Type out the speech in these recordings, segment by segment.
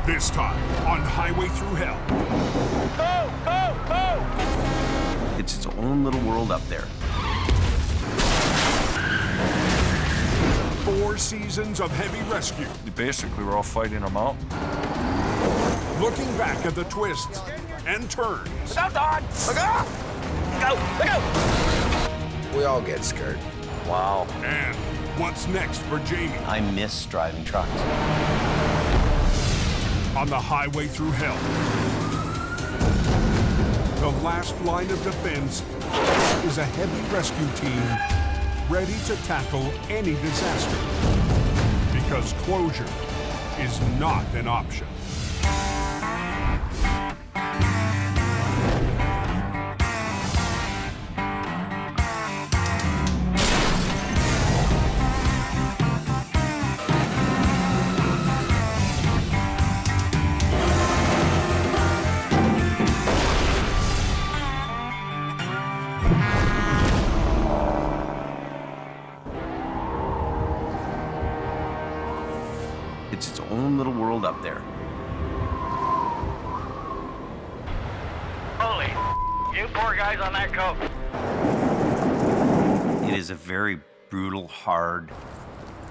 This time on Highway Thru Hell. Go, go, go! It's its own little world up there. 4 seasons of heavy rescue. Basically, we're all fighting a mountain. Looking back at the twists and turns. Look out, Don! Look out! Look out! We all get scared. Wow. And what's next for Jamie I miss driving trucks. on the Highway Thru Hell. The last line of defense is a heavy rescue team ready to tackle any disaster. Because closure is not an option. It's its own little world up there. Holy, you poor guys on that coat. It is a very brutal, hard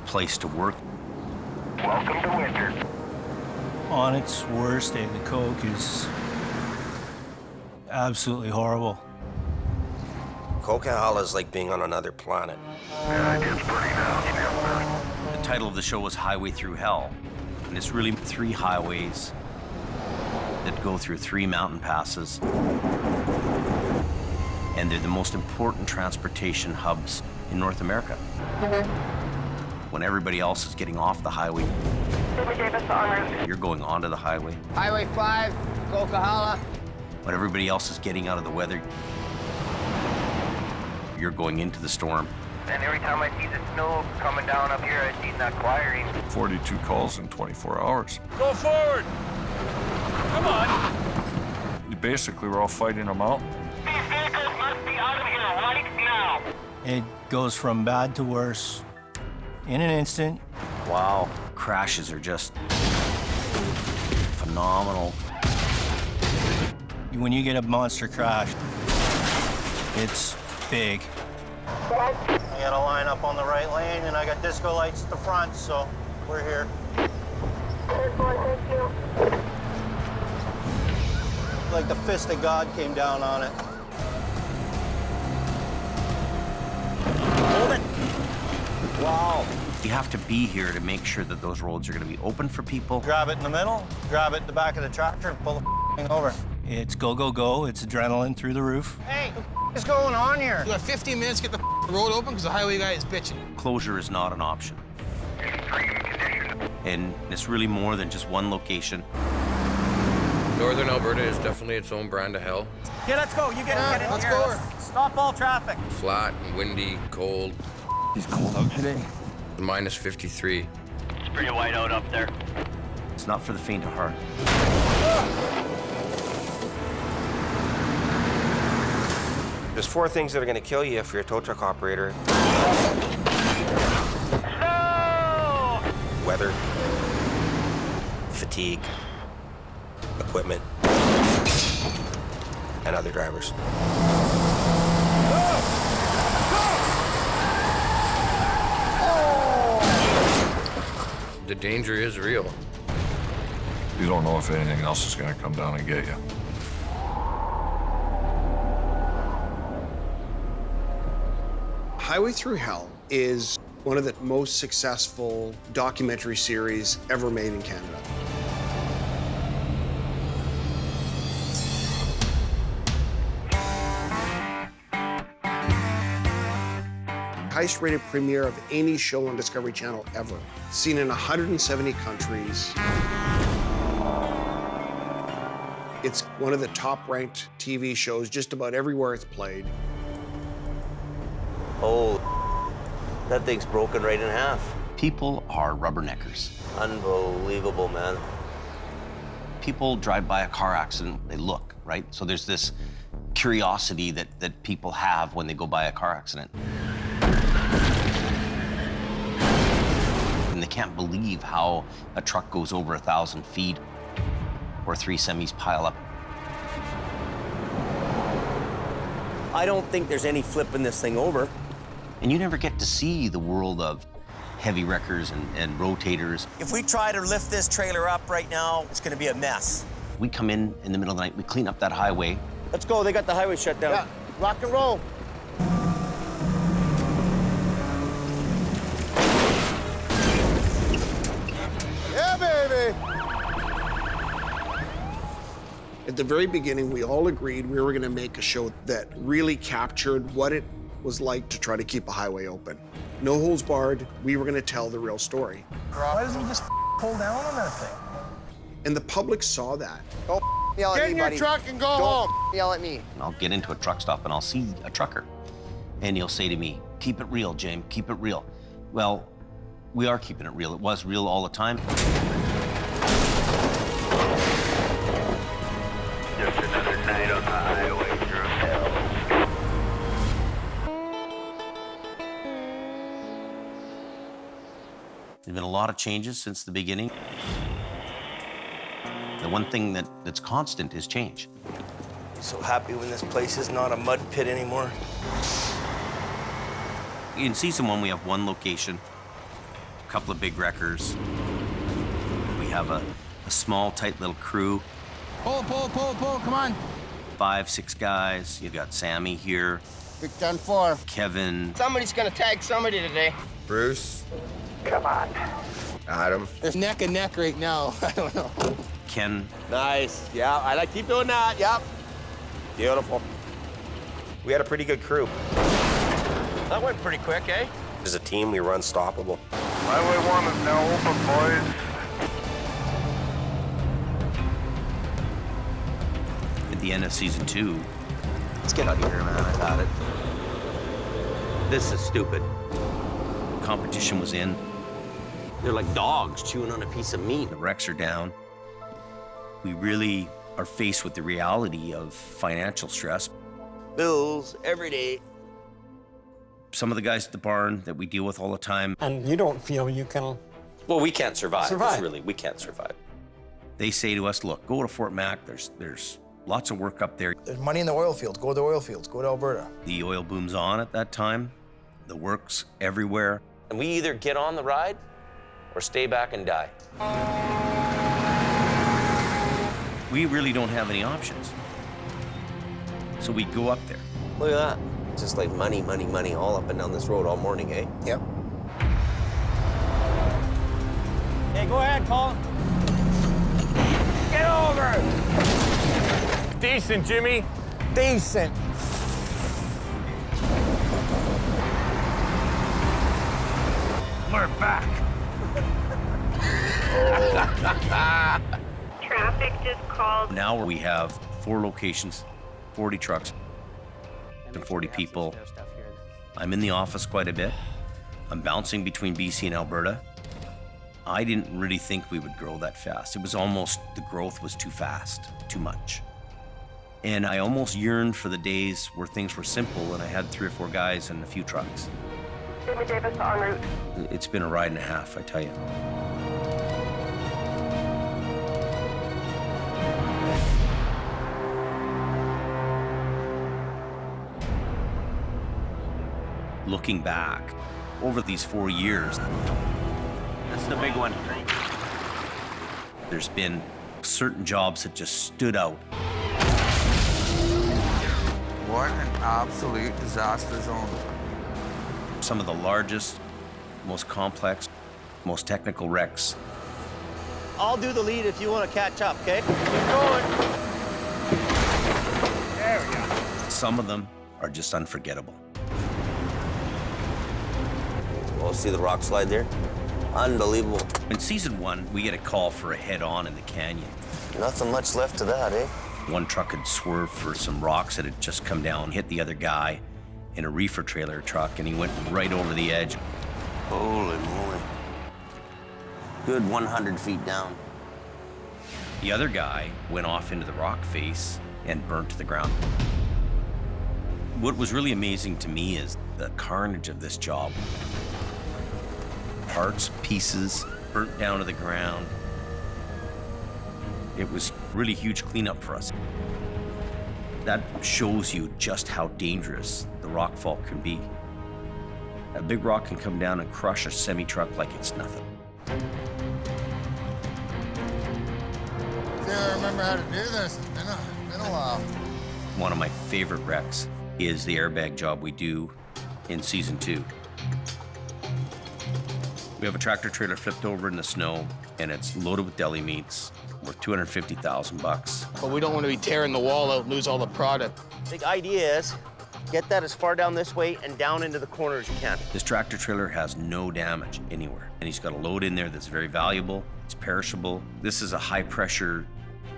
place to work. Welcome to winter. On its worst day, the coke is absolutely horrible. Coquihalla is like being on another planet. Yeah, it gets pretty nasty up there. The title of the show was Highway Thru Hell, and it's really 3 highways that go through 3 mountain passes. And they're the most important transportation hubs in North America. When everybody else is getting off the highway, you're going onto the highway. Highway 5, Coquihalla. When everybody else is getting out of the weather, you're going into the storm. And every time I see the snow coming down up here, I see that acquiring. 42 calls in 24 hours. Go forward! Come on! Basically, we're all fighting a mountain. These vehicles must be out of here right now! It goes from bad to worse in an instant. Wow. Crashes are just phenomenal. When you get a monster crash, it's big. I got a line up on the right lane, and I got disco lights at the front, so we're here. Like the fist of God came down on it. Hold it. Wow. You have to be here to make sure that those roads are going to be open for people. Grab it in the middle, grab it in the back of the tractor, and pull the thing over. It's go, go, go. It's adrenaline through the roof. Hey, what is going on here? You got 15 minutes to get the road open because the highway guy is bitching. Closure is not an option. And it's really more than just one location. Northern Alberta is definitely its own brand of hell. Okay, let's go. You get in. Let's go. Stop all traffic. Flat and windy, cold. It's cold out today. Minus 53. It's pretty white out up there. It's not for the faint of heart. There's 4 things that are going to kill you if you're a tow truck operator. No! Weather, fatigue, equipment, and other drivers. The danger is real. You don't know if anything else is going to come down and get you. Highway Thru Hell is one of the most successful documentary series ever made in Canada. Highest rated premiere of any show on Discovery Channel ever. Seen in 170 countries. It's one of the top ranked TV shows just about everywhere it's played. Oh, that thing's broken right in half. People are rubberneckers. Unbelievable, man. People drive by a car accident, they look, right? So there's this curiosity that people have when they go by a car accident. And they can't believe how a truck goes over 1,000 feet. or 3 semis pile up. I don't think there's any flipping this thing over. And you never get to see the world of heavy wreckers and rotators. If we try to lift this trailer up right now, it's gonna be a mess. We come in the middle of the night, we clean up that highway. Let's go, they got the highway shut down. Yeah, rock and roll. Yeah, baby! At the very beginning, we all agreed we were going to make a show that really captured what it was like to try to keep a highway open. No holds barred, we were going to tell the real story. Why doesn't he just pull down on that thing? And the public saw that. Don't yell at me, buddy. Get in your truck and go Don't home. yell at me. I'll get into a truck stop and I'll see a trucker. And he'll say to me, keep it real, James, keep it real. Well, we are keeping it real. It was real all the time. Just another night on the highway through hell. There's been a lot of changes since the beginning. The one thing that's constant is change. So happy when this place is not a mud pit anymore. In season 1, we have 1 location, a couple of big wreckers. We have a small, tight little crew. Pull, come on. 5, 6 guys. You've got Sammy here, Big 10-4. Kevin. Somebody's gonna tag somebody today. Bruce. Come on. Adam. It's neck and neck right now. I don't know. Ken. Nice. Yeah, I like keep doing that. Yep. Beautiful. We had a pretty good crew. That went pretty quick, eh? As a team, we were unstoppable. Highway 1 is now open, boys. At the end of season 2, let's get out of here, man. I got it. This is stupid. Competition was in. They're like dogs chewing on a piece of meat. The wrecks are down. We really are faced with the reality of financial stress. Bills every day. Some of the guys at the barn that we deal with all the time. And you don't feel you can... Well, we can't survive. Survive. Really, we can't survive. They say to us, look, go to Fort Mac. There's lots of work up there. There's money in the oil fields. Go to the oil fields. Go to Alberta. The oil boom's on at that time. The work's everywhere. And we either get on the ride or stay back and die. We really don't have any options. So we go up there. Look at that. Just like money, money, money all up and down this road all morning, eh? Yep. Hey, go ahead, Colin. Get over! Decent, Jimmy. Decent. We're back. Traffic just called. Now we have 4 locations, 40 trucks, and 40 people. I'm in the office quite a bit. I'm bouncing between BC and Alberta. I didn't really think we would grow that fast. It was almost, the growth was too fast, too much. And I almost yearned for the days where things were simple and I had 3 or 4 guys and a few trucks. David Davis en route. It's been a ride and a half, I tell you. Looking back over these 4 years, That's the big one. there's been certain jobs that just stood out. What an absolute disaster zone. Some of the largest, most complex, most technical wrecks. I'll do the lead if you want to catch up, okay? Keep going. There we go. Some of them are just unforgettable. Oh, see the rock slide there? Unbelievable. In season 1, we get a call for a head-on in the canyon. Nothing much left to that, eh? One truck had swerved for some rocks that had just come down, hit the other guy in a reefer trailer truck, and he went right over the edge. Holy moly. Good 100 feet down. The other guy went off into the rock face and burnt to the ground. What was really amazing to me is the carnage of this job. Parts, pieces, burnt down to the ground. It was really huge cleanup for us. That shows you just how dangerous the rock fall can be. A big rock can come down and crush a semi-truck like it's nothing. I remember how to do this. It's been a while. One of my favorite wrecks is the airbag job we do in season 2. We have a tractor trailer flipped over in the snow, and it's loaded with deli meats, worth $250,000. But we don't want to be tearing the wall out and lose all the product. The idea is get that as far down this way and down into the corner as you can. This tractor trailer has no damage anywhere, and he's got a load in there that's very valuable. It's perishable. This is a high pressure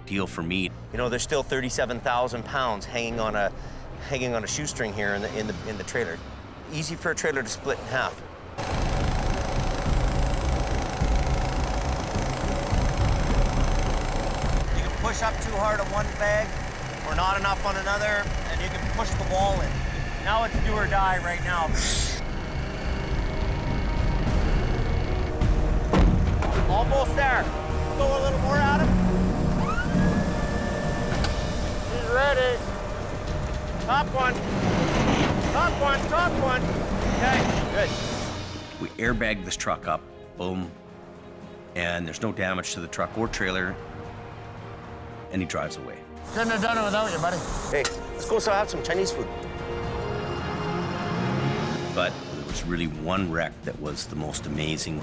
deal for me. You know, there's still 37,000 pounds hanging on a shoestring here in the trailer. Easy for a trailer to split in half. You can push up too hard on one bag or not enough on another, and you can push the wall in. Now it's do or die right now. Almost there. Go a little more at him. He's ready. Top one. Top one, top one. Okay, good. We airbag this truck up, boom, and there's no damage to the truck or trailer, and he drives away. Couldn't have done it without you, buddy. Hey, let's go have some Chinese food. But there was really one wreck that was the most amazing.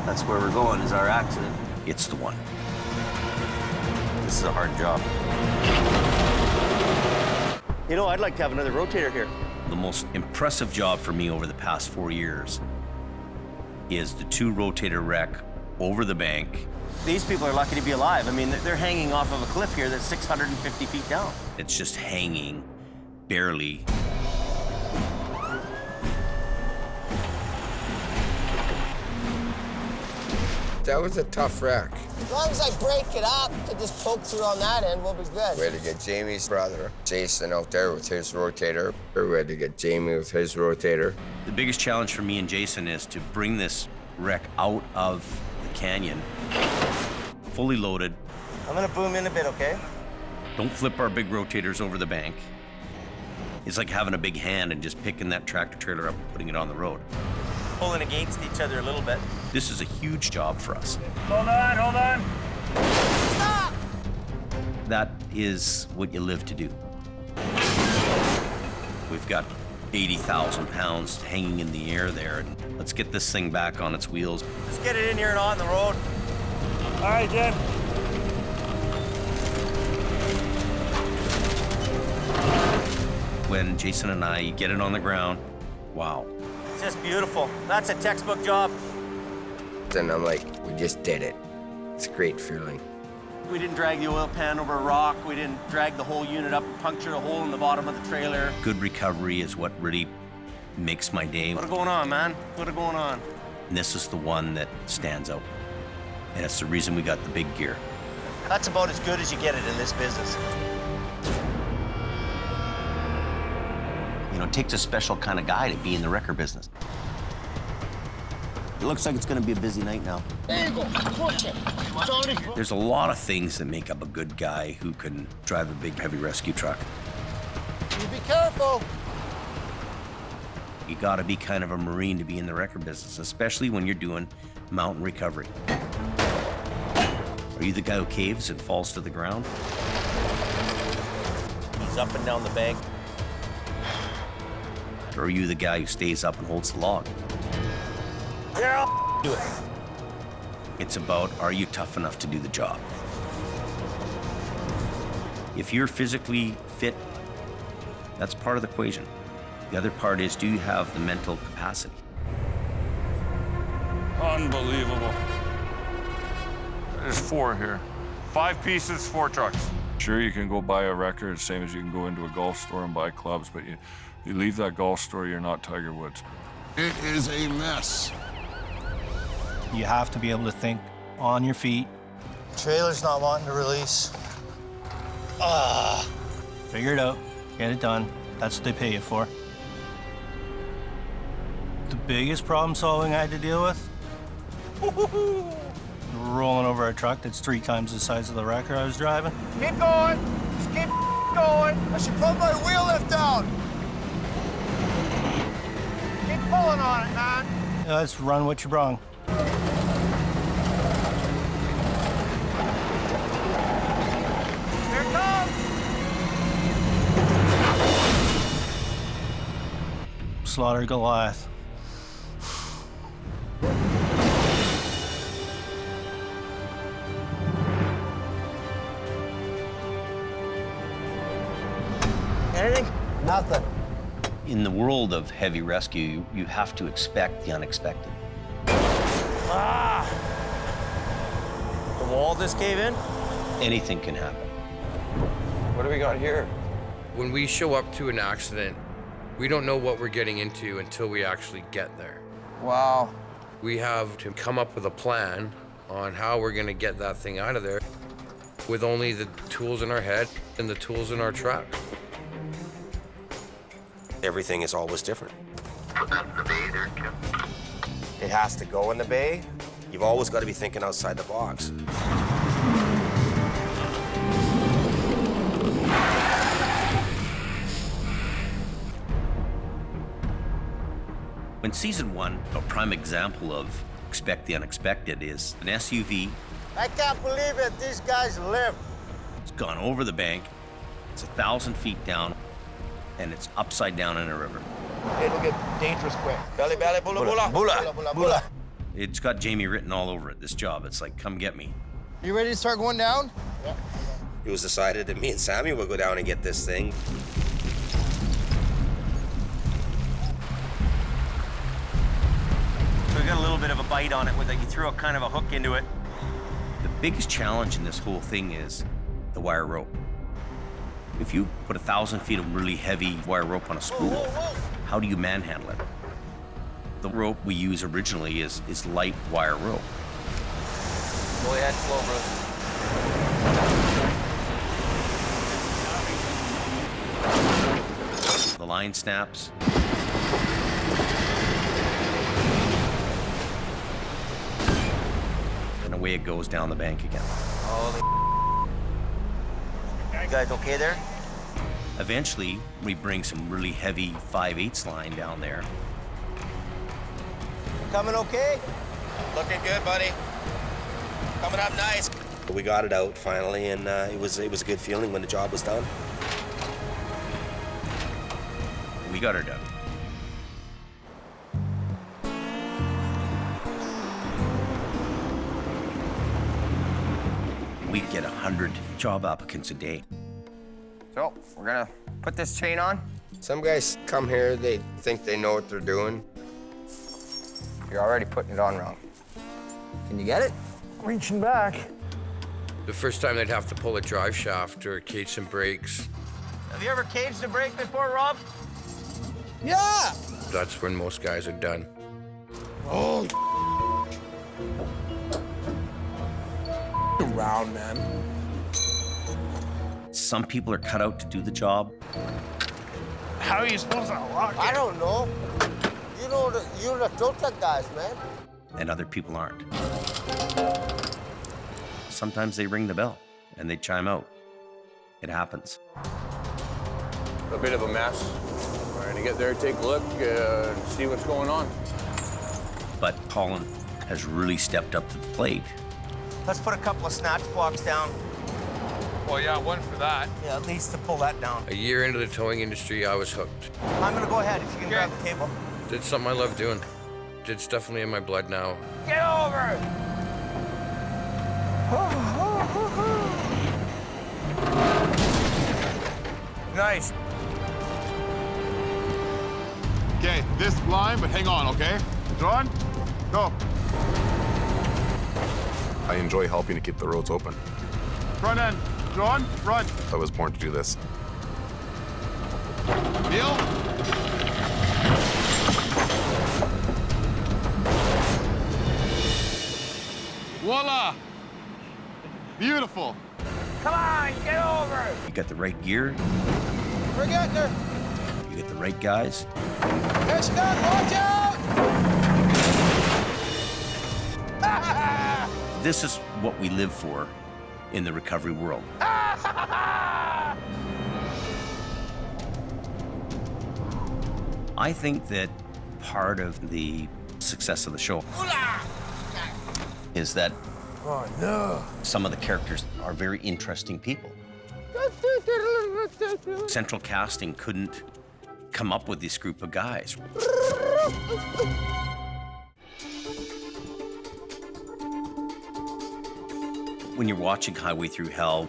That's where we're going, is our accident. It's the one. This is a hard job. You know, I'd like to have another rotator here. The most impressive job for me over the past 4 years is the 2 rotator wreck over the bank. These people are lucky to be alive. I mean, they're hanging off of a cliff here that's 650 feet down. It's just hanging, barely. That was a tough wreck. As long as I break it up to just poke through on that end, we'll be good. We had to get Jamie's brother, Jason, out there with his rotator. We had to get Jamie with his rotator. The biggest challenge for me and Jason is to bring this wreck out of the canyon, fully loaded. I'm gonna boom in a bit, okay? Don't flip our big rotators over the bank. It's like having a big hand and just picking that tractor trailer up and putting it on the road. Pulling against each other a little bit. This is a huge job for us. Hold on, hold on. Stop! That is what you live to do. We've got 80,000 pounds hanging in the air there, and let's get this thing back on its wheels. Let's get it in here and on the road. All right, Jen. When Jason and I get it on the ground, wow. It's just beautiful. That's a textbook job. And I'm like, we just did it. It's a great feeling. We didn't drag the oil pan over a rock. We didn't drag the whole unit up and puncture a hole in the bottom of the trailer. Good recovery is what really makes my day. What's going on, man? What's going on? And this is the one that stands out. And it's the reason we got the big gear. That's about as good as you get it in this business. You know, it takes a special kind of guy to be in the wrecker business. It looks like it's gonna be a busy night now. There you go. Push it. It's already... There's a lot of things that make up a good guy who can drive a big, heavy rescue truck. You be careful. You gotta be kind of a Marine to be in the wrecker business, especially when you're doing mountain recovery. Are you the guy who caves and falls to the ground? He's up and down the bank. Or are you the guy who stays up and holds the log? Yeah, I'll do it. It's about, are you tough enough to do the job? If you're physically fit, that's part of the equation. The other part is, do you have the mental capacity? Unbelievable. There's 4 here. 5 pieces, 4 trucks. Sure, you can go buy a wrecker, the same as you can go into a golf store and buy clubs, but you leave that golf store, you're not Tiger Woods. It is a mess. You have to be able to think on your feet. Trailer's not wanting to release. Figure it out. Get it done. That's what they pay you for. The biggest problem solving I had to deal with rolling over a truck that's 3 times the size of the wrecker I was driving. Keep going. Just keep going. I should put my wheel lift down. Keep pulling on it, man. Yeah, let's run what you brung. Here it comes. Slaughter Goliath. Anything? Nothing. In the world of heavy rescue, you have to expect the unexpected. Ah! The wall just cave in? Anything can happen. What do we got here? When we show up to an accident, we don't know what we're getting into until we actually get there. Wow. We have to come up with a plan on how we're gonna get that thing out of there with only the tools in our head and the tools in our truck. Everything is always different. It has to go in the bay. You've always got to be thinking outside the box. In season 1, a prime example of expect the unexpected is an SUV. I can't believe it. These guys live. It's gone over the bank. It's 1,000 feet down, and it's upside down in a river. It'll get dangerous quick. Belly, belly, bula, bula. Bula, bula, bula. It's got Jamie written all over it, this job. It's like, come get me. You ready to start going down? Yeah. It was decided that me and Sammy would go down and get this thing. So we got a little bit of a bite on it with it. You threw a kind of a hook into it. The biggest challenge in this whole thing is the wire rope. If you put 1,000 feet of really heavy wire rope on a spool, how do you manhandle it? The rope we use originally is light wire rope. Go ahead, slow, brother. The line snaps. And away it goes down the bank again. Holy. You guys okay there? Eventually, we bring some really heavy 5/8 line down there. Coming okay? Looking good, buddy. Coming up nice. We got it out finally, and it was a good feeling when the job was done. We got her done. We get 100 job applicants a day. So, we're gonna put this chain on. Some guys come here, they think they know what they're doing. You're already putting it on wrong. Can you get it? Reaching back. The first time they'd have to pull a drive shaft or cage some brakes, Have you ever caged a brake before, Rob? Yeah! that's when most guys are done. Oh, around, man. Some people are cut out to do the job. How are you supposed to lock it? I don't know. You're the tow truck guys, man. And other people aren't. Sometimes they ring the bell and they chime out. It happens. A bit of a mess. We're gonna get there, take a look, see what's going on. But Colin has really stepped up to the plate. Let's put a couple of snatch blocks down. Well, yeah, one for that. Yeah, at least to pull that down. A year into the towing industry, I was hooked. I'm gonna go ahead if you can grab the table. Did something I love doing. It's definitely in my blood now. Get over! Nice. Okay, this line, but hang on, okay? John, go. I enjoy helping to keep the roads open. Front end. John, front. I was born to do this. Neil. Voila! Beautiful. Come on, get over! You got the right gear, We're getting there. you get the right guys, There she goes, watch out! This is what we live for in the recovery world. I think that part of the success of the show is that some of the characters are very interesting people. Central casting couldn't come up with this group of guys. When you're watching Highway Thru Hell,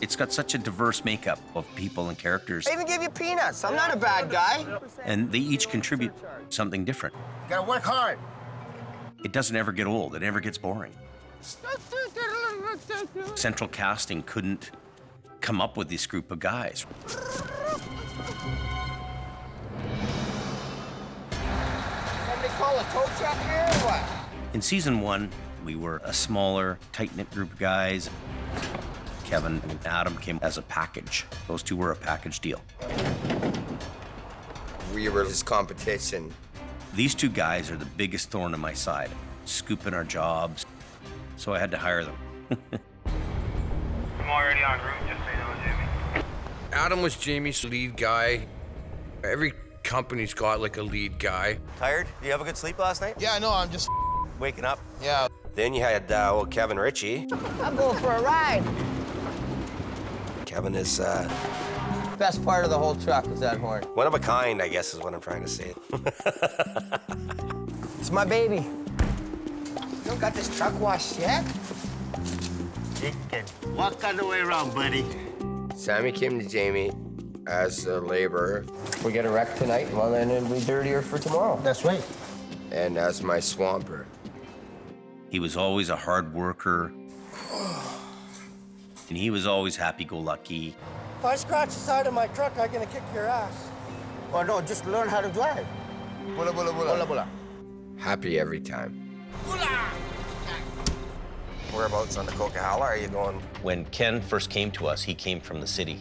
it's got such a diverse makeup of people and characters. I even gave you peanuts. I'm not a bad guy. And they each contribute something different. You gotta work hard. It doesn't ever get old, it never gets boring. Central casting couldn't come up with this group of guys. Somebody call a tow truck here or what? In season 1, we were a smaller, tight-knit group of guys. Kevin and Adam came as a package. Those two were a package deal. We were his competition. These two guys are the biggest thorn in my side, scooping our jobs, so I had to hire them. I'm already en route, just so you know, Jamie. Adam was Jamie's lead guy. Every company's got like a lead guy. Tired? Did you have a good sleep last night? Yeah, no, I'm just Waking up? Yeah. Then you had old Kevin Ritchie. I'm going for a ride. Kevin is Best part of the whole truck is that horn. one of a kind, I guess is what I'm trying to say. It's my baby. You don't got this truck washed yet? You can walk all the way around, buddy. Sammy came to Jamie as a laborer. We get a wreck tonight, well, then it'll be dirtier for tomorrow. That's right. And as my swamper. He was always a hard worker, and he was always happy-go-lucky. If I scratch the side of my truck, I'm gonna kick your ass. Well, no, just learn how to drive. Bula, bula, bula. Bula, bula. Happy every time. Whereabouts on the Coquihalla are you going? When Ken first came to us, he came from the city.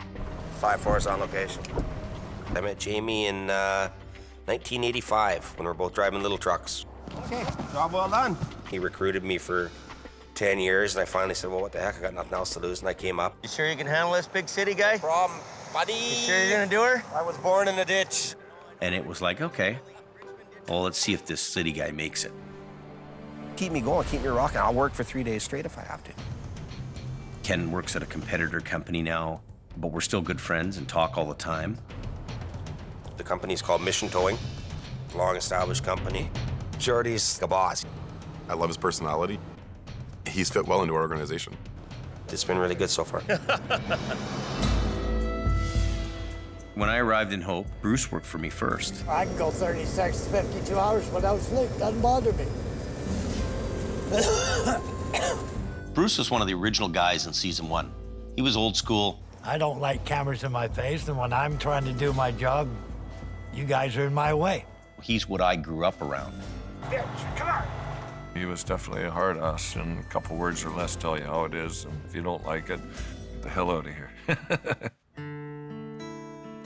5-4 on location. I met Jamie in 1985 when we were both driving little trucks. Okay, job well done. He recruited me for 10 years, and I finally said, well, what the heck, I got nothing else to lose, and I came up. You sure you can handle this big city guy? No problem, buddy. You sure you're gonna do her? I was born in a ditch. And it was like, okay, well, let's see if this city guy makes it. Keep me going, keep me rocking. I'll work for 3 days straight if I have to. Ken works at a competitor company now, but we're still good friends and talk all the time. The company's called Mission Towing, long-established company. Jordy's the boss. I love his personality. He's fit well into our organization. It's been really good so far. When I arrived in Hope, Bruce worked for me first. I can go 36, 52 hours without sleep. Doesn't bother me. Bruce was one of the original guys in season 1. He was old school. I don't like cameras in my face, and when I'm trying to do my job, you guys are in my way. He's what I grew up around. Come on. He was definitely a hard ass, and a couple words or less tell you how it is. And if you don't like it, get the hell out of here.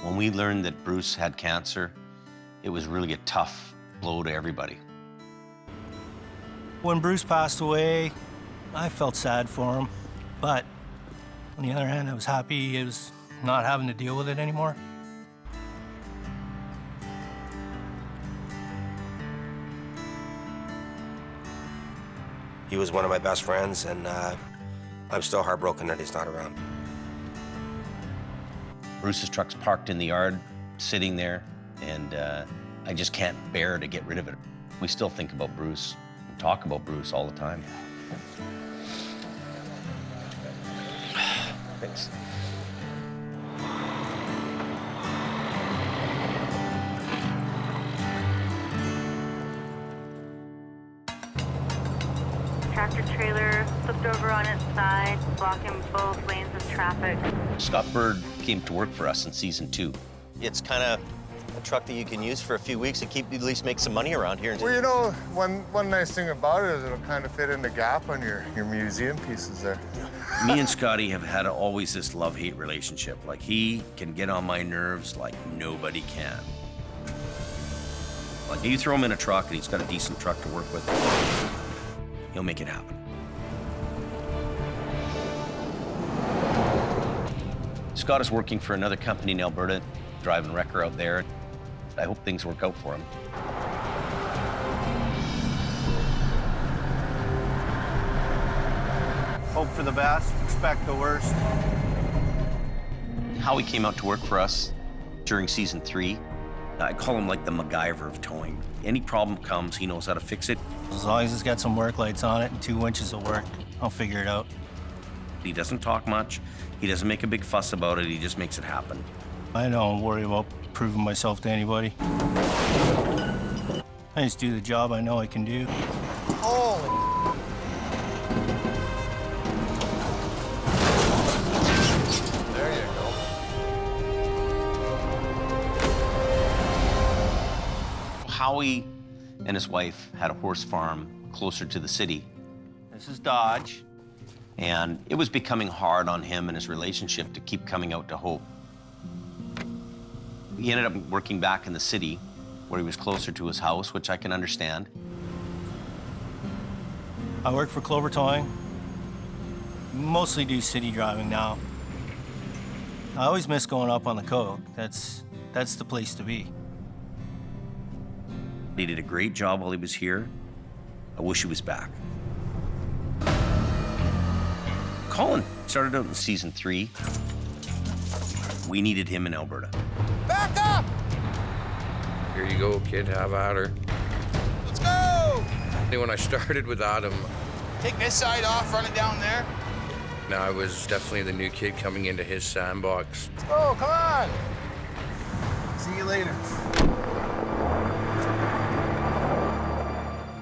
When we learned that Bruce had cancer, it was really a tough blow to everybody. When Bruce passed away, I felt sad for him, but on the other hand, I was happy he was not having to deal with it anymore. He was one of my best friends, and I'm still heartbroken that he's not around. Bruce's truck's parked in the yard, sitting there, and I just can't bear to get rid of it. We still think about Bruce and talk about Bruce all the time. Thanks. Tractor trailer flipped over on its side, blocking both lanes of traffic. Scott Bird came to work for us in season 2. It's kind of a truck that you can use for a few weeks and at least make some money around here. Well, you know, one nice thing about it is it'll kind of fit in the gap on your museum pieces there. Me and Scotty have had always this love-hate relationship. Like, he can get on my nerves like nobody can. Like, you throw him in a truck and he's got a decent truck to work with, he'll make it happen. Scott is working for another company in Alberta, driving wrecker out there. I hope things work out for him. Hope for the best, expect the worst. Howie came out to work for us during season 3. I call him like the MacGyver of towing. Any problem comes, he knows how to fix it. As long as it's got some work lights on it and 2 winches of work, I'll figure it out. He doesn't talk much. He doesn't make a big fuss about it. He just makes it happen. I don't worry about proving myself to anybody. I just do the job I know I can do. Holy. There you go. Howie and his wife had a horse farm closer to the city. This is Dodge. And it was becoming hard on him and his relationship to keep coming out to Hope. He ended up working back in the city where he was closer to his house, which I can understand. I work for Clover Towing. Mostly do city driving now. I always miss going up on the Coke. That's the place to be. He did a great job while he was here. I wish he was back. Colin started out in season 3. We needed him in Alberta. Back up! Here you go, kid, have at her. Let's go! When I started with Adam, Take this side off, run it down there. now I was definitely the new kid coming into his sandbox. Let's go, come on! See you later.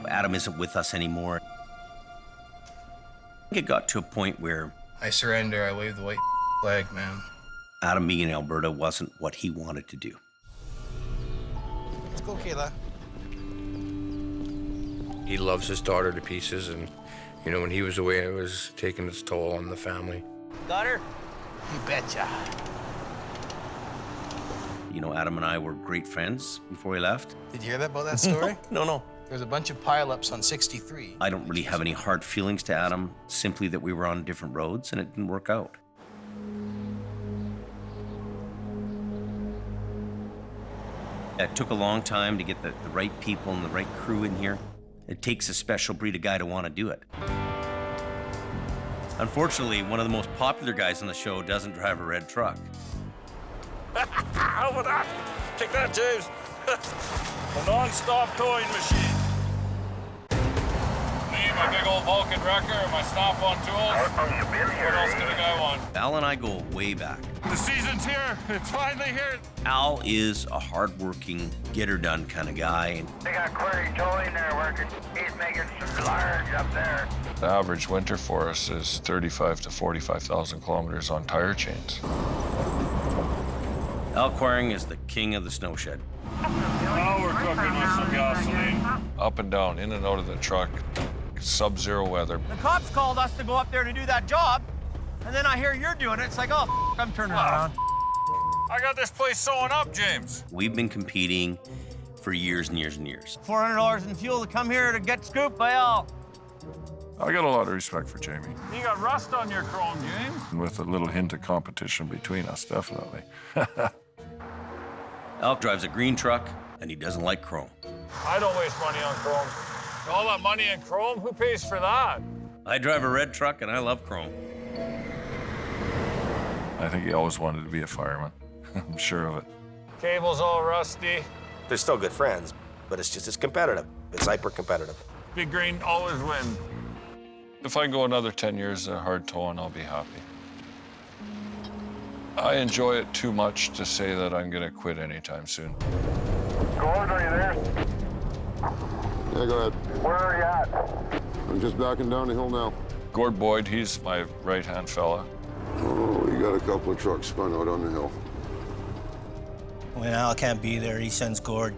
Adam isn't with us anymore. It got to a point where I surrender, I wave the white flag, man. Adam being in Alberta wasn't what he wanted to do. Let's go, Kayla. He loves his daughter to pieces, and you know, when he was away, it was taking its toll on the family. Got her? You betcha. You know, Adam and I were great friends before he left. Did you hear about that story? No. There's a bunch of pileups on 63. I don't really have any hard feelings to Adam, simply that we were on different roads and it didn't work out. It took a long time to get the right people and the right crew in here. It takes a special breed of guy to want to do it. Unfortunately, one of the most popular guys on the show doesn't drive a red truck. How about that? Take that, James. A non-stop towing machine. Me, my big old Vulcan wrecker, and my snap-on tools. What else could a guy want? Al and I go way back. The season's here. It's finally here. Al is a hard-working, get-her-done kind of guy. They got Query towing there working. He's making some large up there. The average winter for us is 35 to 45,000 kilometers on tire chains. Al Quaring is the king of the snow shed. Now we're cooking with some gasoline. Up and down, in and out of the truck. Sub-zero weather. The cops called us to go up there to do that job, and then I hear you're doing it. It's like, oh, I'm turning around. I got this place sewing up, James. We've been competing for years and years and years. $400 in fuel to come here to get scooped by Al. I got a lot of respect for Jamie. You got rust on your chrome, James. With a little hint of competition between us, definitely. Al drives a green truck, and he doesn't like chrome. I don't waste money on chrome. All that money in chrome, who pays for that? I drive a red truck, and I love chrome. I think he always wanted to be a fireman. I'm sure of it. Cable's all rusty. They're still good friends, but it's competitive. It's hyper-competitive. Big Green always wins. If I can go another 10 years of hard towing, I'll be happy. I enjoy it too much to say that I'm gonna quit anytime soon. Gord, are you there? Yeah, go ahead. Where are you at? I'm just backing down the hill now. Gord Boyd, he's my right-hand fella. Oh, we got a couple of trucks spun out on the hill. When Al can't be there, he sends Gord.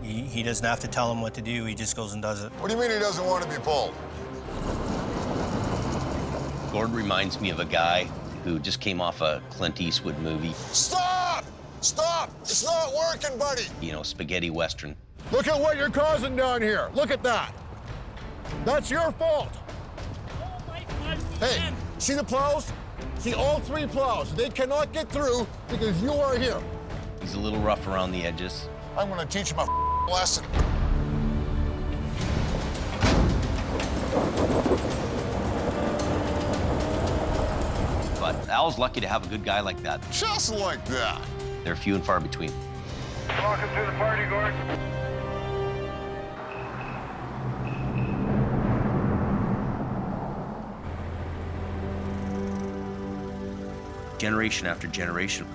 He doesn't have to tell him what to do, he just goes and does it. What do you mean he doesn't want to be pulled? Gord reminds me of a guy who just came off a Clint Eastwood movie. Stop! Stop! It's not working, buddy! You know, spaghetti western. Look at what you're causing down here. Look at that. That's your fault. Hey, see the plows? See, all 3 plows, they cannot get through because you are here. He's a little rough around the edges. I'm gonna teach him a lesson. But Al's lucky to have a good guy like that. Just like that. They're few and far between. Welcome to the party, Gord. Generation after generation,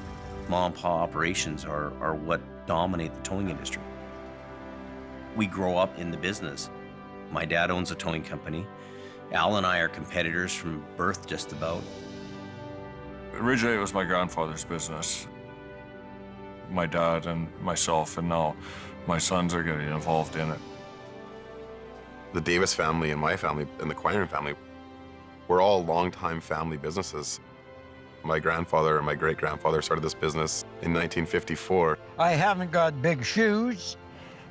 mom and pa operations are what dominate the towing industry. We grow up in the business. My dad owns a towing company. Al and I are competitors from birth, just about. Originally, it was my grandfather's business. My dad and myself, and now my sons are getting involved in it. The Davis family and my family and the Quirin family, we're all longtime family businesses. My grandfather and my great-grandfather started this business in 1954. I haven't got big shoes,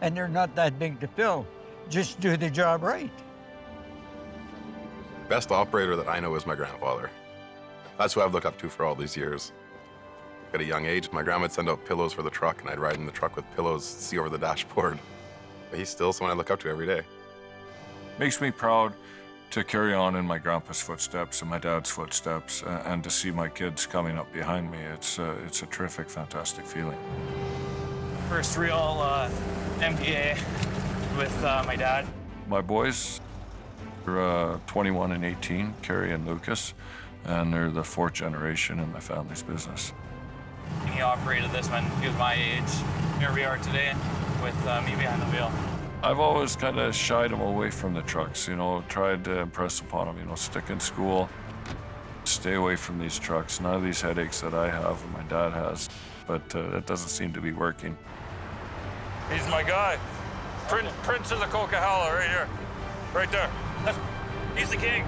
and they're not that big to fill. Just do the job right. Best operator that I know is my grandfather. That's who I've looked up to for all these years. At a young age, my grandma would send out pillows for the truck, and I'd ride in the truck with pillows, see over the dashboard. But he's still someone I look up to every day. Makes me proud to carry on in my grandpa's footsteps and my dad's footsteps, and to see my kids coming up behind me. It's a terrific, fantastic feeling. First real MPA with my dad. My boys are 21 and 18, Carrie and Lucas, and they're the 4th generation in my family's business. He operated this when he was my age. Here we are today with me behind the wheel. I've always kind of shied him away from the trucks, you know, tried to impress upon him, you know, stick in school, stay away from these trucks. None of these headaches that I have and my dad has, but that doesn't seem to be working. He's my guy. Prince of the Coquihalla right here, right there. He's the king.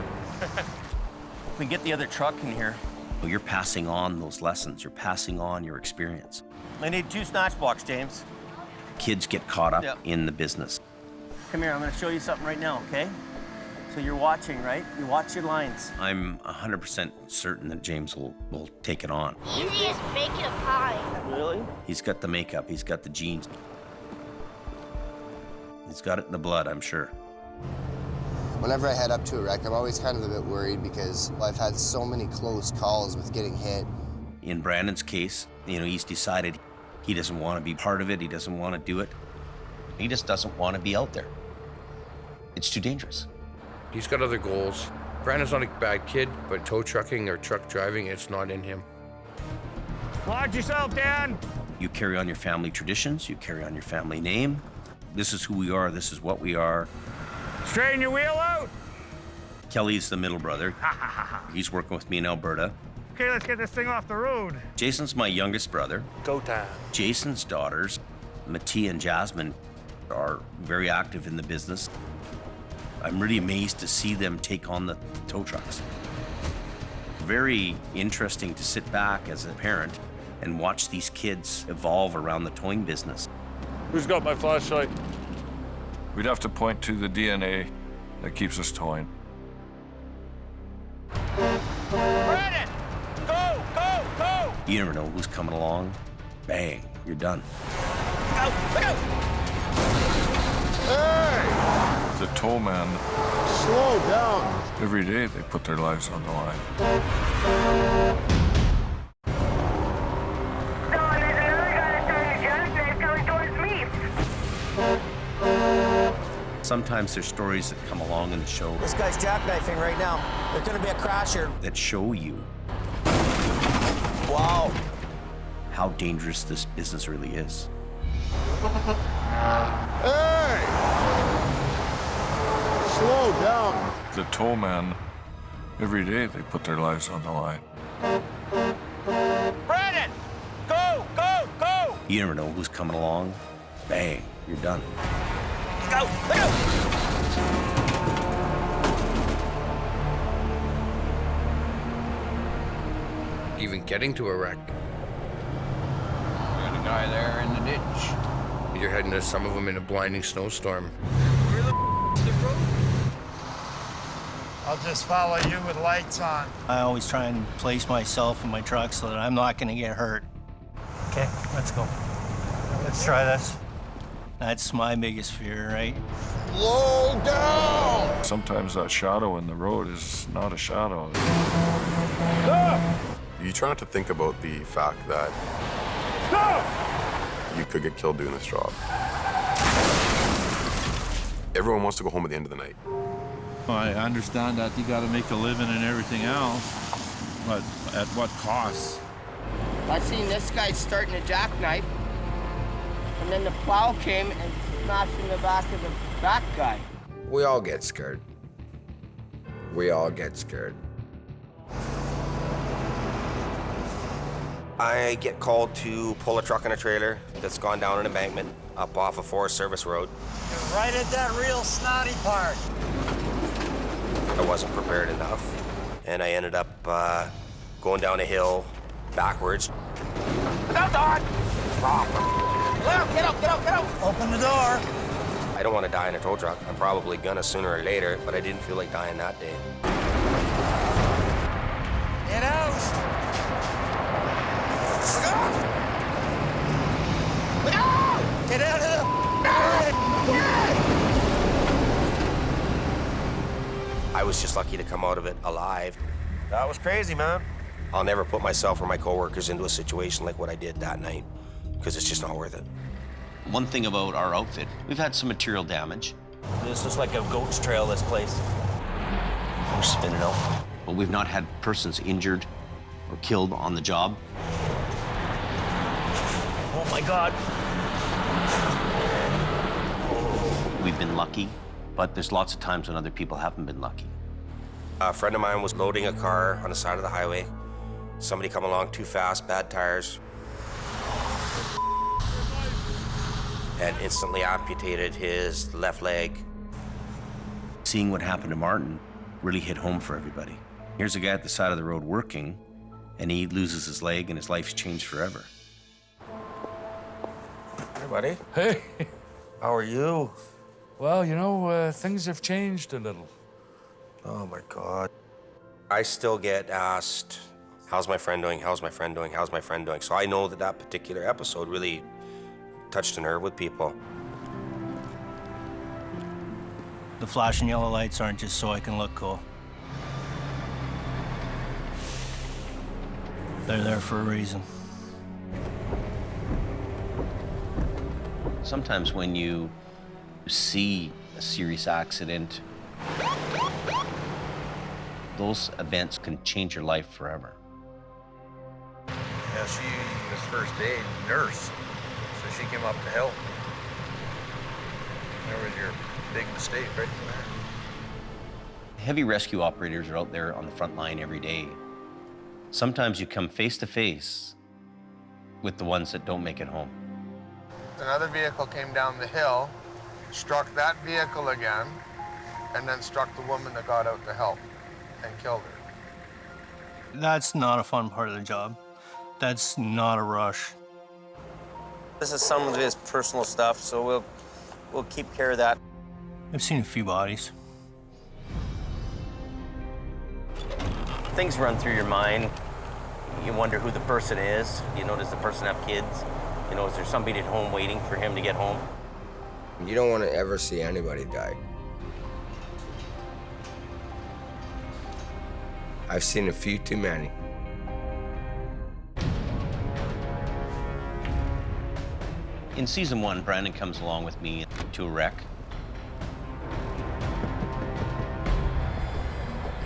We get the other truck in here. Well, you're passing on those lessons. You're passing on your experience. I need 2 snatch blocks, James. Kids get caught up in the business. Come here, I'm gonna show you something right now, okay? So you're watching, right? You watch your lines. I'm 100% certain that James will take it on. Easy as making a pie. Really? He's got the makeup, he's got the genes. He's got it in the blood, I'm sure. Whenever I head up to a wreck, I'm always kind of a bit worried because I've had so many close calls with getting hit. In Brandon's case, you know, he's decided he doesn't want to be part of it, he doesn't want to do it. He just doesn't want to be out there. It's too dangerous. He's got other goals. Brandon's not a bad kid, but tow trucking or truck driving, it's not in him. Watch yourself, Dan. You carry on your family traditions, you carry on your family name. This is who we are, this is what we are. Straighten your wheel out. Kelly's the middle brother. He's working with me in Alberta. Okay, let's get this thing off the road. Jason's my youngest brother. Go time. Jason's daughters, Mattia and Jasmine, are very active in the business. I'm really amazed to see them take on the tow trucks. Very interesting to sit back as a parent and watch these kids evolve around the towing business. Who's got my flashlight? We'd have to point to the DNA that keeps us towing. Brandon! Go, go, go! You never know who's coming along. Bang, you're done. Look out! Hey! The tow man. Slow down. Every day they put their lives on the line. Sometimes there's stories that come along in the show This guy's jackknifing right now. There's gonna be a crash here. that show you Wow. how dangerous this business really is. Hey! Slow down. The tow man. Every day they put their lives on the line. Brandon! Go, go, go! You never know who's coming along. Bang, you're done. Look out! Look out! Even getting to a wreck. Got a guy there in the ditch. You're heading to some of them in a blinding snowstorm. I'll just follow you with lights on. I always try and place myself in my truck so that I'm not gonna get hurt. Okay, let's go. Let's try this. That's my biggest fear, right? Slow down! Sometimes that shadow in the road is not a shadow. You try not to think about the fact that you could get killed doing this job. Everyone wants to go home at the end of the night. I understand that you got to make a living and everything else, but at what cost? I seen this guy starting a jackknife, and then the plow came and smashed in the back of the back guy. We all get scared. We all get scared. I get called to pull a truck and a trailer that's gone down an embankment up off a Forest Service road. You're right at that real snotty part. I wasn't prepared enough, and I ended up going down a hill backwards. Get out! Get out! Open the door. I don't want to die in a tow truck. I'm probably gonna sooner or later, but I didn't feel like dying that day. Get out! Get out of the... I was just lucky to come out of it alive. That was crazy, man. I'll never put myself or my coworkers into a situation like what I did that night, because it's just not worth it. One thing about our outfit, we've had some material damage. This is like a goat's trail, this place. We're spinning out. But we've not had persons injured or killed on the job. Oh my God. We've been lucky, but there's lots of times when other people haven't been lucky. A friend of mine was loading a car on the side of the highway. Somebody come along too fast, bad tires, and instantly amputated his left leg. Seeing what happened to Martin really hit home for everybody. Here's a guy at the side of the road working, and he loses his leg and his life's changed forever. Hey, buddy. Hey. How are you? Well, you know, things have changed a little. Oh my God. I still get asked, how's my friend doing? How's my friend doing? How's my friend doing? So I know that that particular episode really touched a nerve with people. The flashing yellow lights aren't just so I can look cool. They're there for a reason. Sometimes when you see a serious accident, those events can change your life forever. Yeah, she was first aid nurse, so she came up to help. There was your big mistake right there. Heavy rescue operators are out there on the front line every day. Sometimes you come face to face with the ones that don't make it home. Another vehicle came down the hill, struck that vehicle again, and then struck the woman that got out to help and killed her. That's not a fun part of the job. That's not a rush. This is some of his personal stuff, so we'll keep care of that. I've seen a few bodies. Things run through your mind. You wonder who the person is. You know, does the person have kids? You know, is there somebody at home waiting for him to get home? You don't want to ever see anybody die. I've seen a few too many. In season 1, Brandon comes along with me to a wreck.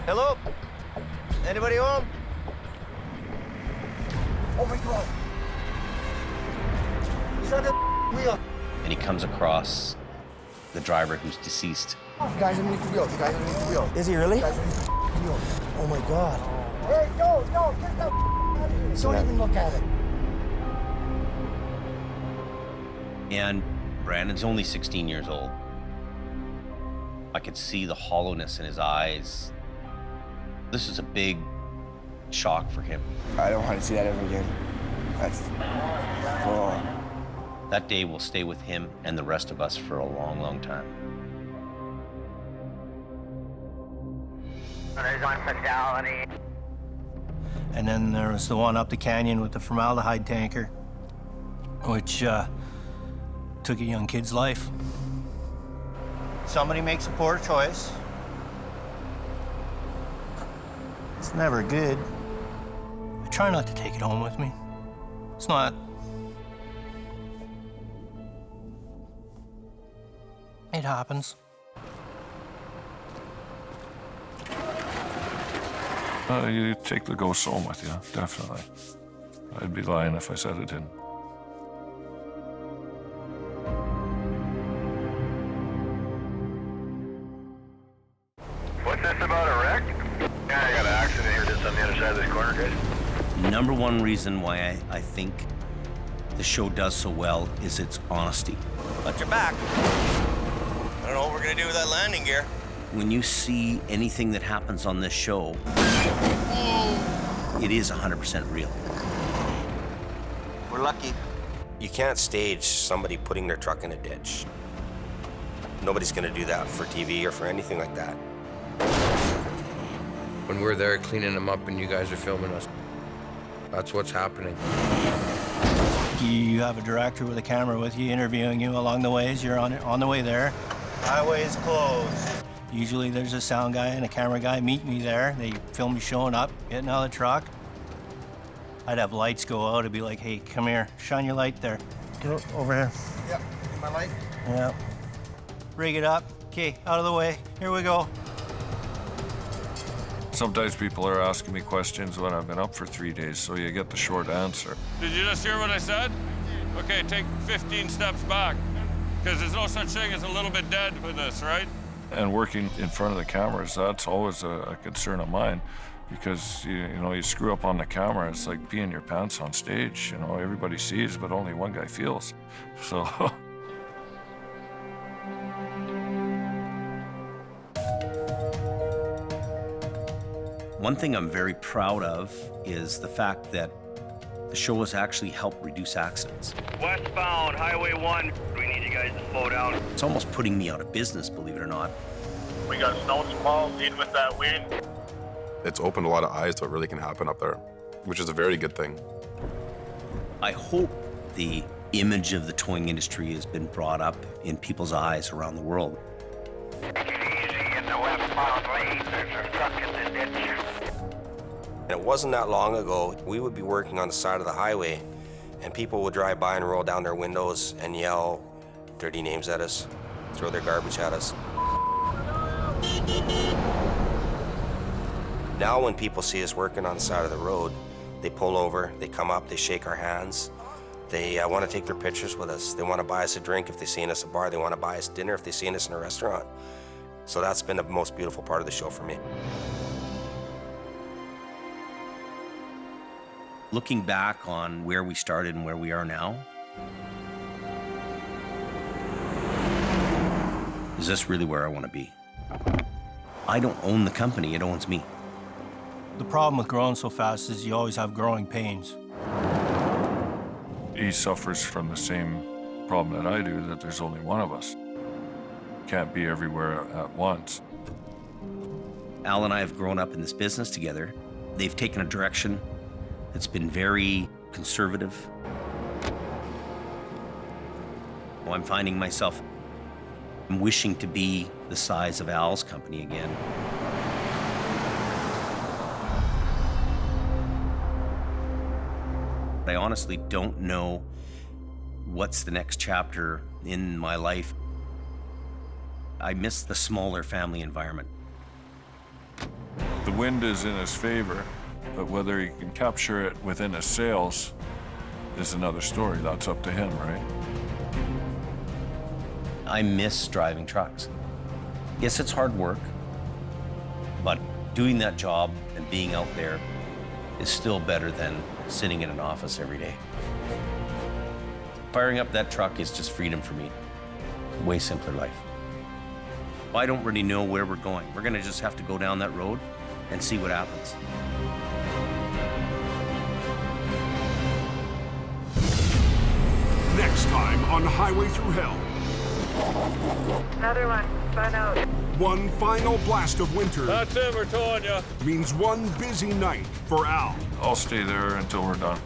Hello? Anybody home? Oh my God. He's on the wheel. And he comes across the driver who's deceased. Guys underneath the wheel. Guys underneath the wheel. Is he really? Guys underneath the wheel. Oh my God. Hey, no, get that out of here. Don't even look at it. And Brandon's only 16 years old. I could see the hollowness in his eyes. This is a big shock for him. I don't want to see that ever again. That's... Oh. That day will stay with him and the rest of us for a long, long time. There's one fatality. And then there was the one up the canyon with the formaldehyde tanker, which took a young kid's life. Somebody makes a poor choice. It's never good. I try not to take it home with me. It's not. It happens. You take the ghost home with you, definitely. I'd be lying if I said it didn't. What's this about a wreck? Yeah, I got an accident here just on the other side of this corner, guys. Number one reason why I think the show does so well is its honesty. Watch your back. I don't know what we're gonna do with that landing gear. When you see anything that happens on this show, it is 100% real. We're lucky. You can't stage somebody putting their truck in a ditch. Nobody's gonna do that for TV or for anything like that. When we're there cleaning them up and you guys are filming us, that's what's happening. You have a director with a camera with you interviewing you along the way as you're on the way there. Highway is closed. Usually there's a sound guy and a camera guy meet me there. They film me showing up, getting out of the truck. I'd have lights go out. I'd be like, hey, come here, shine your light there. Get over here. Yep, my light. Yeah. Rig it up. Okay, out of the way. Here we go. Sometimes people are asking me questions when I've been up for 3 days, so you get the short answer. Did you just hear what I said? Okay, take 15 steps back, because there's no such thing as a little bit dead with this, right? And working in front of the cameras, that's always a concern of mine, because you know, you screw up on the camera, it's like peeing your pants on stage. You know, everybody sees, but only one guy feels. So. One thing I'm very proud of is the fact that the show has actually helped reduce accidents. Westbound, Highway 1. We need you guys to slow down. It's almost putting me out of business, believe it or not. We got snow squalls in with that wind. It's opened a lot of eyes to what really can happen up there, which is a very good thing. I hope the image of the towing industry has been brought up in people's eyes around the world. Take it easy in the westbound lane. There's a truck in the ditch. And it wasn't that long ago, we would be working on the side of the highway, and people would drive by and roll down their windows and yell dirty names at us, throw their garbage at us. Now when people see us working on the side of the road, they pull over, they come up, they shake our hands. They want to take their pictures with us. They want to buy us a drink if they see us at a bar. They want to buy us dinner if they see us in a restaurant. So that's been the most beautiful part of the show for me. Looking back on where we started and where we are now, is this really where I want to be? I don't own the company, it owns me. The problem with growing so fast is you always have growing pains. He suffers from the same problem that I do, that there's only one of us. Can't be everywhere at once. Al and I have grown up in this business together. They've taken a direction that's been very conservative. Well, I'm finding myself wishing to be the size of Al's company again. I honestly don't know what's the next chapter in my life. I miss the smaller family environment. The wind is in his favor, but whether he can capture it within his sails is another story. That's up to him, right? I miss driving trucks. Yes, it's hard work, but doing that job and being out there is still better than sitting in an office every day. Firing up that truck is just freedom for me. Way simpler life. I don't really know where we're going. We're gonna just have to go down that road and see what happens. Next time on Highway Thru Hell. Another one. Spun out. One final blast of winter. That's it, we're towing you. Means one busy night for Al. I'll stay there until we're done.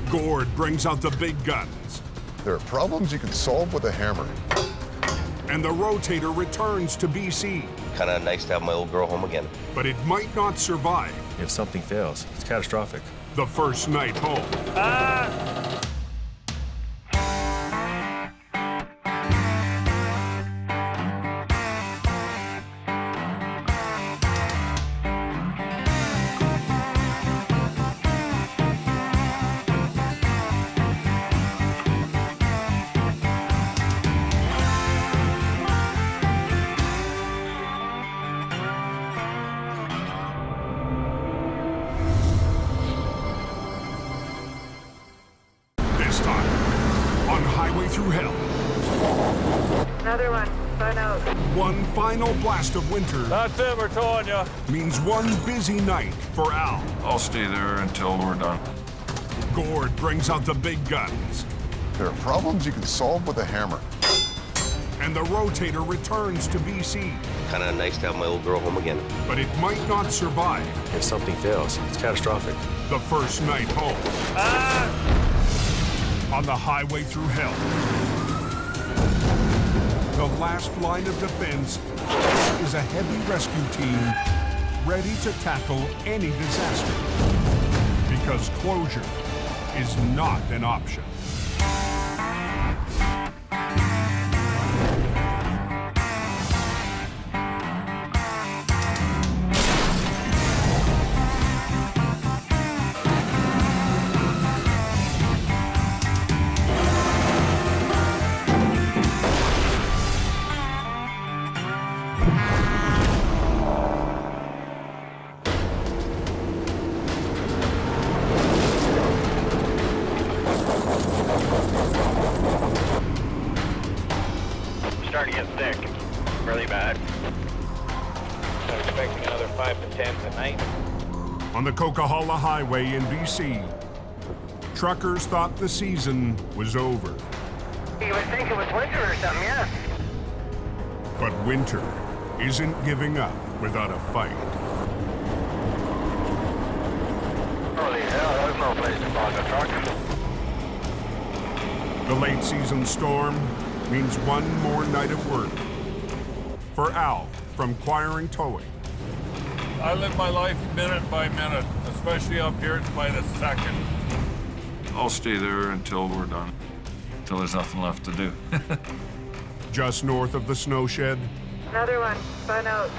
Gord brings out the big guns. There are problems you can solve with a hammer. And the rotator returns to BC. Kind of nice to have my old girl home again. But it might not survive. If something fails, it's catastrophic. The first night home. This time, on Highway Thru Hell. Another one. Spun out. One final blast of winter. That's it, we're towing you. Means one busy night for Al. I'll stay there until we're done. Gord brings out the big guns. There are problems you can solve with a hammer. And the rotator returns to BC. Kind of nice to have my old girl home again. But it might not survive. If something fails, it's catastrophic. The first night home. On the Highway Thru Hell. The last line of defense is a heavy rescue team ready to tackle any disaster. Because closure is not an option. Starting to get thick. Really bad. I'm expecting another 5 to 10 tonight. On the Coquihalla Highway in BC, truckers thought the season was over. You would think it was winter or something, yeah. But winter isn't giving up without a fight. Holy hell, there's no place to park a truck. The late season storm means one more night of work. For Al from Quiring Towing. I live my life minute by minute, especially up here, it's by the second. I'll stay there until we're done, until there's nothing left to do. Just north of the snow shed, Another one. Spun out.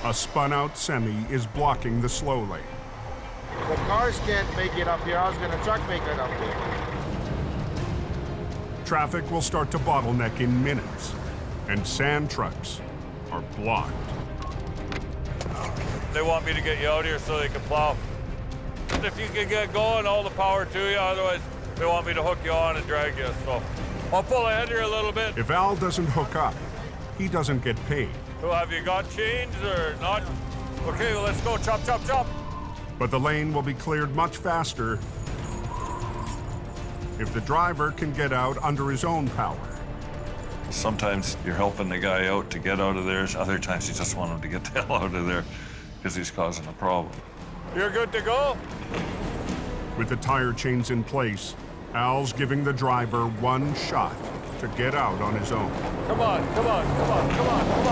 a spun-out semi is blocking the slow lane. The cars can't make it up here. How's gonna truck make it up here? Traffic will start to bottleneck in minutes, and sand trucks are blocked. They want me to get you out here so they can plow. If you can get going, all the power to you. Otherwise, they want me to hook you on and drag you. So I'll pull ahead here a little bit. If Al doesn't hook up, he doesn't get paid. So have you got chains or not? Okay, well, let's go. Chop, chop, chop. But the lane will be cleared much faster if the driver can get out under his own power. Sometimes you're helping the guy out to get out of there. Other times you just want him to get the hell out of there because he's causing a problem. You're good to go? With the tire chains in place, Al's giving the driver one shot to get out on his own. Come on, come on, come on, come on, come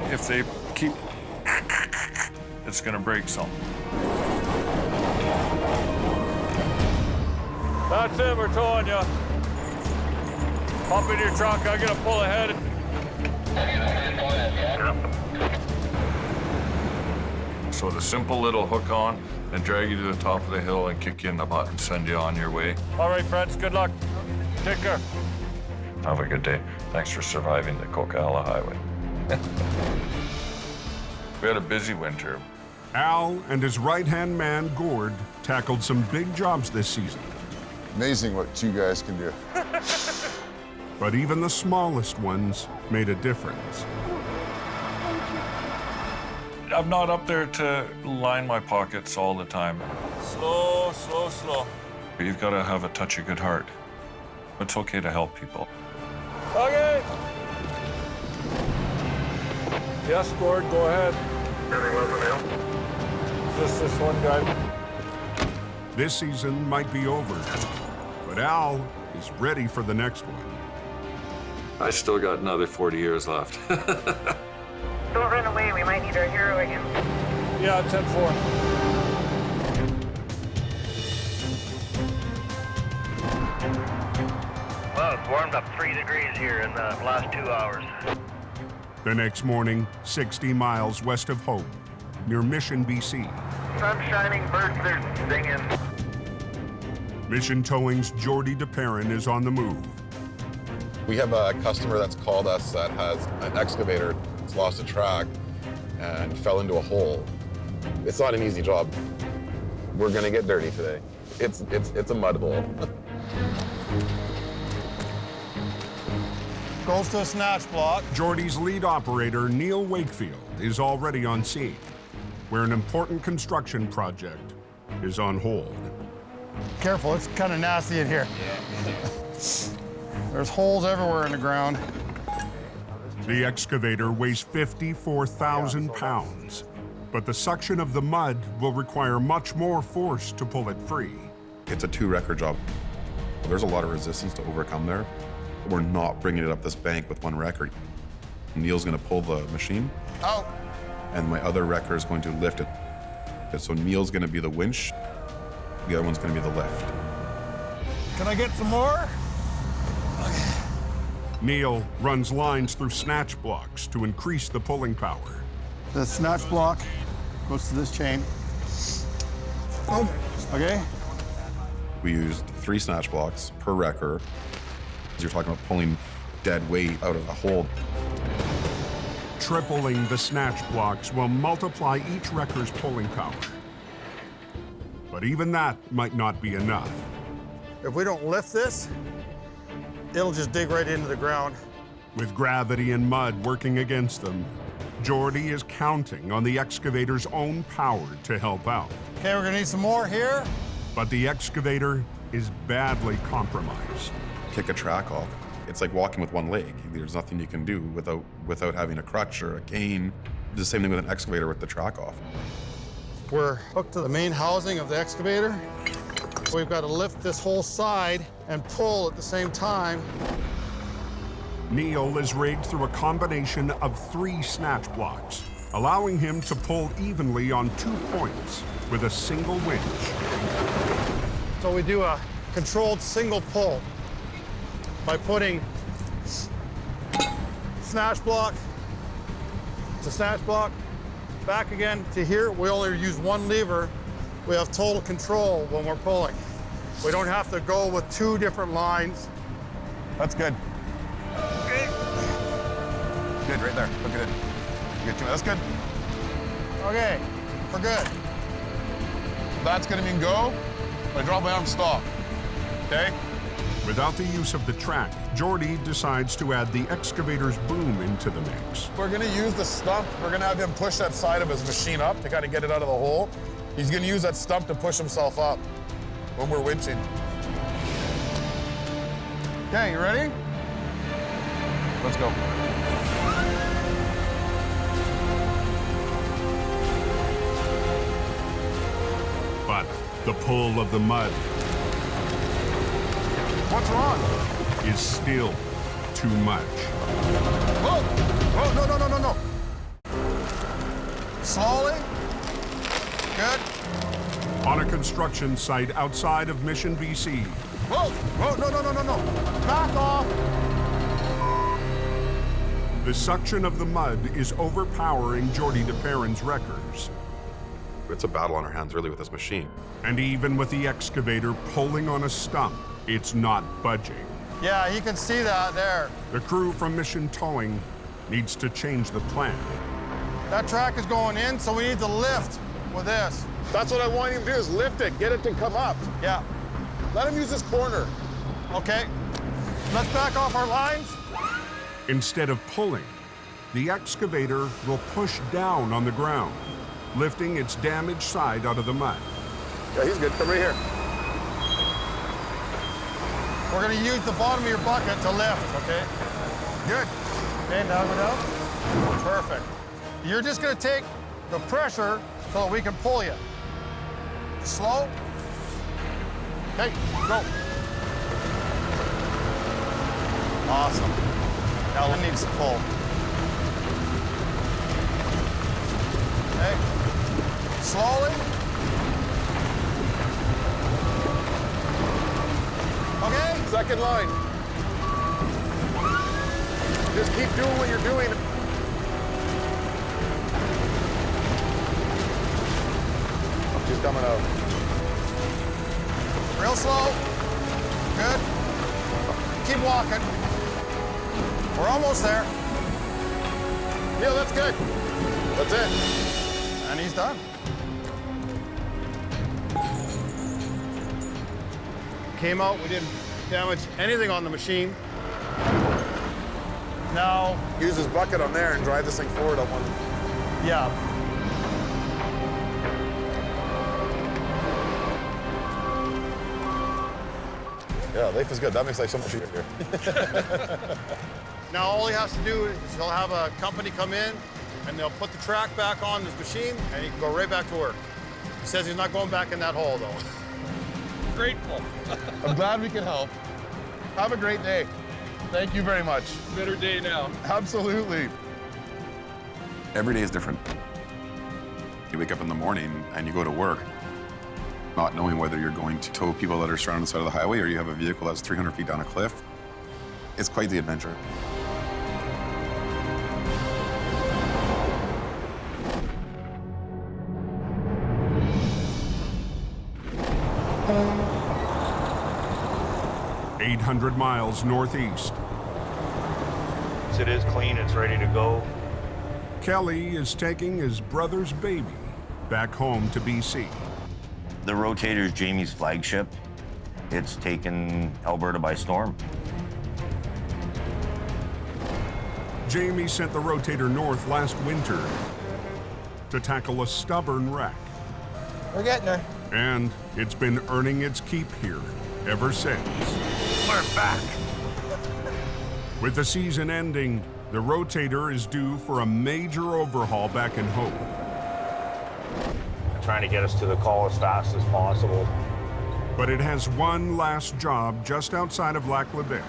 on. If they keep, it's gonna break some. That's it, we're towing you. Hop in your truck, I'm gonna pull ahead. So the simple little hook on and drag you to the top of the hill and kick you in the butt and send you on your way. All right, friends, good luck. Take care. Have a good day. Thanks for surviving the Coquihalla Highway. We had a busy winter. Al and his right-hand man, Gord, tackled some big jobs this season. Amazing what you guys can do. But even the smallest ones made a difference. I'm not up there to line my pockets all the time. Slow, slow, slow. You've got to have a touch of good heart. It's okay to help people. Okay. Yes, Gord, go ahead. Just this one guy. This season might be over, but Al is ready for the next one. I still got another 40 years left. Don't run away, we might need our hero again. Yeah, 10-4. Well, it's warmed up 3 degrees here in the last 2 hours. The next morning, 60 miles west of Hope, near Mission, BC. Sun's shining, birds are singing. Mission Towing's Jordy DePerrin is on the move. We have a customer that's called us that has an excavator that's lost a track and fell into a hole. It's not an easy job. We're gonna get dirty today. It's a mud hole. Goes to a snatch block. Jordy's lead operator, Neil Wakefield, is already on scene, where an important construction project is on hold. Careful, it's kind of nasty in here. There's holes everywhere in the ground. The excavator weighs 54,000 pounds, but the suction of the mud will require much more force to pull it free. It's a 2-wrecker job. There's a lot of resistance to overcome there. We're not bringing it up this bank with 1 wrecker. Neil's gonna pull the machine. Out. And my other wrecker is going to lift it. So Neil's gonna be the winch, the other one's gonna be the lift. Can I get some more? Neil runs lines through snatch blocks to increase the pulling power. The snatch block goes to this chain. Oh, okay. We used 3 snatch blocks per wrecker. You're talking about pulling dead weight out of the hole. Tripling the snatch blocks will multiply each wrecker's pulling power. But even that might not be enough. If we don't lift this, it'll just dig right into the ground. With gravity and mud working against them, Jordy is counting on the excavator's own power to help out. Okay, we're gonna need some more here. But the excavator is badly compromised. Kick a track off. It's like walking with 1 leg. There's nothing you can do without having a crutch or a cane. The same thing with an excavator with the track off. We're hooked to the main housing of the excavator. We've got to lift this whole side and pull at the same time. Neil is rigged through a combination of 3 snatch blocks, allowing him to pull evenly on 2 points with a single winch. So we do a controlled single pull by putting snatch block to snatch block, back again to here. We only use 1 lever. We have total control when we're pulling. We don't have to go with 2 different lines. That's good. Good, right there. Look at it. You get 2. That's good. Okay, we're good. That's gonna mean go. I drop my arm, stop. Okay? Without the use of the track, Jordy decides to add the excavator's boom into the mix. We're gonna use the stump. We're gonna have him push that side of his machine up to kind of get it out of the hole. He's gonna use that stump to push himself up when we're winching. Okay, you ready? Let's go. But the pull of the mud What's wrong? is still too much. Whoa! Whoa, no, no, no, no, no. Slowly. Good. On a construction site outside of Mission, BC. Whoa! Whoa, no, no, no, no, no. Back off. The suction of the mud is overpowering Jordy DePerrin's wreckers. It's a battle on our hands, really, with this machine. And even with the excavator pulling on a stump, it's not budging. Yeah, you can see that there. The crew from Mission Towing needs to change the plan. That track is going in, so we need to lift with this. That's what I want him to do, is lift it, get it to come up. Yeah. Let him use this corner. Okay. Let's back off our lines. Instead of pulling, the excavator will push down on the ground, lifting its damaged side out of the mud. Yeah, he's good. Come right here. We're gonna use the bottom of your bucket to lift, okay? Good. Okay, now go down. Perfect. You're just gonna take the pressure so that we can pull you. Slow. Okay, go. Awesome. Now Lynn needs to pull. Okay. Slowly. Okay. Second line. Just keep doing what you're doing. She's coming out. Real slow. Good. Keep walking. We're almost there. Yeah, that's good. That's it. And he's done. Came out, we didn't damage anything on the machine. Now, use his bucket on there and drive this thing forward on one. Yeah. Yeah, life is good. That makes life so much easier. Now all he has to do is he'll have a company come in and they'll put the track back on his machine and he can go right back to work. He says he's not going back in that hole though. Grateful. I'm glad we could help. Have a great day. Thank you very much. Better day now. Absolutely. Every day is different. You wake up in the morning and you go to work, not knowing whether you're going to tow people that are stranded on the side of the highway or you have a vehicle that's 300 feet down a cliff. It's quite the adventure. $800 miles northeast. It is clean, it's ready to go. Kelly is taking his brother's baby back home to BC. The rotator is Jamie's flagship. It's taken Alberta by storm. Jamie sent the rotator north last winter to tackle a stubborn wreck. We're getting her. And it's been earning its keep here ever since. We're back. With the season ending, the rotator is due for a major overhaul back in Hope. Trying to get us to the call as fast as possible. But it has one last job just outside of Lac La Biche.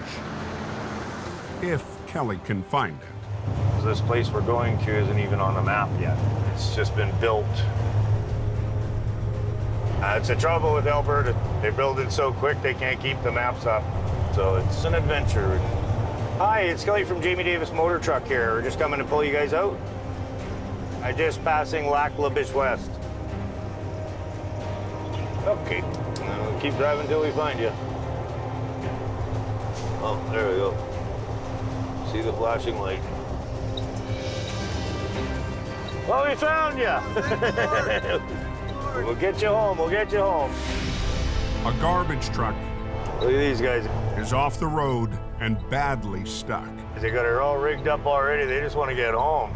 If Kelly can find it. This place we're going to isn't even on the map yet. It's just been built. It's the trouble with Alberta. They build it so quick they can't keep the maps up. So it's an adventure. Hi, it's Kelly from Jamie Davis Motor Truck here. We're just coming to pull you guys out. I'm just passing Lac La Biche West. Okay, keep driving till we find you. Oh, there we go. See the flashing light. Well, we found you. We'll get you home, we'll get you home. A garbage truck. Look at these guys. Is off the road and badly stuck. They got her all rigged up already. They just want to get home.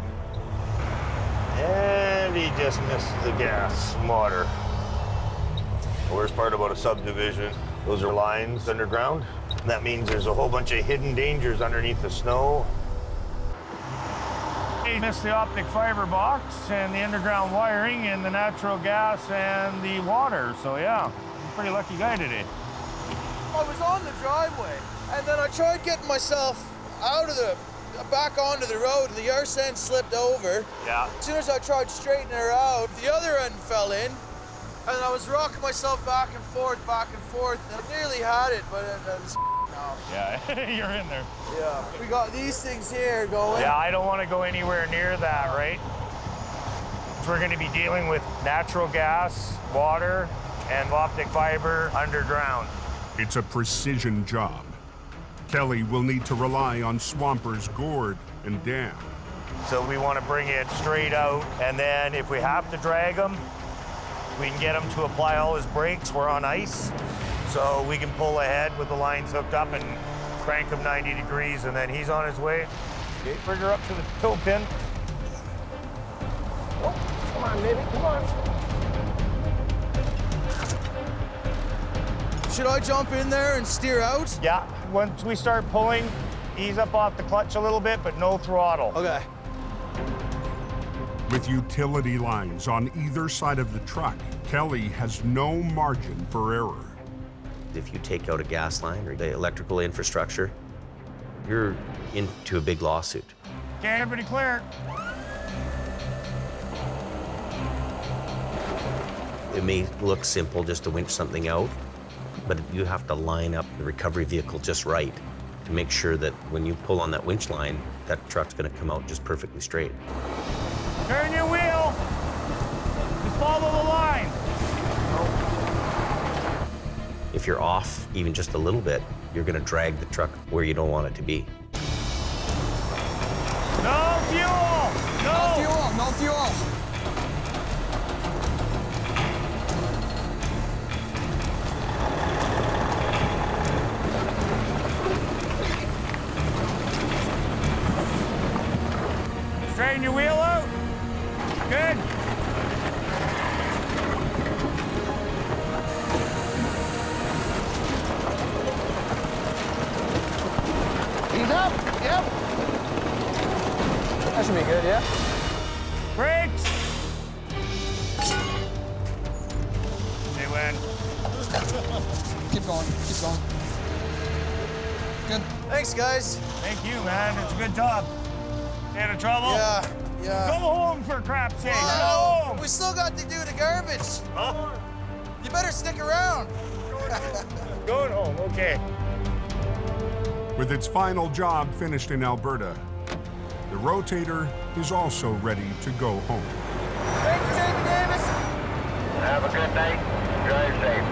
And he just missed the gas motor. The worst part about a subdivision, those are lines underground. That means there's a whole bunch of hidden dangers underneath the snow. He missed the optic fiber box and the underground wiring and the natural gas and the water. So yeah, I'm a pretty lucky guy today. I was on the driveway, and then I tried getting myself out of back onto the road, and the arse end slipped over. Yeah. As soon as I tried straightening her out, the other end fell in, and I was rocking myself back and forth, and I nearly had it, but it was no. Yeah, you're in there. Yeah. We got these things here going. Yeah, I don't want to go anywhere near that, right? We're going to be dealing with natural gas, water, and optic fiber underground. It's a precision job. Kelly will need to rely on Swampers gourd and dam. So we want to bring it straight out, and then if we have to drag him, we can get him to apply all his brakes. We're on ice, so we can pull ahead with the lines hooked up and crank him 90 degrees, and then he's on his way. Okay, bring her up to the tow pin. Oh, come on, baby, come on. Should I jump in there and steer out? Yeah, once we start pulling, ease up off the clutch a little bit, but no throttle. Okay. With utility lines on either side of the truck, Kelly has no margin for error. If you take out a gas line or the electrical infrastructure, you're into a big lawsuit. Okay, everybody clear. It may look simple just to winch something out, but you have to line up the recovery vehicle just right to make sure that when you pull on that winch line, that truck's gonna come out just perfectly straight. Turn your wheel. Just follow the line. If you're off even just a little bit, you're gonna drag the truck where you don't want it to be. No fuel! No fuel! No fuel! Straighten your wheel out. Good. He's up. Yep. That should be good, yeah? Brakes. They win. Keep going. Keep going. Good. Thanks, guys. Thank you, man. It's a good job. Stay out of trouble? Yeah. Go home for crap's sake. Go Well, home. we still got to do the garbage. Huh? You better stick around. Going home, okay. With its final job finished in Alberta, the rotator is also ready to go home. Thanks, Jamie Davis. Have a good night. Drive safe.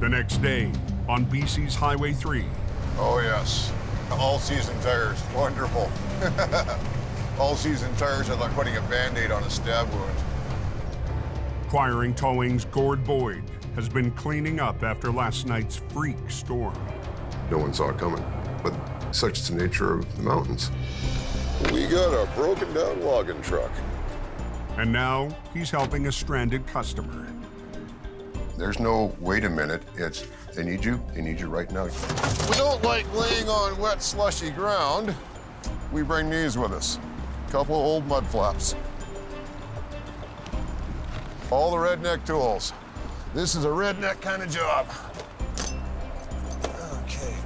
The next day, on BC's Highway 3. Oh yes, all-season tires, wonderful. All-season tires are like putting a Band-Aid on a stab wound. Acquiring Towing's Gord Boyd has been cleaning up after last night's freak storm. No one saw it coming, but such is the nature of the mountains. We got a broken down logging truck. And now he's helping a stranded customer. There's no wait a minute, it's they need you right now. We don't like laying on wet, slushy ground. We bring these with us. Couple old mud flaps. All the redneck tools. This is a redneck kind of job. Okay.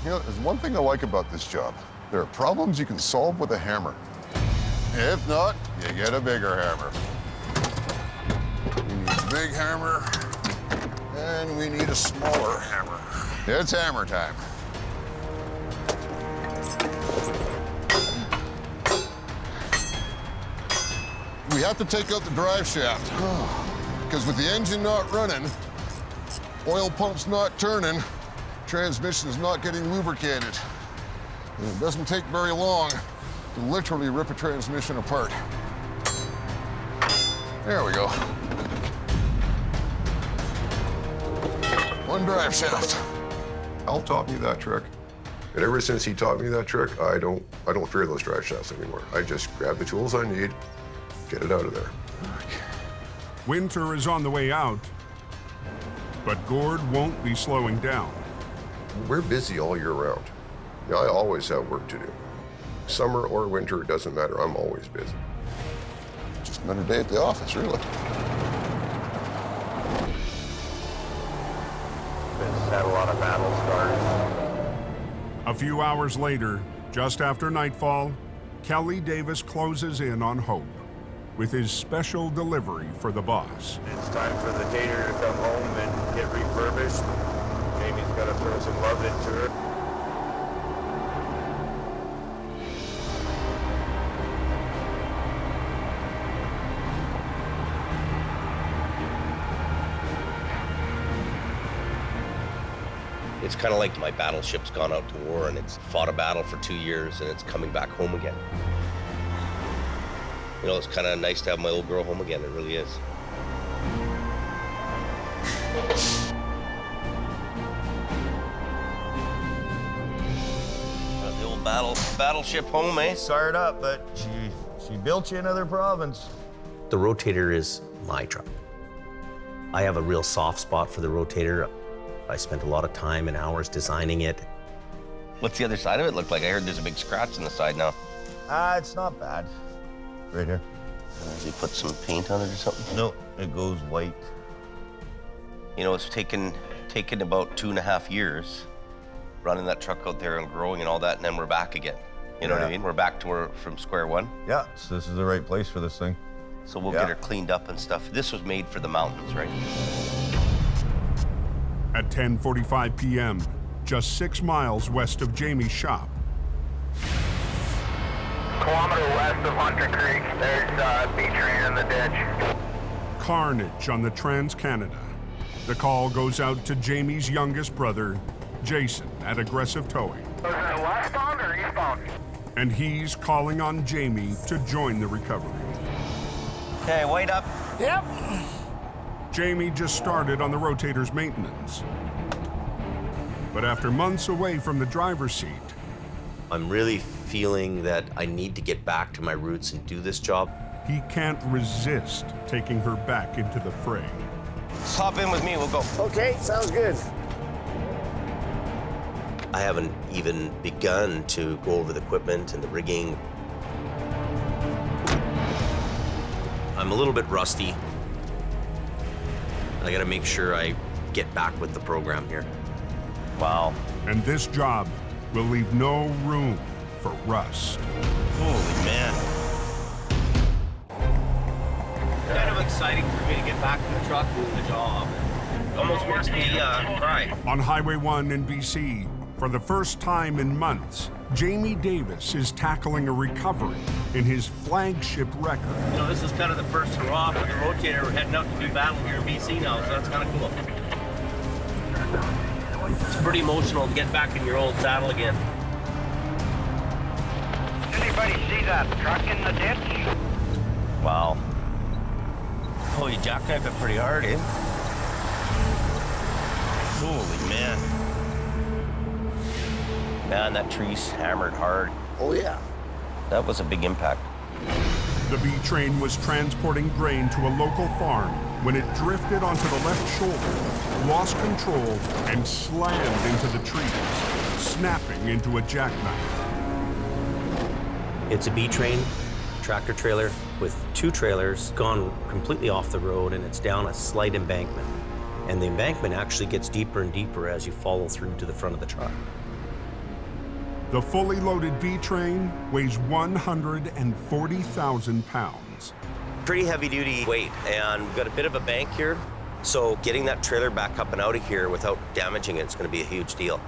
You know, there's one thing I like about this job. There are problems you can solve with a hammer. If not, you get a bigger hammer. We need a big hammer, and we need a smaller hammer. It's hammer time. We have to take out the drive shaft. Because with the engine not running, oil pump's not turning, transmission is not getting lubricated. And it doesn't take very long to literally rip a transmission apart. There we go. One drive shaft. Al taught me that trick, and ever since he taught me that trick, I don't fear those drive shafts anymore. I just grab the tools I need, get it out of there. Winter is on the way out, but Gord won't be slowing down. We're busy all year round. Yeah, I always have work to do. Summer or winter, it doesn't matter. I'm always busy. Just another day at the office, really. It's had a lot of battle scars. A few hours later, just after nightfall, Kelly Davis closes in on Hope with his special delivery for the boss. It's time for the tater to come home and get refurbished. Jamie's got to throw some love into it. It's kind of like my battleship's gone out to war and it's fought a battle for 2 years and it's coming back home again. You know, it's kind of nice to have my old girl home again. It really is. The old battleship home, eh? Fired up, but she built you another province. The rotator is my truck. I have a real soft spot for the rotator. I spent a lot of time and hours designing it. What's the other side of it look like? I heard there's a big scratch on the side now. It's not bad. Right here. Does he put some paint on it or something? No, it goes white. You know, it's taken about 2.5 years running that truck out there and growing and all that, and then we're back again. You know what I mean? We're back to from square one. Yeah, so this is the right place for this thing. So we'll get her cleaned up and stuff. This was made for the mountains, right? At 10:45 p.m., just 6 miles west of Jamie's shop. Kilometer west of Hunter Creek, there's a B-train in the ditch. Carnage on the Trans-Canada. The call goes out to Jamie's youngest brother, Jason, at Aggressive Towing. Was it westbound or eastbound? And he's calling on Jamie to join the recovery. Okay, wait up. Yep. Jamie just started on the rotator's maintenance. But after months away from the driver's seat, I'm really feeling that I need to get back to my roots and do this job. he can't resist taking her back into the fray. Hop in with me, we'll go. Okay, sounds good. I haven't even begun to go over the equipment and the rigging. I'm a little bit rusty. I gotta make sure I get back with the program here. Wow. And this job will leave no room for rust. Holy man. Kind of exciting for me to get back in the truck doing the job. Almost makes me cry. On Highway 1 in BC, for the first time in months, Jamie Davis is tackling a recovery in his flagship record. You know, this is kind of the first hurrah for the rotator. We're heading out to do battle here in BC now, so that's kind of cool. It's pretty emotional to get back in your old saddle again. Anybody see that truck in the ditch? Wow. Oh, you jackknifed it pretty hard, eh? Holy man. Man, that tree's hammered hard. Oh, yeah. That was a big impact. The B train was transporting grain to a local farm when it drifted onto the left shoulder, lost control, and slammed into the trees, snapping into a jackknife. It's a B train, tractor trailer with two trailers gone completely off the road, and it's down a slight embankment. And the embankment actually gets deeper and deeper as you follow through to the front of the truck. The fully loaded B train weighs 140,000 pounds. Pretty heavy duty weight, and we've got a bit of a bank here. So getting that trailer back up and out of here without damaging it is going to be a huge deal.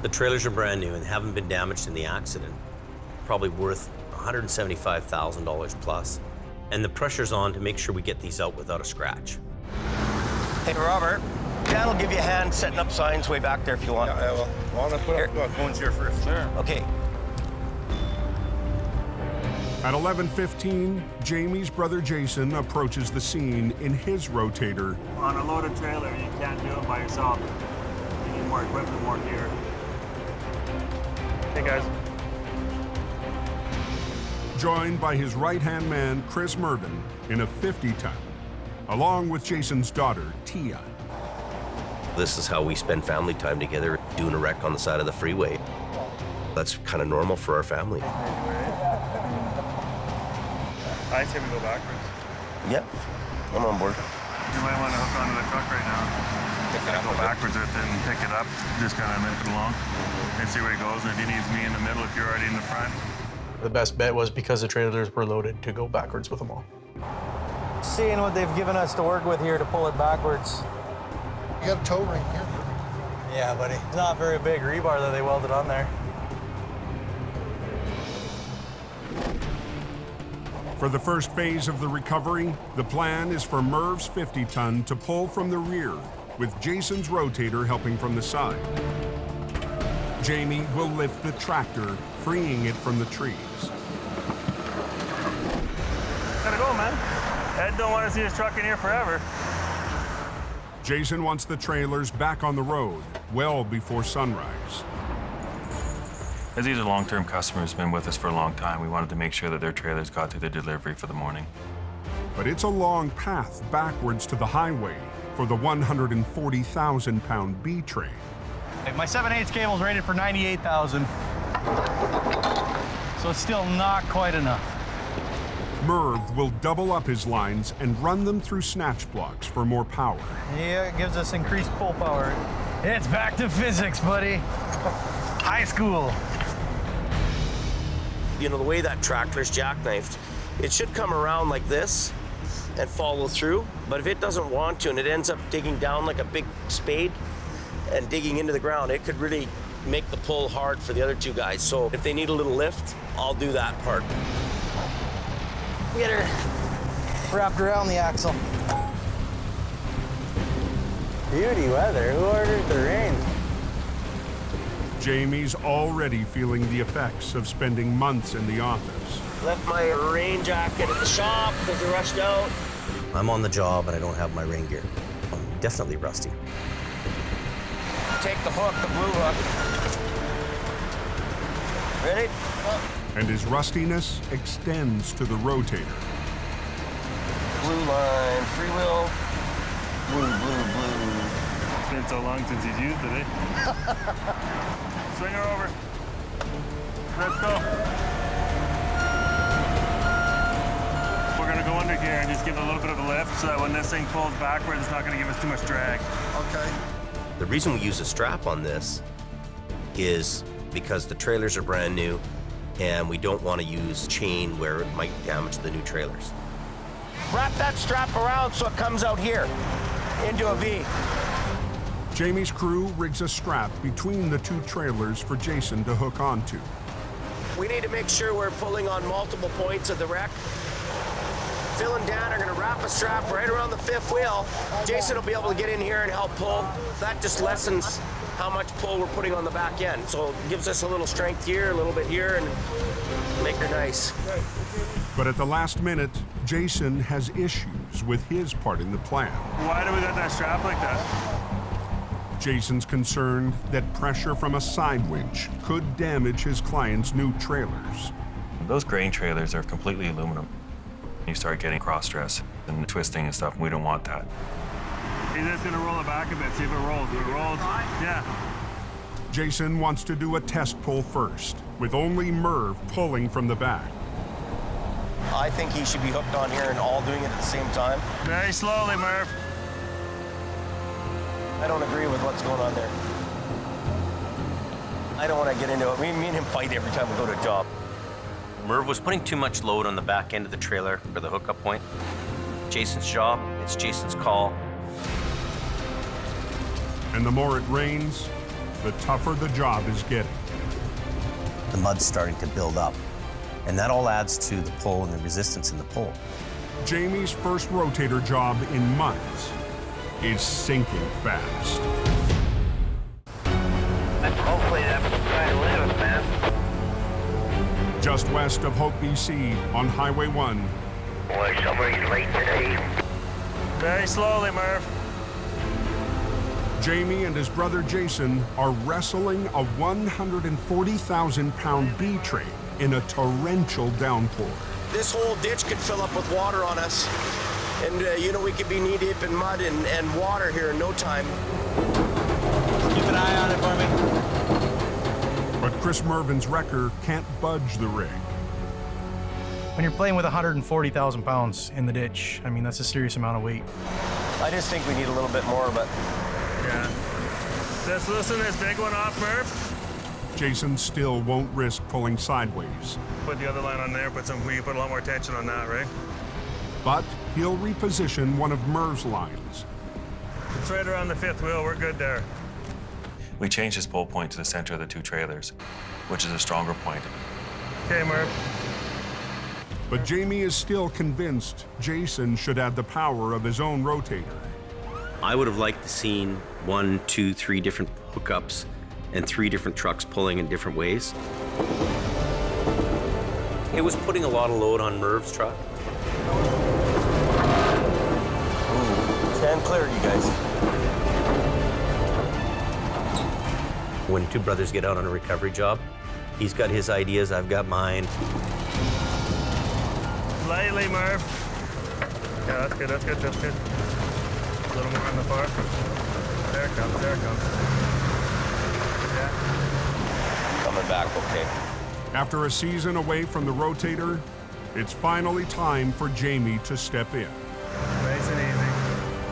The trailers are brand new and haven't been damaged in the accident. Probably worth $175,000 plus. And the pressure's on to make sure we get these out without a scratch. Hey, Robert, Dad will give you a hand setting up signs way back there if you want. Yeah, I will. Well, I'm gonna put up phones here first. Sure. Okay. At 11:15, Jamie's brother Jason approaches the scene in his rotator. On a loaded trailer, you can't do it by yourself. You need more equipment, more gear. Hey, guys. Joined by his right-hand man, Chris Mervin, in a 50-ton, along with Jason's daughter, Tia. This is how we spend family time together, doing a wreck on the side of the freeway. That's kind of normal for our family. I'd say we go backwards. Yep, I'm on board. You might want to hook onto the truck right now. Go backwards with it and pick it up. Just kind of limp it along and see where it goes. And if he needs me in the middle, if you're already in the front. The best bet was, because the trailers were loaded, to go backwards with them all. Seeing what they've given us to work with here to pull it backwards. You got a tow ring here. Yeah, buddy. It's not very big rebar that they welded on there. For the first phase of the recovery, the plan is for Merv's 50-ton to pull from the rear, with Jason's rotator helping from the side. Jamie will lift the tractor, freeing it from the trees. Gotta go, man. Ed don't want to see his truck in here forever. Jason wants the trailers back on the road well before sunrise. As these are long-term customers, been with us for a long time, we wanted to make sure that their trailers got to their delivery for the morning. But it's a long path backwards to the highway for the 140,000-pound B train. My 7/8 cable's rated for 98,000. So it's still not quite enough. Merv will double up his lines and run them through snatch blocks for more power. Yeah, it gives us increased pull power. It's back to physics, buddy. High school. You know, the way that tractor's jackknifed, it should come around like this and follow through. But if it doesn't want to and it ends up digging down like a big spade and digging into the ground, it could really make the pull hard for the other two guys. So if they need a little lift, I'll do that part. Get her wrapped around the axle. Beauty weather. Who ordered the rain? Jamie's already feeling the effects of spending months in the office. Left my rain jacket at the shop because they rushed out. I'm on the job and I don't have my rain gear. I'm definitely rusty. Take the hook, the blue hook. Ready? And his rustiness extends to the rotator. Blue line, free wheel. Blue, blue, blue. It's been so long since he's used it, eh? Swing her over. Let's go. We're gonna go under here and just give it a little bit of a lift so that when this thing pulls backwards, it's not gonna give us too much drag. Okay. The reason we use a strap on this is because the trailers are brand new and we don't want to use chain where it might damage the new trailers. Wrap that strap around so it comes out here into a V. Jamie's crew rigs a strap between the two trailers for Jason to hook onto. We need to make sure we're pulling on multiple points of the wreck. Phil and Dan are going to wrap a strap right around the fifth wheel. Jason will be able to get in here and help pull. That just lessens how much pull we're putting on the back end. So it gives us a little strength here, a little bit here, and make her nice. But at the last minute, Jason has issues with his part in the plan. Why do we got that strap like that? Jason's concerned that pressure from a side winch could damage his client's new trailers. Those grain trailers are completely aluminum. You start getting cross-stress and twisting and stuff, and we don't want that. He's just gonna roll it back a bit, see if it rolls. If it rolls, yeah. Jason wants to do a test pull first, with only Merv pulling from the back. I think he should be hooked on here and all doing it at the same time. Very slowly, Merv. I don't agree with what's going on there. I don't want to get into it. Me and him fight every time we go to a job. Merv was putting too much load on the back end of the trailer for the hookup point. Jason's job, it's Jason's call. And the more it rains, the tougher the job is getting. The mud's starting to build up, and that all adds to the pull and the resistance in the pull. Jamie's first rotator job in months is sinking fast. Hopefully that's trying to live us, man. Just west of Hope, BC, on Highway 1. Boy, somebody's late today. Very slowly, Merv. Jamie and his brother Jason are wrestling a 140,000-pound B train in a torrential downpour. This whole ditch could fill up with water on us. And, you know, we could be knee-deep in mud and water here in no time. Keep an eye on it for me. But Chris Mervin's wrecker can't budge the rig. When you're playing with 140,000 pounds in the ditch, I mean, that's a serious amount of weight. I just think we need a little bit more, but... Yeah. Just loosen this big one off, Merv. Jason still won't risk pulling sideways. Put the other line on there, we can put a lot more tension on that, right? But he'll reposition one of Merv's lines. It's right around the fifth wheel, we're good there. We changed his pull point to the center of the two trailers, which is a stronger point. Okay, Merv. But Jamie is still convinced Jason should add the power of his own rotator. I would have liked to seen 1, 2, 3 different hookups and 3 different trucks pulling in different ways. It was putting a lot of load on Merv's truck. Stand clear, you guys. When two brothers get out on a recovery job, he's got his ideas, I've got mine. Lightly, Merv. Yeah, that's good, that's good, that's good. A little more on the far. There it comes, there it comes. Yeah. Coming back okay. After a season away from the rotator, it's finally time for Jamie to step in. Nice and easy.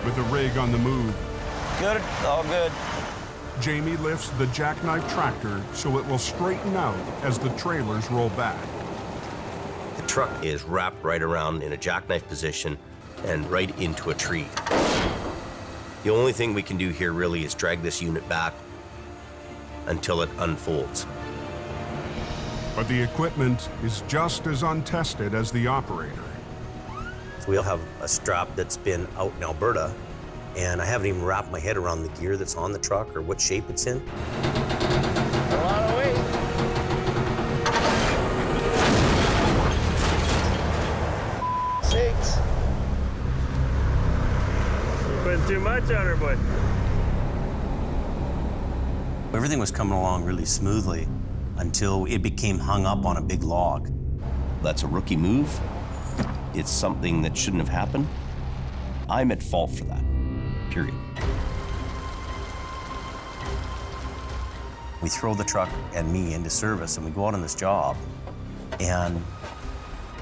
With the rig on the move, Good, all good. Jamie lifts the jackknife tractor so it will straighten out as the trailers roll back. The truck is wrapped right around in a jackknife position and right into a tree. The only thing we can do here really is drag this unit back until it unfolds. But the equipment is just as untested as the operator. So we'll have a strap that's been out in Alberta, and I haven't even wrapped my head around the gear that's on the truck or what shape it's in. A lot of weight. Six. You're putting too much on her, boy. Everything was coming along really smoothly until it became hung up on a big log. That's a rookie move. It's something that shouldn't have happened. I'm at fault for that, period. We throw the truck and me into service and we go out on this job, and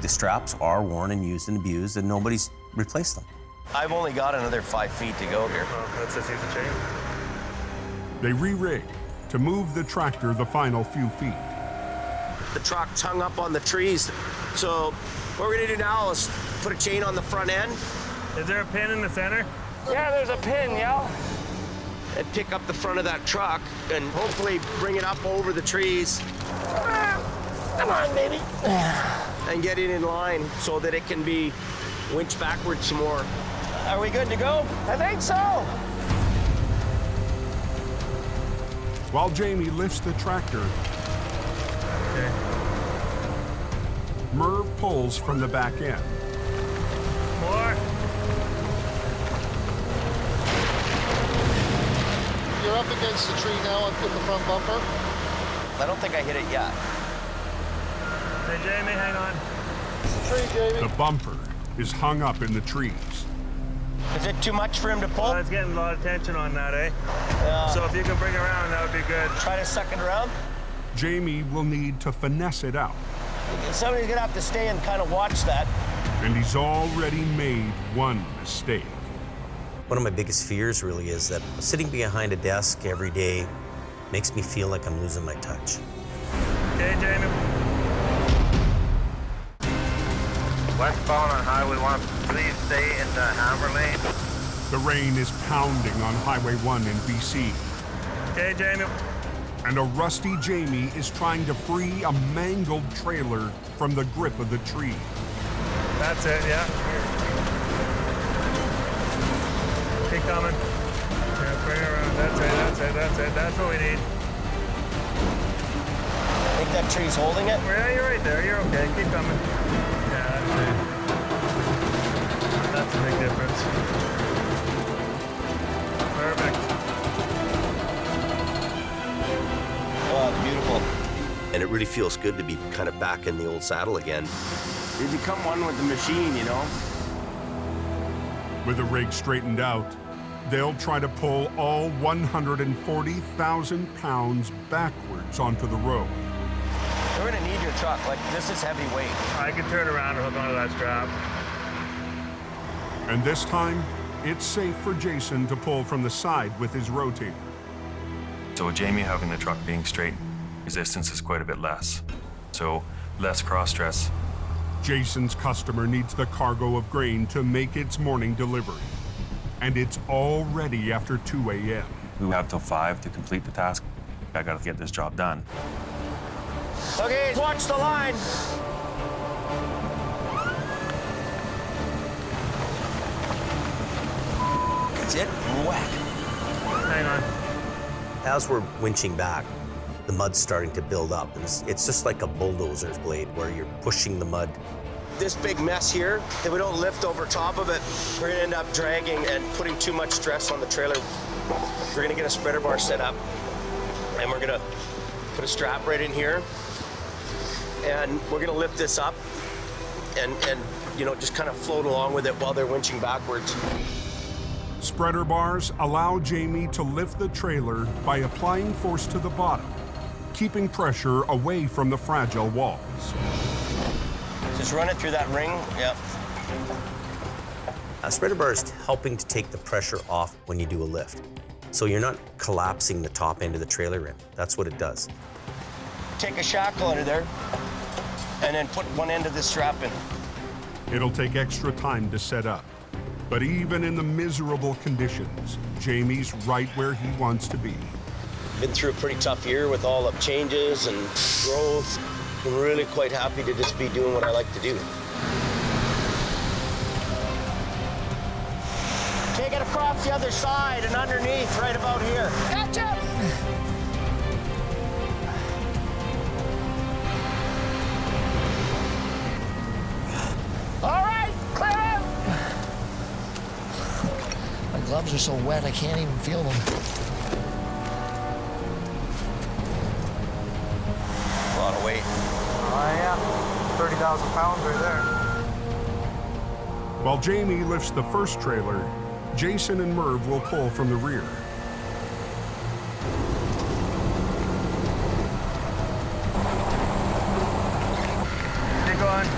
the straps are worn and used and abused and nobody's replaced them. I've only got another 5 feet to go here. Well, let's just use the chain. They re-rig to move the tractor the final few feet. The truck's hung up on the trees, so what we're gonna do now is put a chain on the front end. Is there a pin in the center? Yeah, there's a pin, yeah. And pick up the front of that truck and hopefully bring it up over the trees. Come on, baby. And get it in line so that it can be winched backwards some more. Are we good to go? I think so. While Jamie lifts the tractor, Merv pulls from the back end. More. You're up against the tree now with the front bumper. I don't think I hit it yet. Hey, Jamie, hang on. Tree, Jamie. The bumper is hung up in the trees. Is it too much for him to pull? Well, it's getting a lot of tension on that, eh? Yeah. So if you can bring it around, that would be good. Try to suck it around? Jamie will need to finesse it out. Somebody's gonna have to stay and kind of watch that. And he's already made one mistake. One of my biggest fears really is that sitting behind a desk every day makes me feel like I'm losing my touch. Okay, Jamie. Westbound on Highway 1, please stay in the hammer lane. The rain is pounding on Highway 1 in BC. Okay, Jamie. And a rusty Jamie is trying to free a mangled trailer from the grip of the tree. That's it, yeah. Keep coming. Yeah, bring it around. That's it, that's it, that's it. That's what we need. I think that tree's holding it. Yeah, you're right there. You're okay. Keep coming. Yeah, that's it. That's a big difference. Perfect. Oh, beautiful. And it really feels good to be kind of back in the old saddle again. You become one with the machine, you know? With the rig straightened out, they'll try to pull all 140,000 pounds backwards onto the road. We're gonna need your truck. Like, this is heavy weight. I can turn around and hook onto that strap. And this time, it's safe for Jason to pull from the side with his rotator. So with Jamie having the truck being straight, resistance is quite a bit less. So less cross stress. Jason's customer needs the cargo of grain to make its morning delivery. And it's already after 2 a.m. We have till 5 to complete the task. I gotta get this job done. Okay, watch the line. That's it. Whack. Hang on. As we're winching back, the mud's starting to build up. And it's just like a bulldozer's blade where you're pushing the mud. This big mess here, if we don't lift over top of it, we're gonna end up dragging and putting too much stress on the trailer. We're gonna get a spreader bar set up, and we're gonna put a strap right in here, and we're gonna lift this up and you know, just kind of float along with it while they're winching backwards. Spreader bars allow Jamie to lift the trailer by applying force to the bottom, keeping pressure away from the fragile walls. Just run it through that ring. Yep. A spreader bar is helping to take the pressure off when you do a lift. So you're not collapsing the top end of the trailer rim. That's what it does. Take a shackle out of there and then put one end of the strap in. It'll take extra time to set up. But even in the miserable conditions, Jamie's right where he wants to be. Been through a pretty tough year with all the changes and growth. I'm really quite happy to just be doing what I like to do. Take it across the other side and underneath, right about here. Gotcha! All right, clear it! My gloves are so wet, I can't even feel them. A lot of weight. Oh, yeah. 30,000 pounds right there. While Jamie lifts the first trailer, Jason and Merv will pull from the rear. Keep going.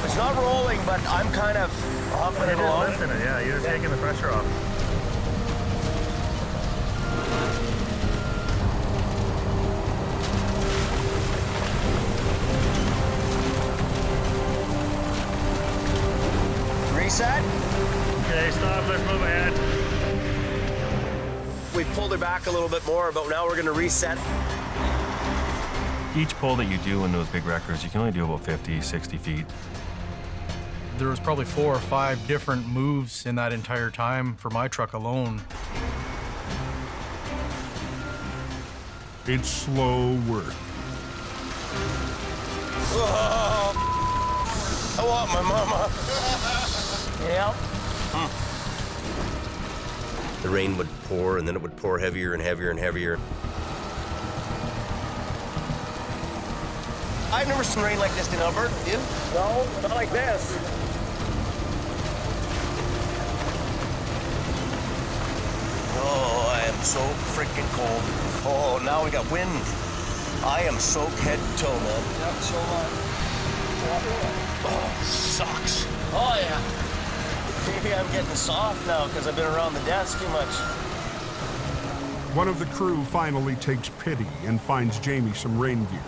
It's not rolling, but I'm kind of humping it along. Lifting it, yeah. You're just taking the pressure off. Reset. Okay, stop. Let's move ahead. We pulled her back a little bit more, but now we're going to reset. Each pull that you do in those big wreckers, you can only do about 50, 60 feet. There was probably 4 or 5 different moves in that entire time for my truck alone. It's slow work. Oh, I want my mama. Yep. The rain would pour, and then it would pour heavier and heavier and heavier. I've never seen rain like this in Alberta, you? No, not like this. Oh, I am so freaking cold. Oh, now we got wind. I am soaked head to toe, man. Yep, so am I. Oh, sucks. Oh, yeah. Maybe I'm getting soft now because I've been around the desk too much. One of the crew finally takes pity and finds Jamie some rain gear.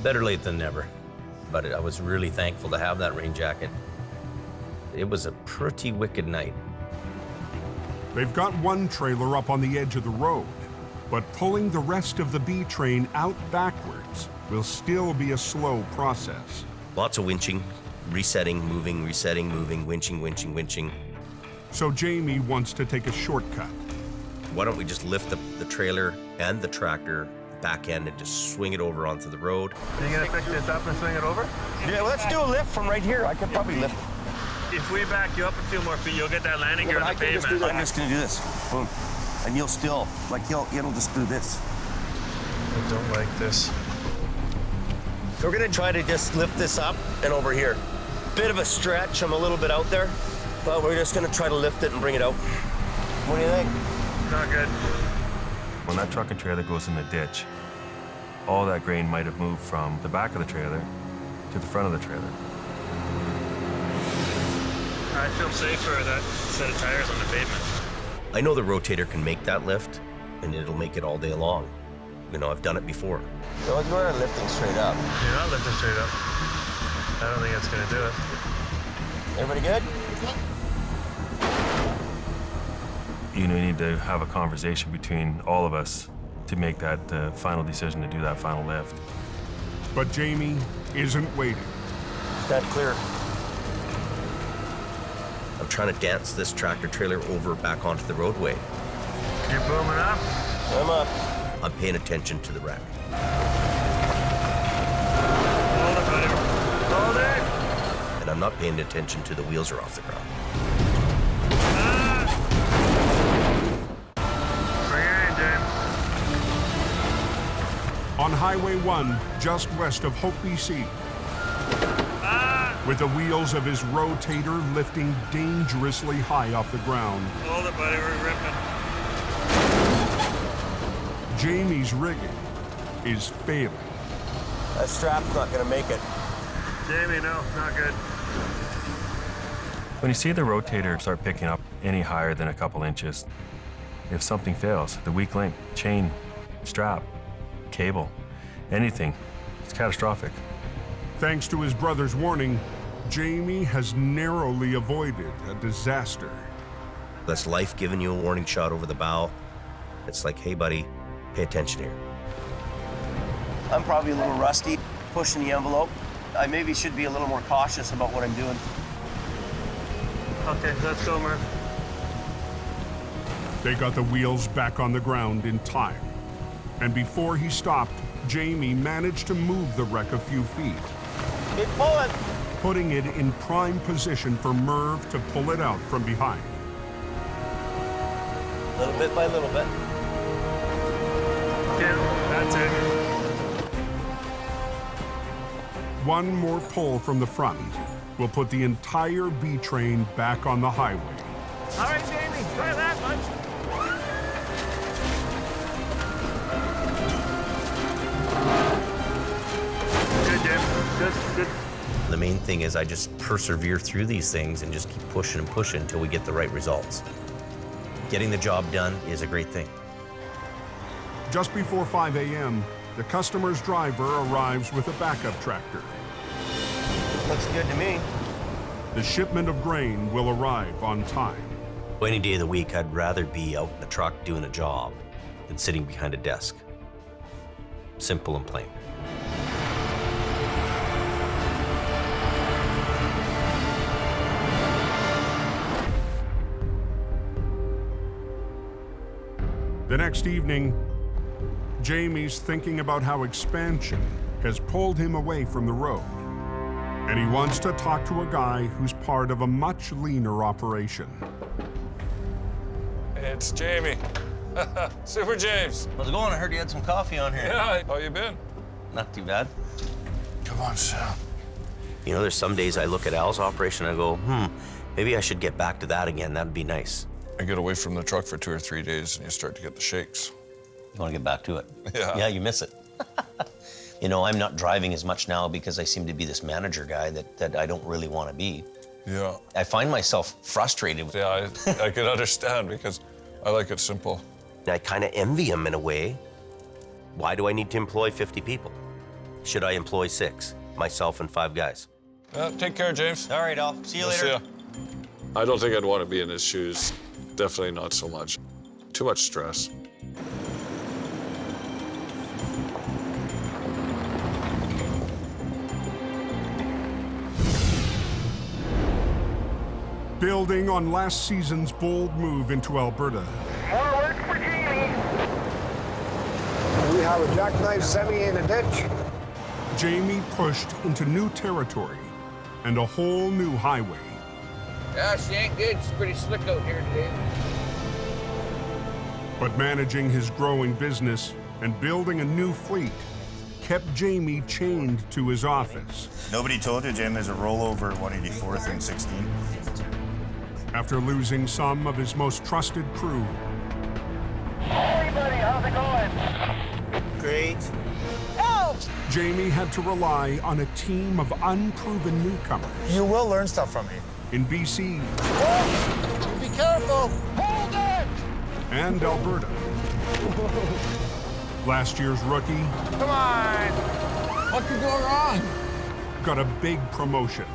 Better late than never, but I was really thankful to have that rain jacket. It was a pretty wicked night. They've got one trailer up on the edge of the road, but pulling the rest of the B train out backwards will still be a slow process. Lots of winching, resetting, moving, winching, winching, winching. So Jamie wants to take a shortcut. Why don't we just lift the trailer and the tractor back end and just swing it over onto the road? Are you gonna pick this up and swing it over? Yeah, well, let's do a lift from right here. I could probably lift. If we back you up a few more feet, you'll get that landing gear on the pavement. I'm just gonna do this. Boom. And you'll still, like, it'll just do this. I don't like this. We're gonna try to just lift this up and over here. Bit of a stretch, I'm a little bit out there, but we're just gonna try to lift it and bring it out. What do you think? Not good. When that truck and trailer goes in the ditch, all that grain might have moved from the back of the trailer to the front of the trailer. I feel safer that set of tires on the pavement. I know the rotator can make that lift, and it'll make it all day long. You know, I've done it before. Well, you're lifting straight up. You're not lifting straight up. I don't think it's gonna do it. Everybody good? You need to have a conversation between all of us to make that final decision to do that final lift. But Jamie isn't waiting. That clear. I'm trying to dance this tractor trailer over back onto the roadway. You're booming up? I'm up. I'm paying attention to the wreck. Hold it, buddy. Hold it! And I'm not paying attention to the wheels are off the ground. Bring her in, James. On Highway 1, just west of Hope, BC. With the wheels of his rotator lifting dangerously high off the ground. Hold it, buddy, we're ripping. Jamie's rigging is failing. That strap's not gonna make it. Jamie, no, not good. When you see the rotator start picking up any higher than a couple inches, if something fails, the weak link, chain, strap, cable, anything, it's catastrophic. Thanks to his brother's warning, Jamie has narrowly avoided a disaster. That's life giving you a warning shot over the bow. It's like, hey buddy, pay attention here. I'm probably a little rusty, pushing the envelope. I maybe should be a little more cautious about what I'm doing. Okay, let's go, Murph. They got the wheels back on the ground in time. And before he stopped, Jamie managed to move the wreck a few feet. Keep pulling. Putting it in prime position for Merv to pull it out from behind. Little bit by little bit. Yeah, that's it. One more pull from the front will put the entire B train back on the highway. All right, Jamie, try that much. Good, Jim. Good, good. The main thing is I just persevere through these things and just keep pushing and pushing until we get the right results. Getting the job done is a great thing. Just before 5 a.m., the customer's driver arrives with a backup tractor. Looks good to me. The shipment of grain will arrive on time. Any day of the week, I'd rather be out in the truck doing a job than sitting behind a desk. Simple and plain. The next evening, Jamie's thinking about how expansion has pulled him away from the road. And he wants to talk to a guy who's part of a much leaner operation. It's Jamie. Super James. How's it going? I heard you had some coffee on here. Yeah, how you been? Not too bad. Come on, Sam. You know, there's some days I look at Al's operation and I go, maybe I should get back to that again. That'd be nice. I get away from the truck for 2 or 3 days and you start to get the shakes. You want to get back to it? Yeah. Yeah, you miss it. You know, I'm not driving as much now because I seem to be this manager guy that I don't really want to be. Yeah. I find myself frustrated. Yeah, I can understand because I like it simple. I kind of envy him in a way. Why do I need to employ 50 people? Should I employ 6, myself and 5 guys? Take care, James. All right, Al. See you later. See ya. I don't think I'd want to be in his shoes. Definitely not so much. Too much stress. Building on last season's bold move into Alberta. More work for Jamie. We have a jackknife semi in a ditch. Jamie pushed into new territory and a whole new highway. Yeah, she ain't good. She's pretty slick out here today. But managing his growing business and building a new fleet kept Jamie chained to his office. Nobody told you, Jim, there's a rollover 184th and 16. After losing some of his most trusted crew. Hey, buddy, how's it going? Great. Jamie had to rely on a team of unproven newcomers. You will learn stuff from me. In BC. Whoa! Be careful! Hold it! And Alberta. Last year's rookie. Come on! What could go wrong? Got a big promotion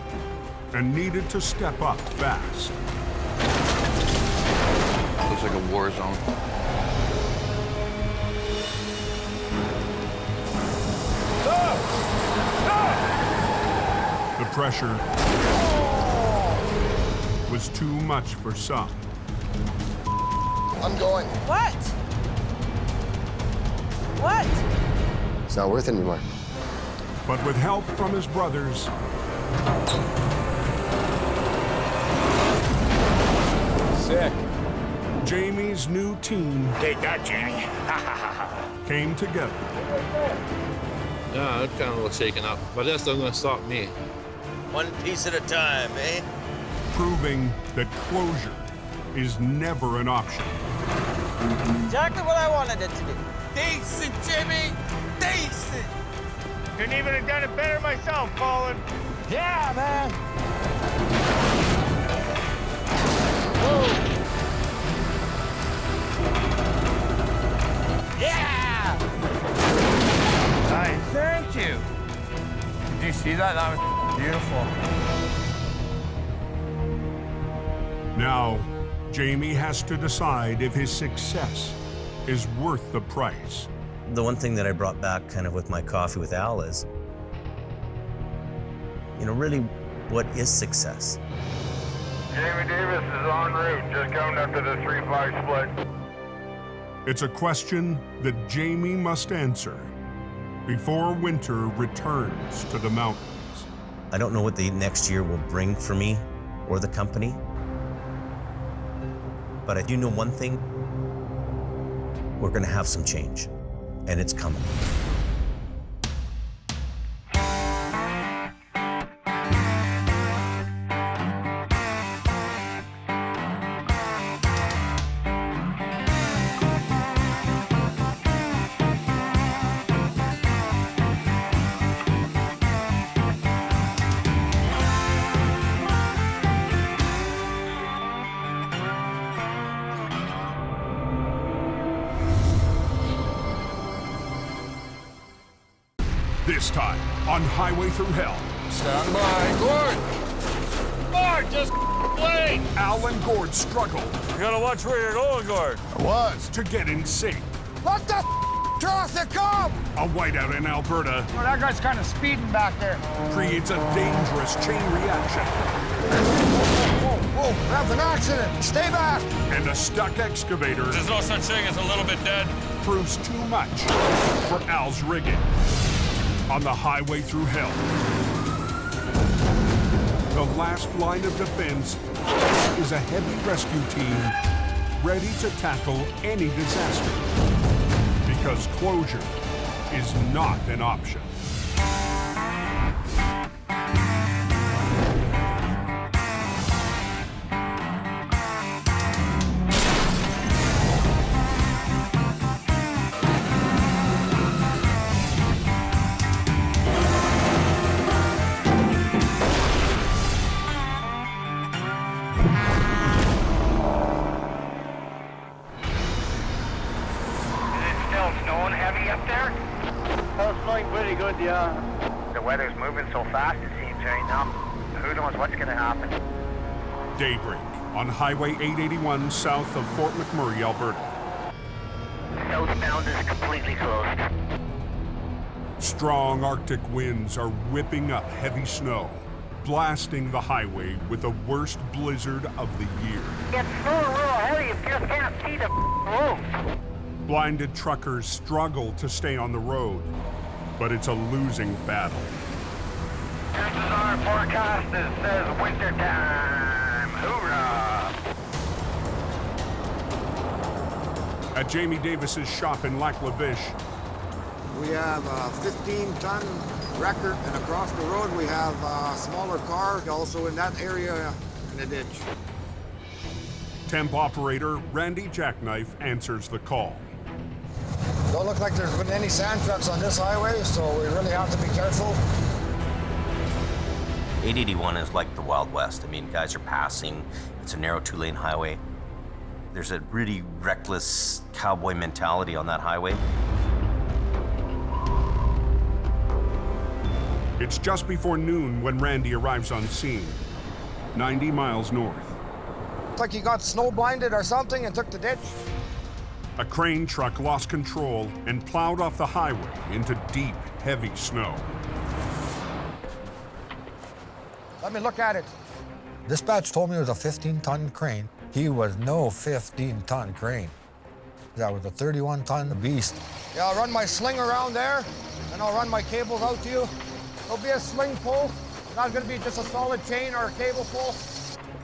and needed to step up fast. Looks like a war zone. The pressure was too much for some. I'm going. What? What? It's not worth it anymore. But with help from his brothers, Sick. Jamie's new team Take that, Jamie. came together. Yeah, it kind of looks shaken up, but that's not going to stop me. One piece at a time, eh? Proving that closure is never an option. Exactly what I wanted it to do. Decent, Jimmy! Decent! Couldn't even have done it better myself, Colin. Yeah, man. Whoa! Yeah! Nice. Thank you. Did you see that? That was beautiful. Now, Jamie has to decide if his success is worth the price. The one thing that I brought back kind of with my coffee with Al is, really, what is success? Jamie Davis is en route, just coming up to the 3-5 split. It's a question that Jamie must answer before winter returns to the mountains. I don't know what the next year will bring for me or the company, but I do know one thing: we're going to have some change, and it's coming. This time on Highway Thru Hell. Stand by, Gord! Mark, just wait! Al and Gord struggle. You gotta watch where you're going, Gord. I was. To get in sync. Let the traffic come! A whiteout in Alberta Oh, that guy's kind of speeding back there. creates a dangerous chain reaction. Whoa, we have an accident. Stay back. And a stuck excavator There's no such thing as a little bit dead. proves too much for Al's rigging. On the Highway Thru Hell, the last line of defense is a heavy rescue team ready to tackle any disaster, because closure is not an option. Pretty good, yeah. The weather's moving so fast, it seems right now. Who knows what's going to happen? Daybreak on Highway 881 south of Fort McMurray, Alberta. Southbound is completely closed. Strong Arctic winds are whipping up heavy snow, blasting the highway with the worst blizzard of the year. It's so real heavy, you just can't see the roads. Blinded truckers struggle to stay on the road, but it's a losing battle. Chances are forecast it says winter time. Hoorah! At Jamie Davis's shop in Lac La Biche, We have a 15-ton wrecker, and across the road we have a smaller car, also in that area in the ditch. temp operator Randy Jackknife answers the call. Don't look like there's been any sand trucks on this highway, so we really have to be careful. 881 is like the Wild West. I mean, guys are passing. It's a narrow 2-lane highway. There's a really reckless cowboy mentality on that highway. It's just before noon when Randy arrives on scene, 90 miles north. It's like he got snow blinded or something and took the ditch. A crane truck lost control and plowed off the highway into deep, heavy snow. Let me look at it. Dispatch told me it was a 15-ton crane. He was no 15-ton crane. That was a 31-ton beast. Yeah, I'll run my sling around there, and I'll run my cables out to you. There'll be a sling pole. It's not gonna be just a solid chain or a cable pole.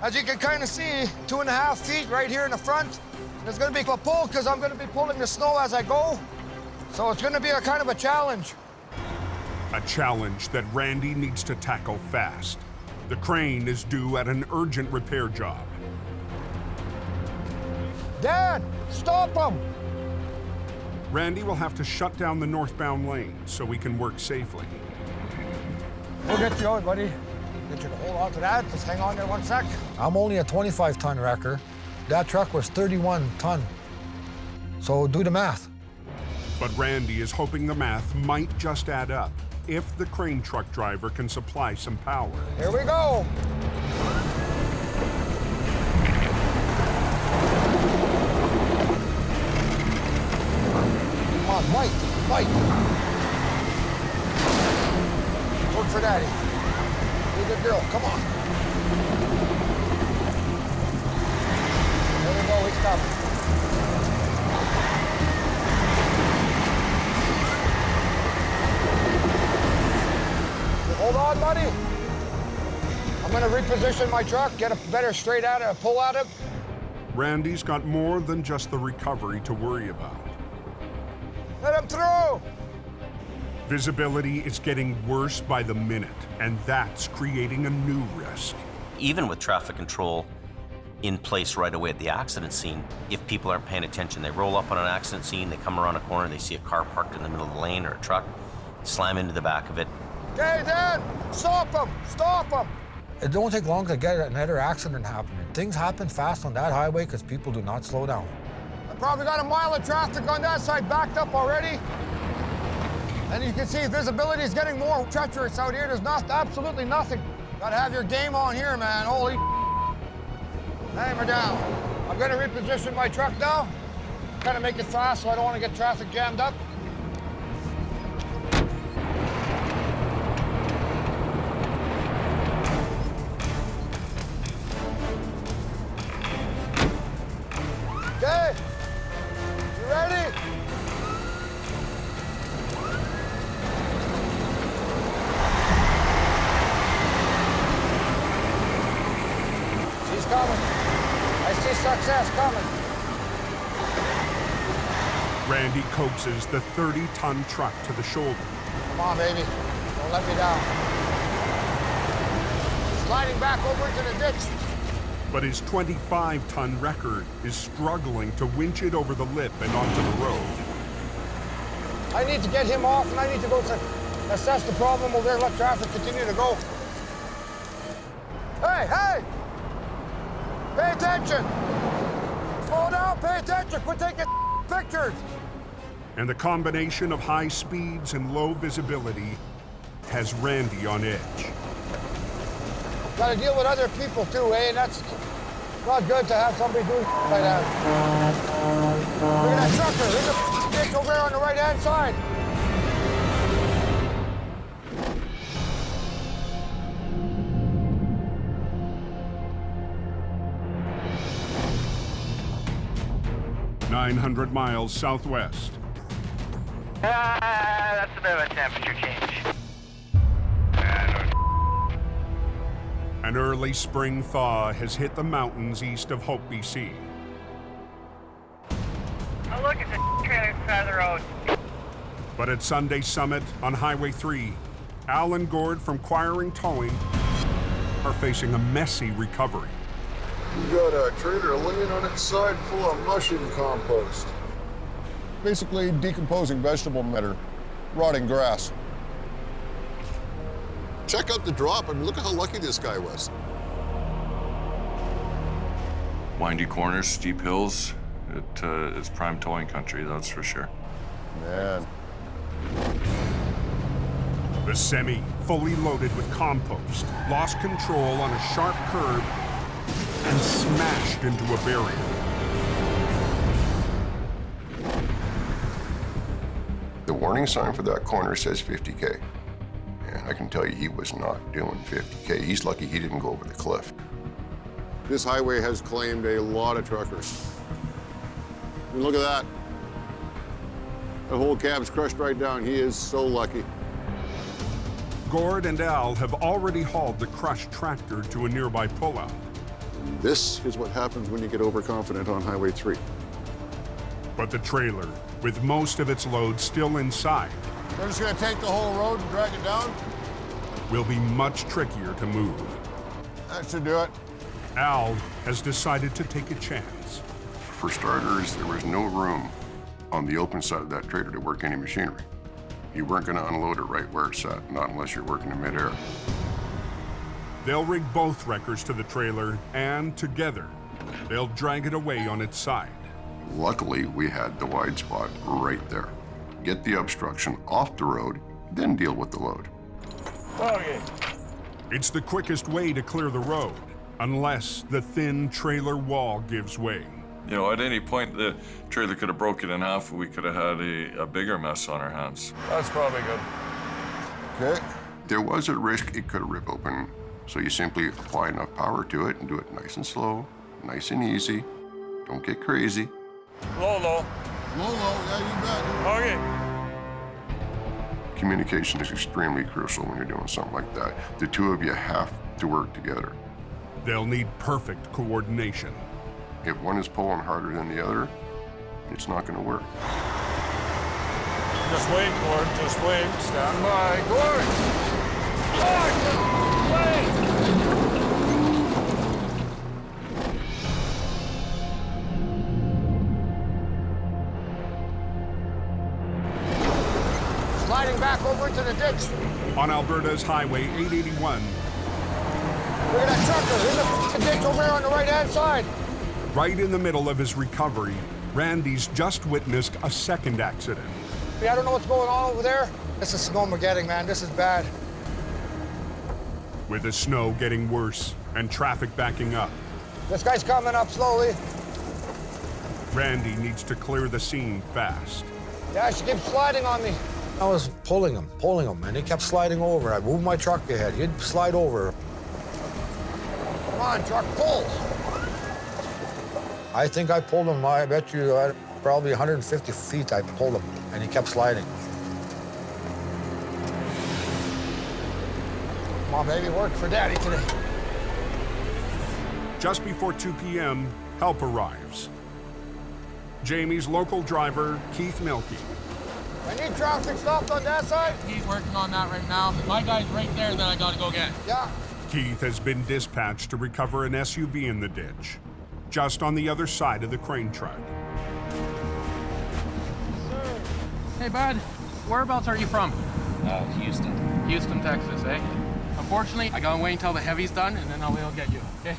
As you can kind of see, 2.5 feet right here in the front. There's gonna be a pole because I'm gonna be pulling the snow as I go. So it's gonna be a kind of a challenge. A challenge that Randy needs to tackle fast. The crane is due at an urgent repair job. Dad, stop him! Randy will have to shut down the northbound lane so he can work safely. We'll get you out, buddy. Get you to hold on to that. Just hang on there 1 sec. I'm only a 25-ton wrecker. That truck was 31 ton. So do the math. But Randy is hoping the math might just add up if the crane truck driver can supply some power. Here we go. Come on, Mike. Work for Daddy. Be a good girl, come on. There we go, he's coming. Hold on, buddy. I'm gonna reposition my truck, get a better straight out of pull out of. Randy's got more than just the recovery to worry about. Let him through! Visibility is getting worse by the minute, and that's creating a new risk. Even with traffic control in place right away at the accident scene, if people aren't paying attention, they roll up on an accident scene, they come around a corner, they see a car parked in the middle of the lane or a truck, slam into the back of it. Okay, Dad, stop him! Stop him! It don't take long to get another accident happening. Things happen fast on that highway because people do not slow down. I probably got a mile of traffic on that side backed up already. And you can see visibility is getting more treacherous out here. There's absolutely nothing. Gotta have your game on here, man. Holy hammer down. I'm gonna reposition my truck now. Kind of make it fast so I don't want to get traffic jammed up. Okay, you ready? She's coming. I see success coming. Randy coaxes the 30-ton truck to the shoulder. Come on, baby. Don't let me down. Sliding back over into the ditch. But his 25-ton record is struggling to winch it over the lip and onto the road. I need to get him off, and I need to go to assess the problem over there and let traffic continue to go. Hey, hey! Pay attention! Slow down, pay attention, quit taking pictures! And the combination of high speeds and low visibility has Randy on edge. Got to deal with other people too, eh? And that's not good to have somebody do like that. Look at that trucker. There's a ditch over there on the right-hand side. "900 miles southwest. That's a bit of a temperature change. An early spring thaw has hit the mountains east of Hope, BC. Oh, look, it's a trailer side of the road. But at Sunday Summit on Highway 3, Al and Gord from Quiring Towing are facing a messy recovery. You got a trailer laying on its side full of mushroom compost. Basically decomposing vegetable matter, rotting grass. Check out the drop. I mean, look at how lucky this guy was. Windy corners, steep hills. It's prime towing country, that's for sure. Man. The semi, fully loaded with compost, lost control on a sharp curve and smashed into a barrier. The warning sign for that corner says 50K. And I can tell you he was not doing 50K. He's lucky he didn't go over the cliff. This highway has claimed a lot of truckers. I mean, look at that. The whole cab's crushed right down. He is so lucky. Gord and Al have already hauled the crushed tractor to a nearby pullout. This is what happens when you get overconfident on Highway 3. But the trailer, with most of its load still inside, We're just gonna take the whole road and drag it down? will be much trickier to move. That should do it. Al has decided to take a chance. For starters, there was no room on the open side of that trailer to work any machinery. You weren't gonna unload it right where it's at, not unless you're working in midair. They'll rig both wreckers to the trailer, and together, they'll drag it away on its side. Luckily, we had the wide spot right there. Get the obstruction off the road, then deal with the load. Okay. It's the quickest way to clear the road, unless the thin trailer wall gives way. You know, at any point, the trailer could have broken in half. We could have had a bigger mess on our hands. That's probably good. Okay. There was a risk it could rip open, so you simply apply enough power to it and do it nice and slow, nice and easy. Don't get crazy. Low. Low, yeah, you bet. Okay. Communication is extremely crucial when you're doing something like that. The two of you have to work together. They'll need perfect coordination. If one is pulling harder than the other, it's not going to work. Just wait, Gord. Just wait. Stand by. Gord! Gord! Wait! Sliding back over into the ditch. On Alberta's Highway 881, Look at that trucker. There's a ditch over there on the right-hand side. right in the middle of his recovery, Randy's just witnessed a second accident. I don't know what's going on over there. This is snowmageddon, man. This is bad. With the snow getting worse and traffic backing up, This guy's coming up slowly. Randy needs to clear the scene fast. Yeah, she keeps sliding on me. I was pulling him, and he kept sliding over. I moved my truck ahead. He'd slide over. Come on, truck, pull. I think I pulled him, I bet you, probably 150 feet I pulled him, and he kept sliding. Come on, baby, work for Daddy today. Just before 2 p.m., help arrives. Jamie's local driver, Keith Milkey. I need traffic stopped on that side. He's working on that right now. My guy's right there, then I gotta go get. Yeah. Keith has been dispatched to recover an SUV in the ditch, just on the other side of the crane truck. Hey, bud, whereabouts are you from? Houston. Houston, Texas, eh? Unfortunately, I gotta wait until the heavy's done, and then I'll be able to get you, okay?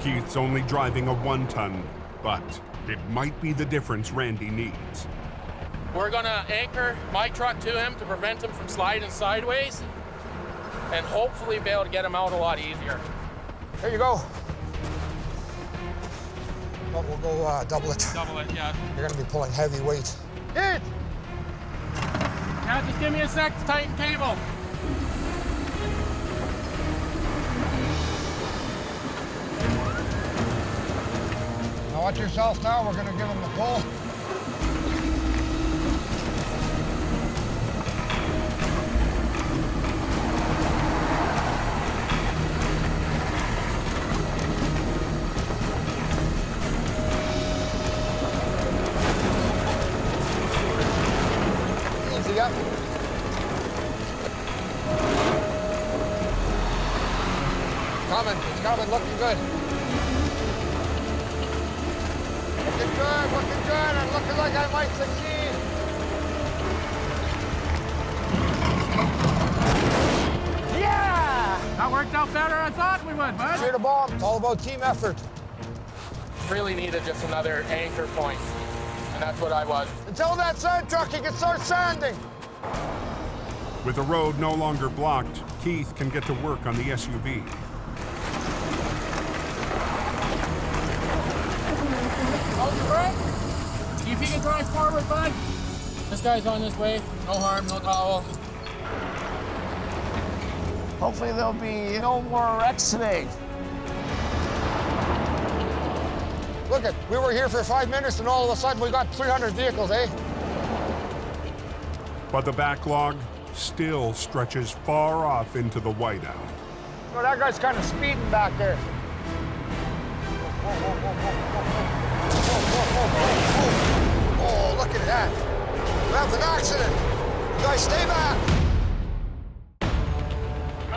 Keith's only driving a 1-ton, but it might be the difference Randy needs. We're gonna anchor my truck to him to prevent him from sliding sideways, and hopefully be able to get him out a lot easier. There you go. Well, we'll go double it. Double it, yeah. You're gonna be pulling heavy weight. Hit! Yeah, just give me a sec to tighten cable. Now watch yourself now. We're gonna give him the pull. Easy up. It's coming, looking good. Looking good, and looking like I might succeed. Yeah! That worked out better than I thought we would, bud. Cheer the ball. It's all about team effort. Really needed just another anchor point, and that's what I was. Until that sand truck, he can start sanding. With the road no longer blocked, Keith can get to work on the SUV. How's your brake? See if you can drive forward, bud. This guy's on his way. No harm, no foul. Hopefully there'll be no more wrecks today. Look it, we were here for 5 minutes and all of a sudden we got 300 vehicles, eh? But the backlog still stretches far off into the whiteout. Well, that guy's kind of speeding back there. Whoa, whoa, whoa, whoa, whoa. Oh, look at that. We have an accident. You guys stay back.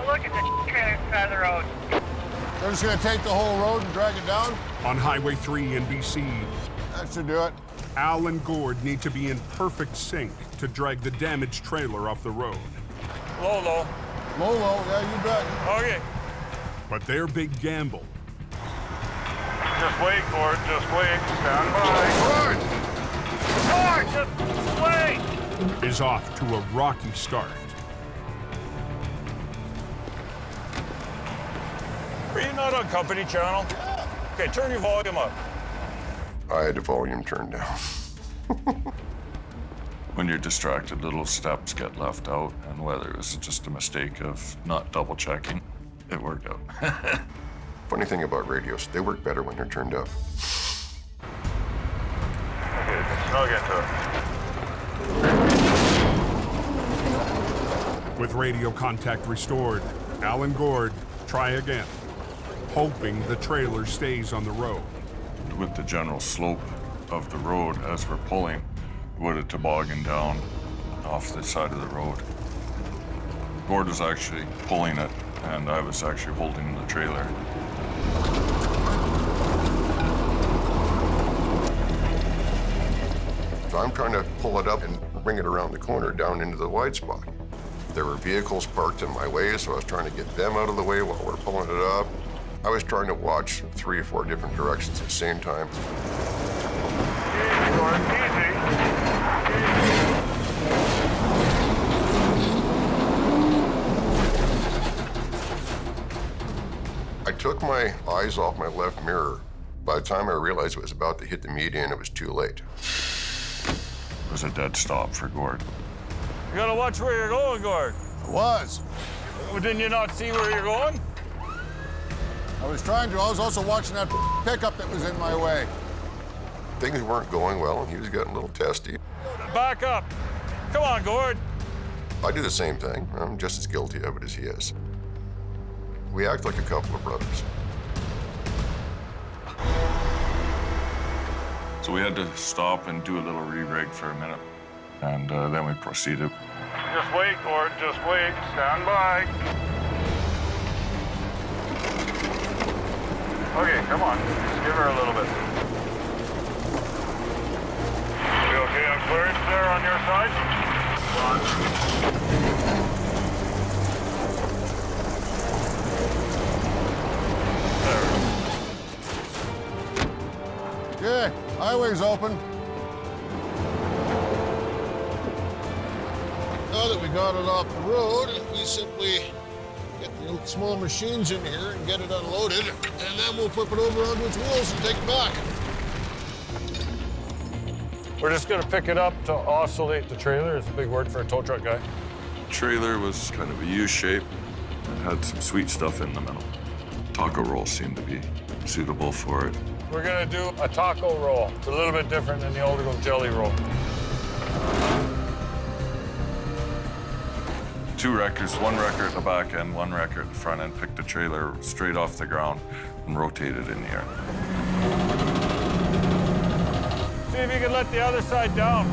Look at the trailer side of the road. They're just gonna take the whole road and drag it down? On Highway 3 in BC, That should do it. Al and Gord need to be in perfect sync to drag the damaged trailer off the road. Low, low. Low, low, yeah, you bet. Okay. But their big gamble Just wait, Gord, just wait. Stand by. Gord, just wait. is off to a rocky start. Are you not on company channel? Okay, turn your volume up. I had the volume turned down. When you're distracted, little steps get left out, and whether it was just a mistake of not double checking, it worked out. Funny thing about radios, they work better when they're turned up. Okay, snug into it. With radio contact restored, Al and Gord try again, hoping the trailer stays on the road. With the general slope of the road as we're pulling, it would have tobogganed down off the side of the road. Gord was actually pulling it, and I was actually holding the trailer. So I'm trying to pull it up and bring it around the corner down into the wide spot. There were vehicles parked in my way, so I was trying to get them out of the way while we're pulling it up. I was trying to watch 3 or 4 different directions at the same time. Easy, Gord, easy. I took my eyes off my left mirror. By the time I realized it was about to hit the median, it was too late. It was a dead stop for Gord. You gotta watch where you're going, Gord. I was. Well, didn't you not see where you're going? I was trying to. I was also watching that pickup that was in my way. Things weren't going well, and he was getting a little testy. Back up. Come on, Gord. I do the same thing. I'm just as guilty of it as he is. We act like a couple of brothers. So we had to stop and do a little re-rig for a minute, and then we proceeded. Just wait, Gord, just wait. Stand by. Okay, come on. Just give her a little bit. You okay on clearance there on your side? Okay, highway's open. Now that we got it off the road, we simply get the small machines in here and get it unloaded, and then we'll flip it over onto its wheels and take it back. We're just gonna pick it up to oscillate the trailer. It's a big word for a tow truck guy. The trailer was kind of a U shape. It had some sweet stuff in the middle. Taco roll seemed to be suitable for it. We're gonna do a taco roll. It's a little bit different than the old jelly roll. 2 wreckers, 1 wrecker at the back end, 1 wrecker at the front end, picked the trailer straight off the ground and rotated in the air. See if you can let the other side down.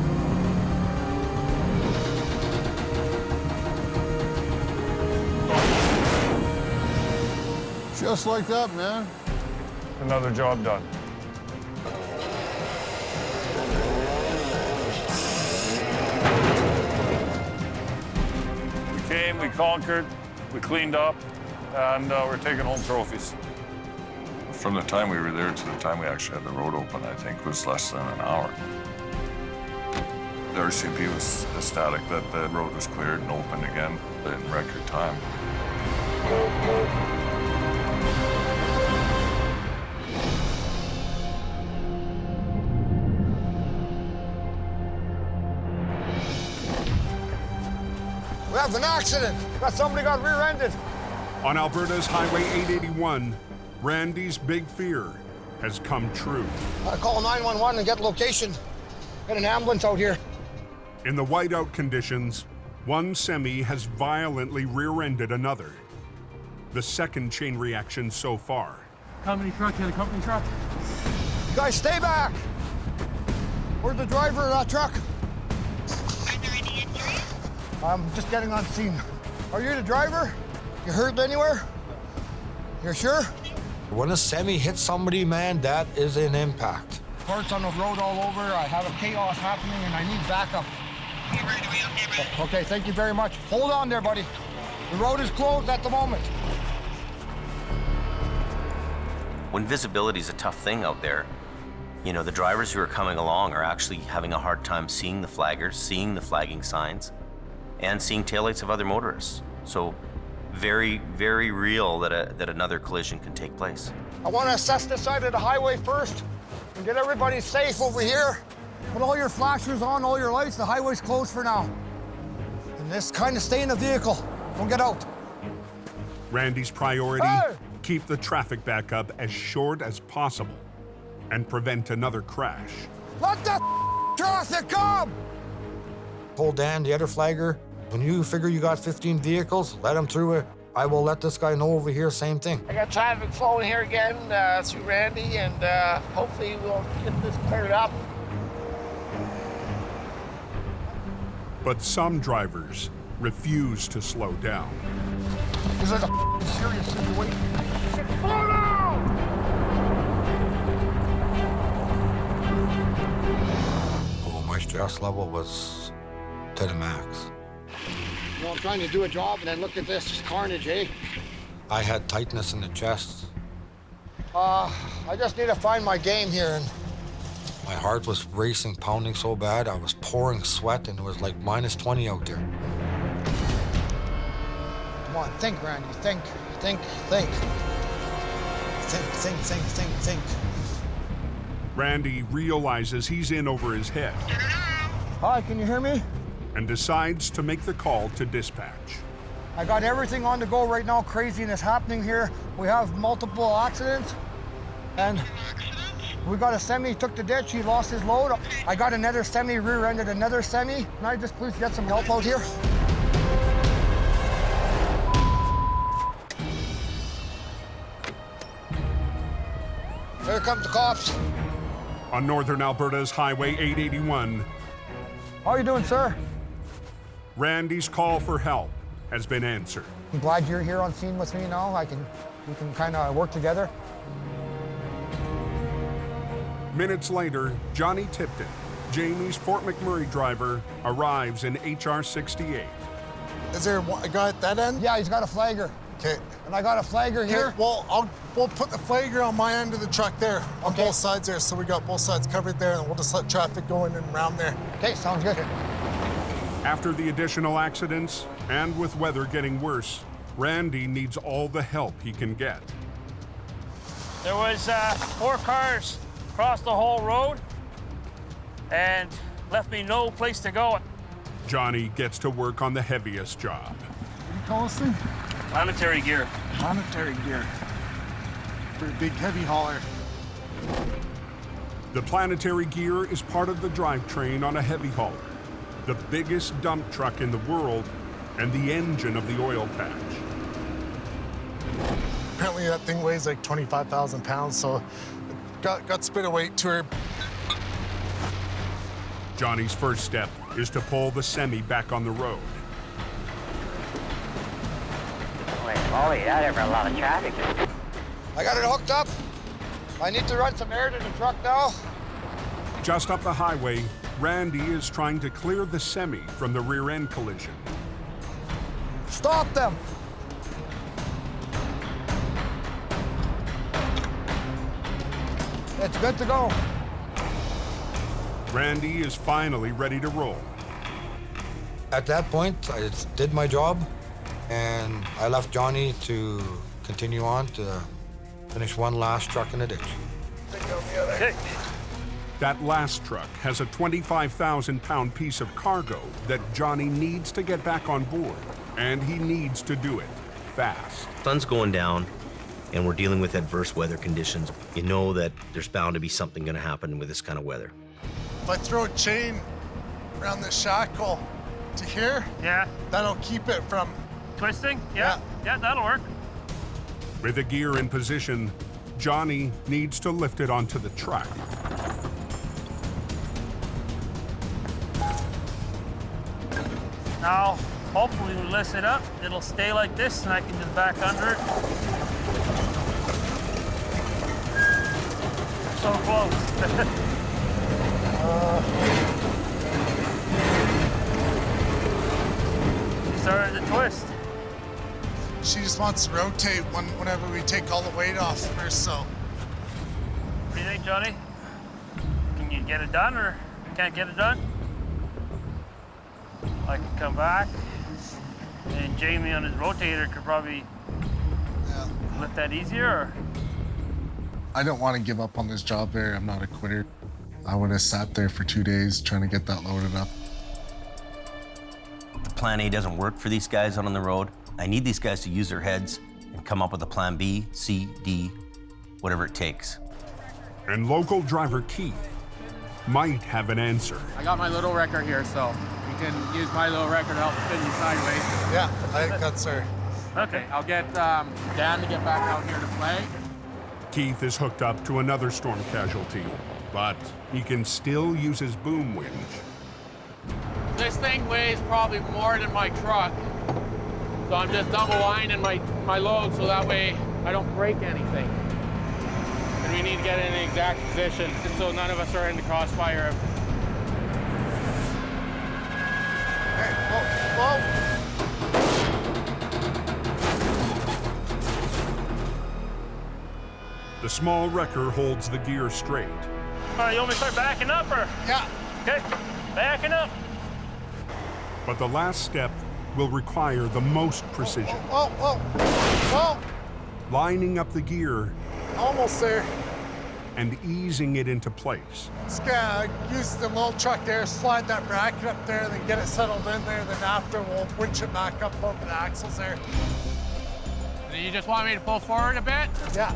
Just like that, man. Another job done. We came, we conquered, we cleaned up, and we're taking home trophies. From the time we were there to the time we actually had the road open, I think was less than an hour. The RCMP was ecstatic that the road was cleared and opened again in record time. We have an accident. Somebody got rear-ended. On Alberta's Highway 881, Randy's big fear has come true. I call 911 and get location. Get an ambulance out here. In the whiteout conditions, one semi has violently rear-ended another. The second chain reaction so far. Company truck hit a company truck. You guys stay back. Where's the driver of that truck? Are there any injuries? I'm just getting on scene. Are you the driver? You hurt anywhere? You're sure? When a semi hits somebody, man, that is an impact. Parts on the road all over. I have a chaos happening and I need backup. Okay, thank you very much. Hold on there, buddy. The road is closed at the moment. When visibility is a tough thing out there, you know, the drivers who are coming along are actually having a hard time seeing the flaggers, seeing the flagging signs, and seeing taillights of other motorists. So very, very real that another collision can take place. I want to assess this side of the highway first and get everybody safe over here. Put all your flashers on, all your lights. The highway's closed for now. And just kind of stay in the vehicle. Don't get out. Randy's priority, keep the traffic backup as short as possible and prevent another crash. Let the traffic come! Told Dan, the other flagger, when you figure you got 15 vehicles, let them through it. I will let this guy know over here, same thing. I got traffic flowing here again through Randy, and hopefully we'll get this cleared up. But some drivers refuse to slow down. This is a serious situation. Slow down! Oh, my stress level was to the max. You know, I'm trying to do a job and then look at this carnage, eh? I had tightness in the chest. I just need to find my game here. And my heart was racing, pounding so bad. I was pouring sweat, and it was like minus 20 out there. Come on, think, Randy. Think. Think. Randy realizes he's in over his head. Hi, can you hear me? And decides to make the call to dispatch. I got everything on the go right now. Craziness happening here. We have multiple accidents, and we got a semi took the ditch. He lost his load. I got another semi rear-ended another semi. Can I just please get some help out here? Here comes the cops. On northern Alberta's Highway 881. How are you doing, sir? Randy's call for help has been answered. I'm glad you're here on scene with me now. We can kind of work together. Minutes later, Johnny Tipton, Jamie's Fort McMurray driver, arrives in HR 68. Is there a guy at that end? Yeah, he's got a flagger. Okay. And I got a flagger here. Well, we'll put the flagger on my end of the truck there, on both sides there, so we got both sides covered there, and we'll just let traffic go in and around there. Okay, sounds good. After the additional accidents, and with weather getting worse, Randy needs all the help he can get. There was 4 cars across the whole road and left me no place to go. Johnny gets to work on the heaviest job. What do you call this thing? Planetary gear. Planetary gear. For a big heavy hauler. The planetary gear is part of the drivetrain on a heavy hauler, the biggest dump truck in the world, and the engine of the oil patch. Apparently that thing weighs like 25,000 pounds, so it got a bit of weight to her. Johnny's first step is to pull the semi back on the road. Holy, that ever a lot of traffic. I got it hooked up. I need to run some air to the truck now. Just up the highway, Randy is trying to clear the semi from the rear-end collision. Stop them! It's good to go. Randy is finally ready to roll. At that point, I did my job, and I left Johnny to continue on to finish one last truck in the ditch. That last truck has a 25,000-pound piece of cargo that Johnny needs to get back on board, and he needs to do it fast. Sun's going down, and we're dealing with adverse weather conditions. You know that there's bound to be something going to happen with this kind of weather. If I throw a chain around the shackle to here, that'll keep it from twisting. Yeah, that'll work. With the gear in position, Johnny needs to lift it onto the truck. Now, hopefully we lift it up, it'll stay like this and I can just back under it. So close. She started to twist. She just wants to rotate whenever we take all the weight off her, so. What do you think, Johnny? Can you get it done or can't get it done? I can come back and Jamie on his rotator could probably lift that easier, or? I don't want to give up on this job there. I'm not a quitter. I would have sat there for 2 days trying to get that loaded up. Plan A doesn't work for these guys out on the road. I need these guys to use their heads and come up with a plan B, C, D, whatever it takes. And local driver Keith might have an answer. I got my little wrecker here, so you can use my little wrecker to help spin you sideways. Yeah, I think that's her. Okay, I'll get Dan to get back out here to play. Keith is hooked up to another storm casualty, but he can still use his boom winch. This thing weighs probably more than my truck, so I'm just double lining my load so that way I don't break anything. And we need to get in an exact position so none of us are in the crossfire. Hey, whoa. The small wrecker holds the gear straight. All right, you want me to start backing up, or? Yeah. Okay, backing up. But the last step will require the most precision. Whoa. Lining up the gear. Almost there. And easing it into place. Just gonna use the little truck there, slide that bracket up there, then get it settled in there, then after we'll winch it back up over the axles there. You just want me to pull forward a bit? Yeah.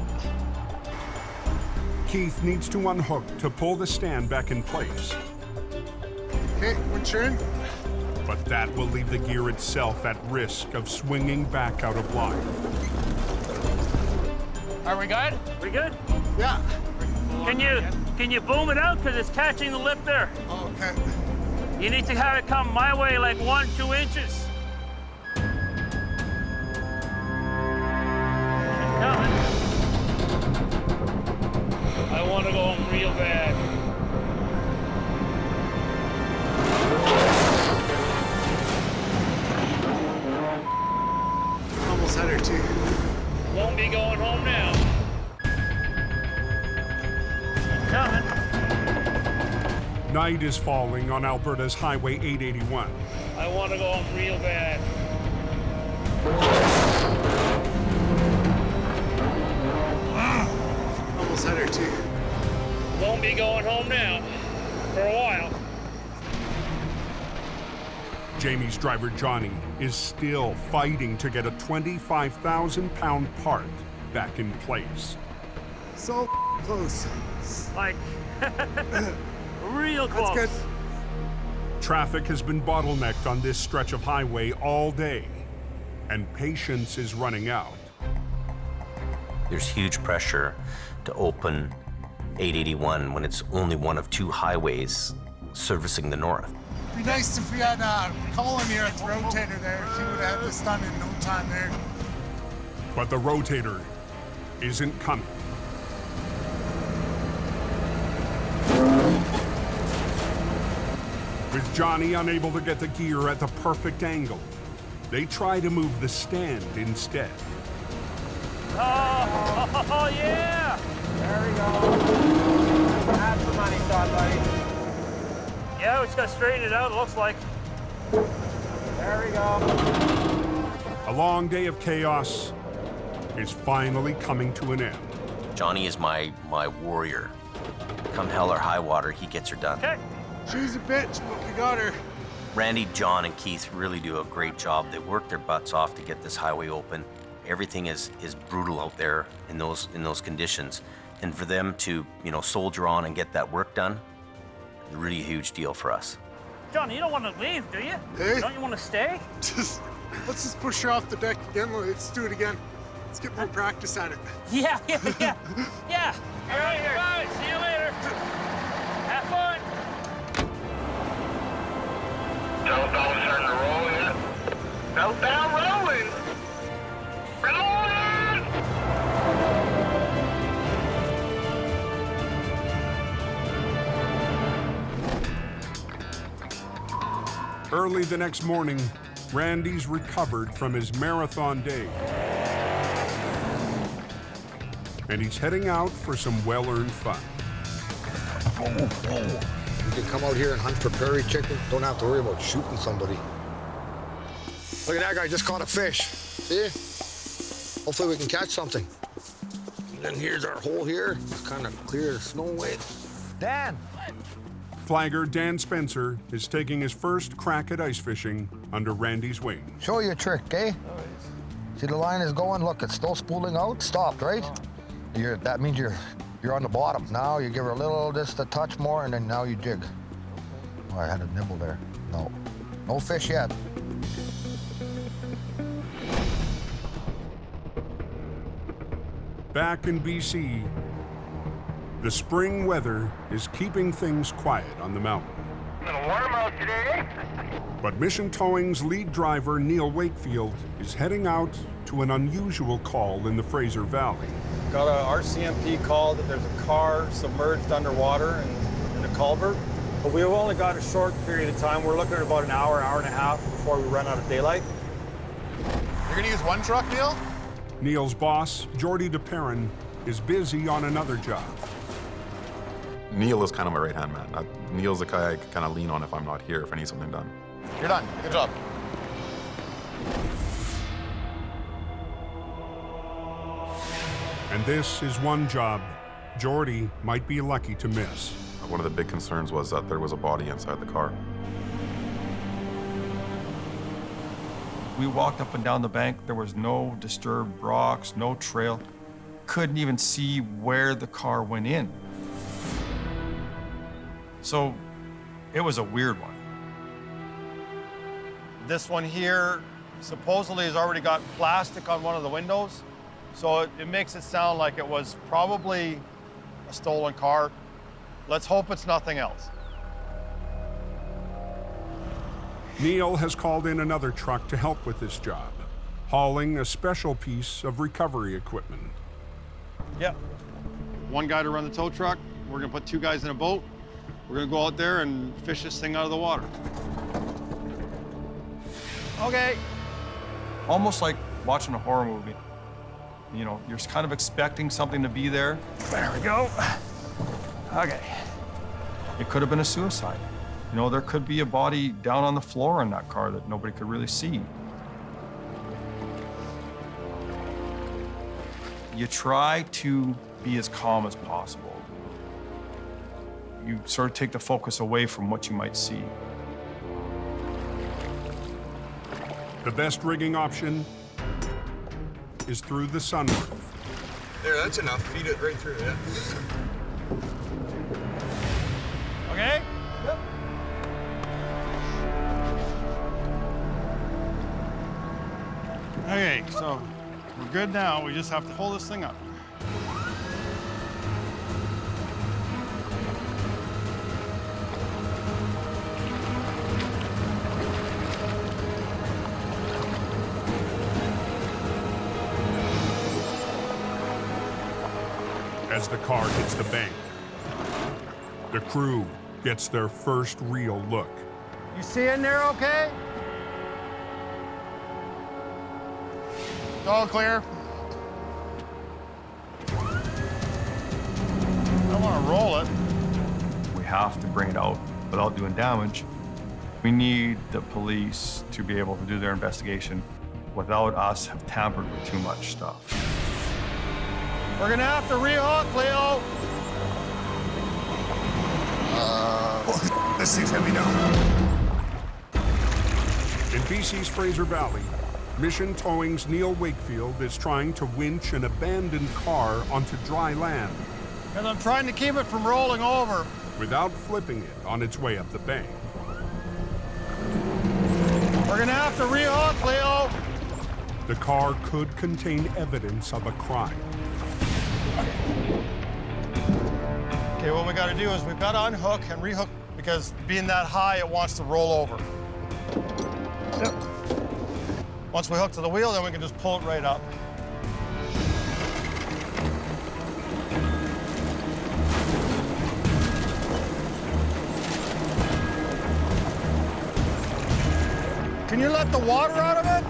Keith needs to unhook to pull the stand back in place. Okay, winch her in. But that will leave the gear itself at risk of swinging back out of line. Are we good? We good? Yeah. Can you boom it out, because it's catching the lip there? Okay. You need to have it come my way like 1-2 inches. Coming. I want to go home real bad. Almost had her too. Won't be going home now. Coming. Night is falling on Alberta's Highway 881. I want to go home real bad. Almost had her too. Won't be going home now for a while. Jamie's driver Johnny is still fighting to get a 25,000-pound part back in place. So close. Like, real close. That's good. Traffic has been bottlenecked on this stretch of highway all day, and patience is running out. There's huge pressure to open 881 when it's only one of 2 highways servicing the north. It'd be nice if we had Colin here at the rotator there. He would have had this done in no time there. But the rotator isn't coming. With Johnny unable to get the gear at the perfect angle, they try to move the stand instead. Oh yeah! There we go. Have some money shot, buddy. Yeah, we just got to straighten it out, it looks like. There we go. A long day of chaos is finally coming to an end. Johnny is my warrior. Come hell or high water, he gets her done. Okay. She's a bitch, but we got her. Randy, John, and Keith really do a great job. They work their butts off to get this highway open. Everything is brutal out there in those conditions. And for them to, soldier on and get that work done, is really a huge deal for us. John, you don't want to leave, do you? Hey. Don't you want to stay? Let's just push her off the deck again. Let's do it again. Let's get more practice at it. Yeah. All right, bye. See you later. Have fun. Southbound starting to roll yet? Southbound rolling! Rolling! Early the next morning, Randy's recovered from his marathon day. And he's heading out for some well-earned fun. You can come out here and hunt for prairie chicken. Don't have to worry about shooting somebody. Look at that guy, just caught a fish. See? Hopefully we can catch something. And then here's our hole here. It's kind of clear the snow away. Dan! Flagger Dan Spencer is taking his first crack at ice fishing under Randy's wing. Show you a trick, eh? See the line is going, look, it's still spooling out, stopped, right? That means you're on the bottom. Now you give her a little, just a touch more, and then now you jig. Oh, I had a nibble there. No fish yet. Back in BC, the spring weather is keeping things quiet on the mountain. A little warm out today. But Mission Towing's lead driver, Neil Wakefield, is heading out to an unusual call in the Fraser Valley. Got a RCMP call that there's a car submerged underwater in a culvert. But we've only got a short period of time. We're looking at about an hour and a half before we run out of daylight. You're gonna use one truck, Neil? Neil's boss, Jordy DePerrin, is busy on another job. Neil is kind of my right-hand man. Neil's the guy I kind of lean on if I'm not here, if I need something done. You're done. Good job. And this is one job Jordy might be lucky to miss. One of the big concerns was that there was a body inside the car. We walked up and down the bank. There was no disturbed rocks, no trail. Couldn't even see where the car went in. So it was a weird one. This one here supposedly has already got plastic on one of the windows. So it makes it sound like it was probably a stolen car. Let's hope it's nothing else. Neil has called in another truck to help with this job, hauling a special piece of recovery equipment. Yep. One guy to run the tow truck. We're gonna put two guys in a boat. We're gonna go out there and fish this thing out of the water. Okay. Almost like watching a horror movie. You know, you're kind of expecting something to be there. There we go. Okay. It could have been a suicide. You know, there could be a body down on the floor in that car that nobody could really see. You try to be as calm as possible. You sort of take the focus away from what you might see. The best rigging option is through the sunroof. There, that's enough. Feed it right through, yeah. Okay? Yep. Okay, so we're good now. We just have to pull this thing up. As the car hits the bank, the crew gets their first real look. You see in there okay? It's all clear. I don't want to roll it. We have to bring it out without doing damage. We need the police to be able to do their investigation without us have tampered with too much stuff. We're gonna have to rehook, Leo. This thing's heavy now. In BC's Fraser Valley, Mission Towing's Neil Wakefield is trying to winch an abandoned car onto dry land. And I'm trying to keep it from rolling over. Without flipping it on its way up the bank. We're gonna have to rehook, Leo. The car could contain evidence of a crime. Okay, what we got to do is we've got to unhook and rehook because being that high, it wants to roll over. Yep. Once we hook to the wheel, then we can just pull it right up. Can you let the water out of it?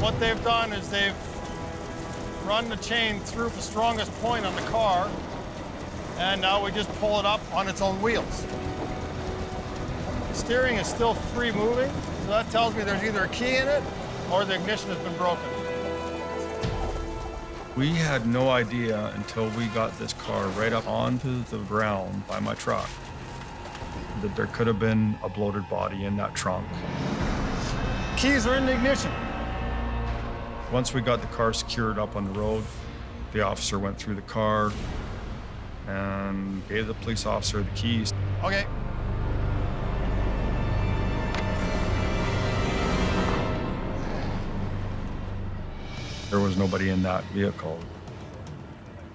What they've done is they've run the chain through the strongest point on the car, and now we just pull it up on its own wheels. The steering is still free moving, so that tells me there's either a key in it or the ignition has been broken. We had no idea until we got this car right up onto the ground by my truck that there could have been a bloated body in that trunk. Keys are in the ignition. Once we got the car secured up on the road, the officer went through the car and gave the police officer the keys. Okay. There was nobody in that vehicle.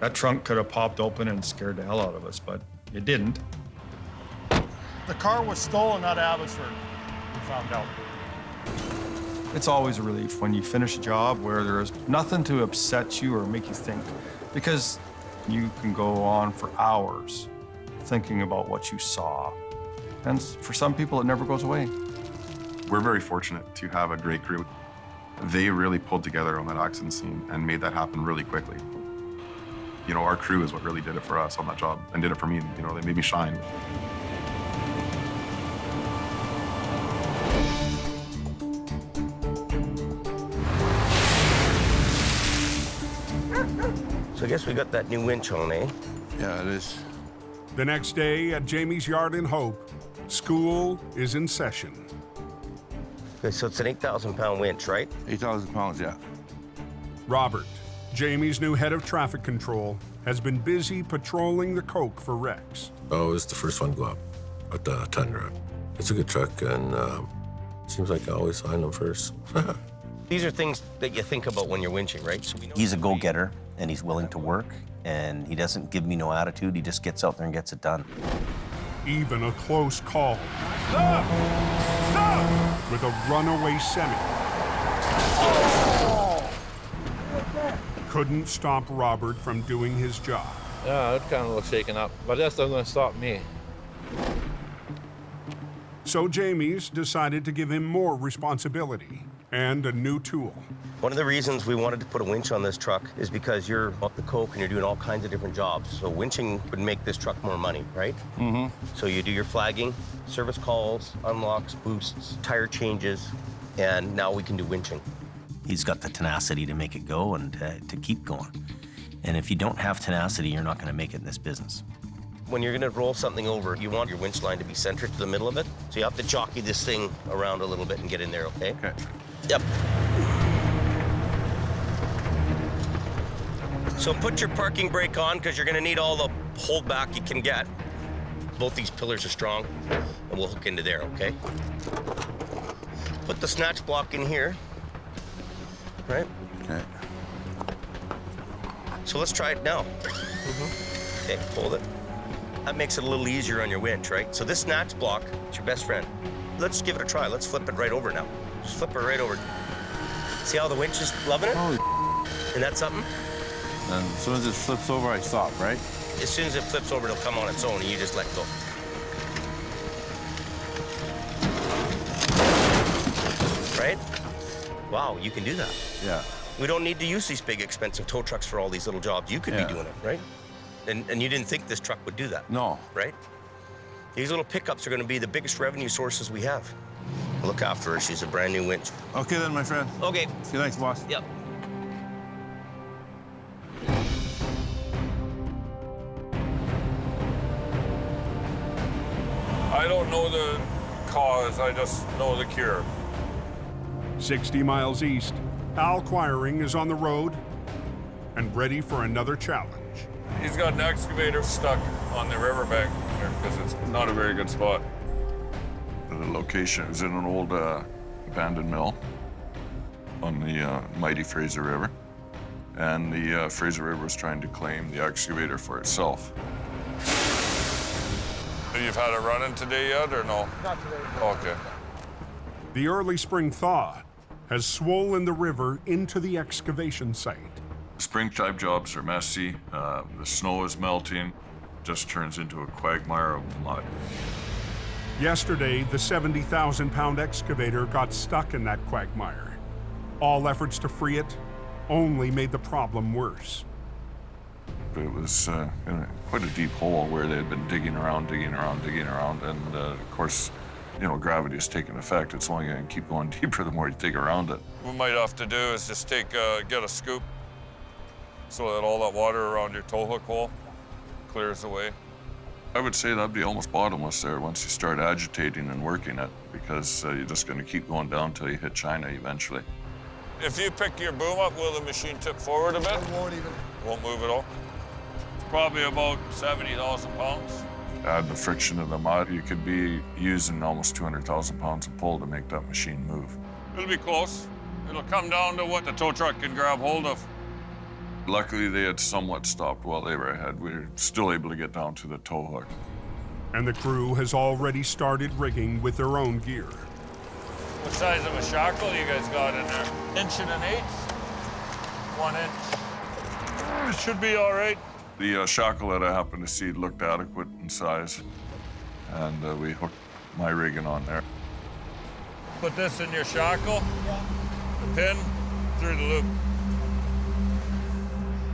That trunk could have popped open and scared the hell out of us, but it didn't. The car was stolen out of Abbotsford, we found out. It's always a relief when you finish a job where there's nothing to upset you or make you think, because you can go on for hours thinking about what you saw. And for some people, it never goes away. We're very fortunate to have a great crew. They really pulled together on that accident scene and made that happen really quickly. You know, our crew is what really did it for us on that job and did it for me. You know, they made me shine. So I guess we got that new winch on, eh? Yeah, it is. The next day at Jamie's yard in Hope, school is in session. Okay, so it's an 8,000-pound winch, right? 8,000 pounds, yeah. Robert, Jamie's new head of traffic control, has been busy patrolling the Coke for wrecks. Oh, it's the first one to go up with the Tundra. It's a good truck, and seems like I always find them first. These are things that you think about when you're winching, right? So he's a go-getter, and he's willing to work, and he doesn't give me no attitude. He just gets out there and gets it done. Even a close call. Stop! Stop! With a runaway semi. Oh. Couldn't stop Robert from doing his job. Yeah, it kind of looks shaken up, but that's not going to stop me. So Jamie's decided to give him more responsibility and a new tool. One of the reasons we wanted to put a winch on this truck is because you're up the Coke and you're doing all kinds of different jobs. So winching would make this truck more money, right? Mm-hmm. So you do your flagging, service calls, unlocks, boosts, tire changes, and now we can do winching. He's got the tenacity to make it go and to keep going. And if you don't have tenacity, you're not going to make it in this business. When you're going to roll something over, you want your winch line to be centered to the middle of it. So you have to jockey this thing around a little bit and get in there, okay? Okay. Yep. So put your parking brake on because you're going to need all the hold back you can get. Both these pillars are strong, and we'll hook into there, okay? Put the snatch block in here, right? Okay. So let's try it now. Okay, hold it. That makes it a little easier on your winch, right? So this snatch block is your best friend. Let's give it a try. Let's flip it right over now. Just flip it right over. See how the winch is loving it? Holy Isn't that something? And as soon as it flips over, I stop, right? As soon as it flips over, it'll come on its own, and you just let go. Right? Wow, you can do that. Yeah. We don't need to use these big, expensive tow trucks for all these little jobs. You could be doing it, right? And you didn't think this truck would do that. No. Right? These little pickups are going to be the biggest revenue sources we have. Look after her. She's a brand new winch. Okay then, my friend. Okay. See you next, boss. Yep. I don't know the cause, I just know the cure. 60 miles east, Al Quiring is on the road and ready for another challenge. He's got an excavator stuck on the riverbank here because it's not a very good spot. The location is in an old abandoned mill on the mighty Fraser River. And the Fraser River was trying to claim the excavator for itself. You've had it running today yet, or no? Not today. Okay. The early spring thaw has swollen the river into the excavation site. Springtime jobs are messy. The snow is melting. Just turns into a quagmire of mud. Yesterday, the 70,000-pound excavator got stuck in that quagmire. All efforts to free it only made the problem worse. It was in quite a deep hole where they had been digging around, and of course, you know, gravity has taken effect. It's only going to keep going deeper the more you dig around it. What we might have to do is just get a scoop so that all that water around your tow hook hole clears away. I would say that'd be almost bottomless there once you start agitating and working it, because you're just going to keep going down till you hit China eventually. If you pick your boom up, will the machine tip forward a bit? It won't even. Won't move at all? It's probably about 70,000 pounds. Add the friction of the mud, you could be using almost 200,000 pounds of pull to make that machine move. It'll be close. It'll come down to what the tow truck can grab hold of. Luckily, they had somewhat stopped while they were ahead. We were still able to get down to the tow hook. And the crew has already started rigging with their own gear. What size of a shackle you guys got in there? 1 1/8? 1 inch. It should be all right. The shackle that I happened to see looked adequate in size, and we hooked my rigging on there. Put this in your shackle, the pin through the loop.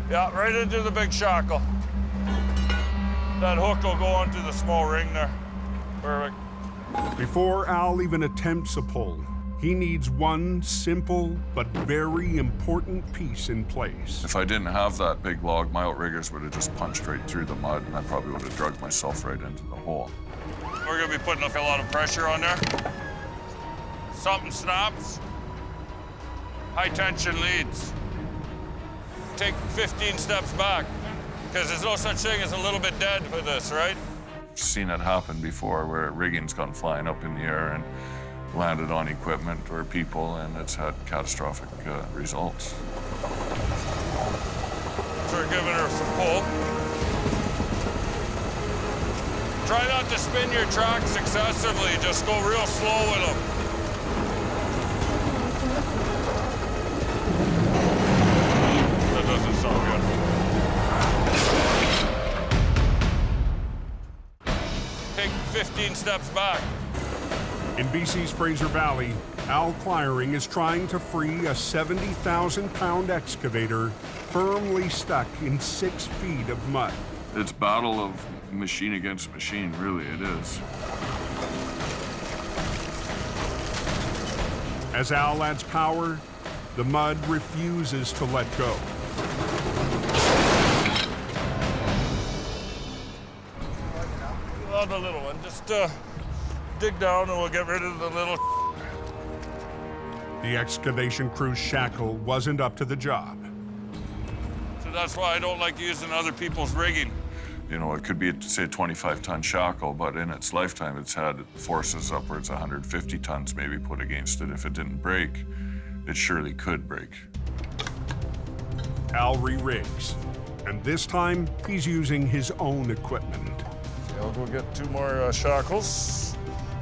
Yeah, right into the big shackle. That hook will go onto the small ring there. Perfect. Before Al even attempts a pull, he needs one simple but very important piece in place. If I didn't have that big log, my outriggers would have just punched right through the mud, and I probably would have dragged myself right into the hole. We're gonna be putting a lot of pressure on there. Something snaps, high tension leads. Take 15 steps back, because there's no such thing as a little bit dead with this, right? I've seen it happen before where rigging's gone flying up in the air and landed on equipment or people, and it's had catastrophic results. So we're giving her some pull. Try not to spin your tracks excessively, just go real slow with them. That doesn't sound good. Take 15 steps back. In BC's Fraser Valley, Al Cliring is trying to free a 70,000-pound excavator firmly stuck in 6 feet of mud. It's battle of machine against machine, really, it is. As Al adds power, the mud refuses to let go. Well, the little one, just dig down and we'll get rid of the little. The excavation crew's shackle wasn't up to the job. So that's why I don't like using other people's rigging. You know, it could be, say, a 25-ton shackle, but in its lifetime, it's had forces upwards of 150 tons maybe put against it. If it didn't break, it surely could break. Al re-rigs, and this time, he's using his own equipment. I'll go get 2 more shackles.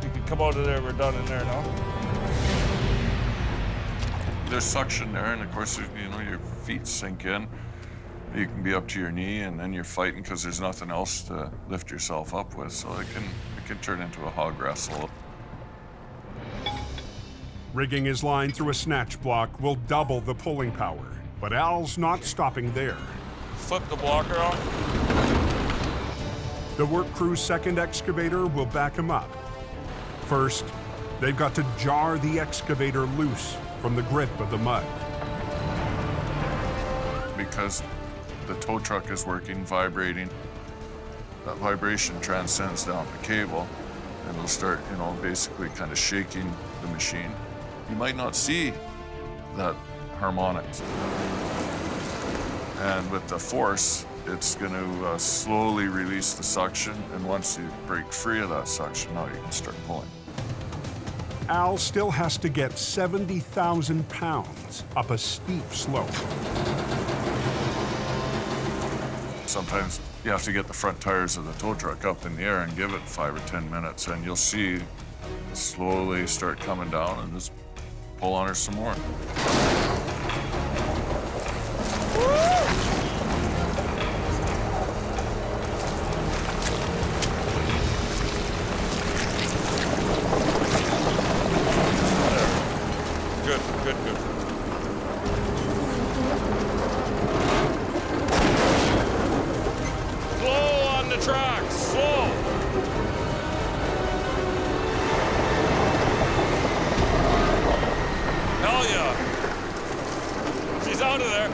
You can come out of there, we're done in there now. There's suction there, and of course, you know, your feet sink in. You can be up to your knee, and then you're fighting because there's nothing else to lift yourself up with, so it can turn into a hog wrestle. Rigging his line through a snatch block will double the pulling power, but Al's not stopping there. Flip the blocker on. The work crew's second excavator will back him up. First, they've got to jar the excavator loose from the grip of the mud. Because the tow truck is working, vibrating, that vibration transcends down the cable, and it'll start, you know, basically kind of shaking the machine. You might not see that harmonics. And with the force, it's going to slowly release the suction, and once you break free of that suction, now you can start pulling. Al still has to get 70,000 pounds up a steep slope. Sometimes you have to get the front tires of the tow truck up in the air and give it 5 or 10 minutes, and you'll see it slowly start coming down, and just pull on her some more. Good, good, good. Slow on the tracks, slow. Hell yeah. She's out of there.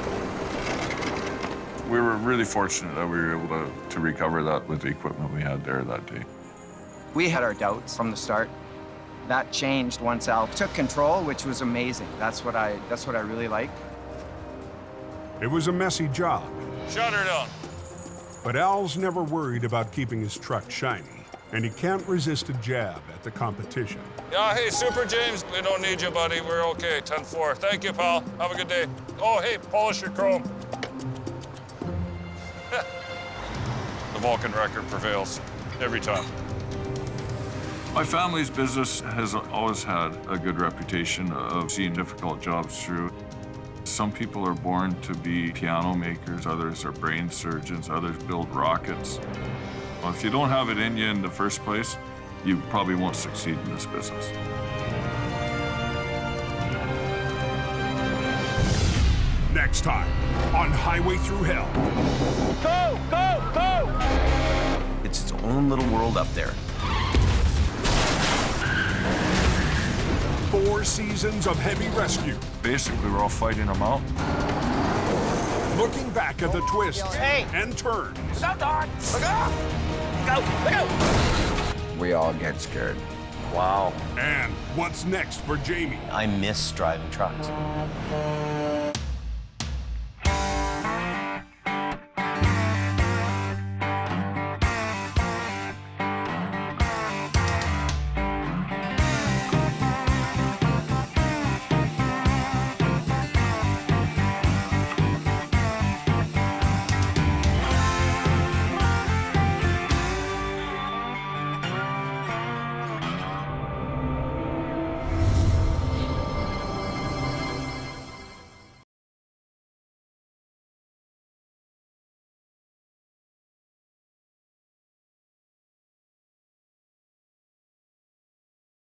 We were really fortunate that we were able to recover that with the equipment we had there that day. We had our doubts from the start. That changed once Al took control, which was amazing. That's what I really liked. It was a messy job. Shut her down. But Al's never worried about keeping his truck shiny, and he can't resist a jab at the competition. Yeah, hey, Super James, we don't need you, buddy. We're okay, 10-4. Thank you, pal. Have a good day. Oh, hey, polish your chrome. The Vulcan record prevails every time. My family's business has always had a good reputation of seeing difficult jobs through. Some people are born to be piano makers, others are brain surgeons, others build rockets. Well, if you don't have it in you in the first place, you probably won't succeed in this business. Next time on Highway Thru Hell. Go, go, go! It's its own little world up there. 4 seasons of heavy rescue. Basically, we're all fighting them out. Looking back at the twists and turns. Look out, Don! Look out! Look out! Look out! We all get scared. Wow. And what's next for Jamie? I miss driving trucks.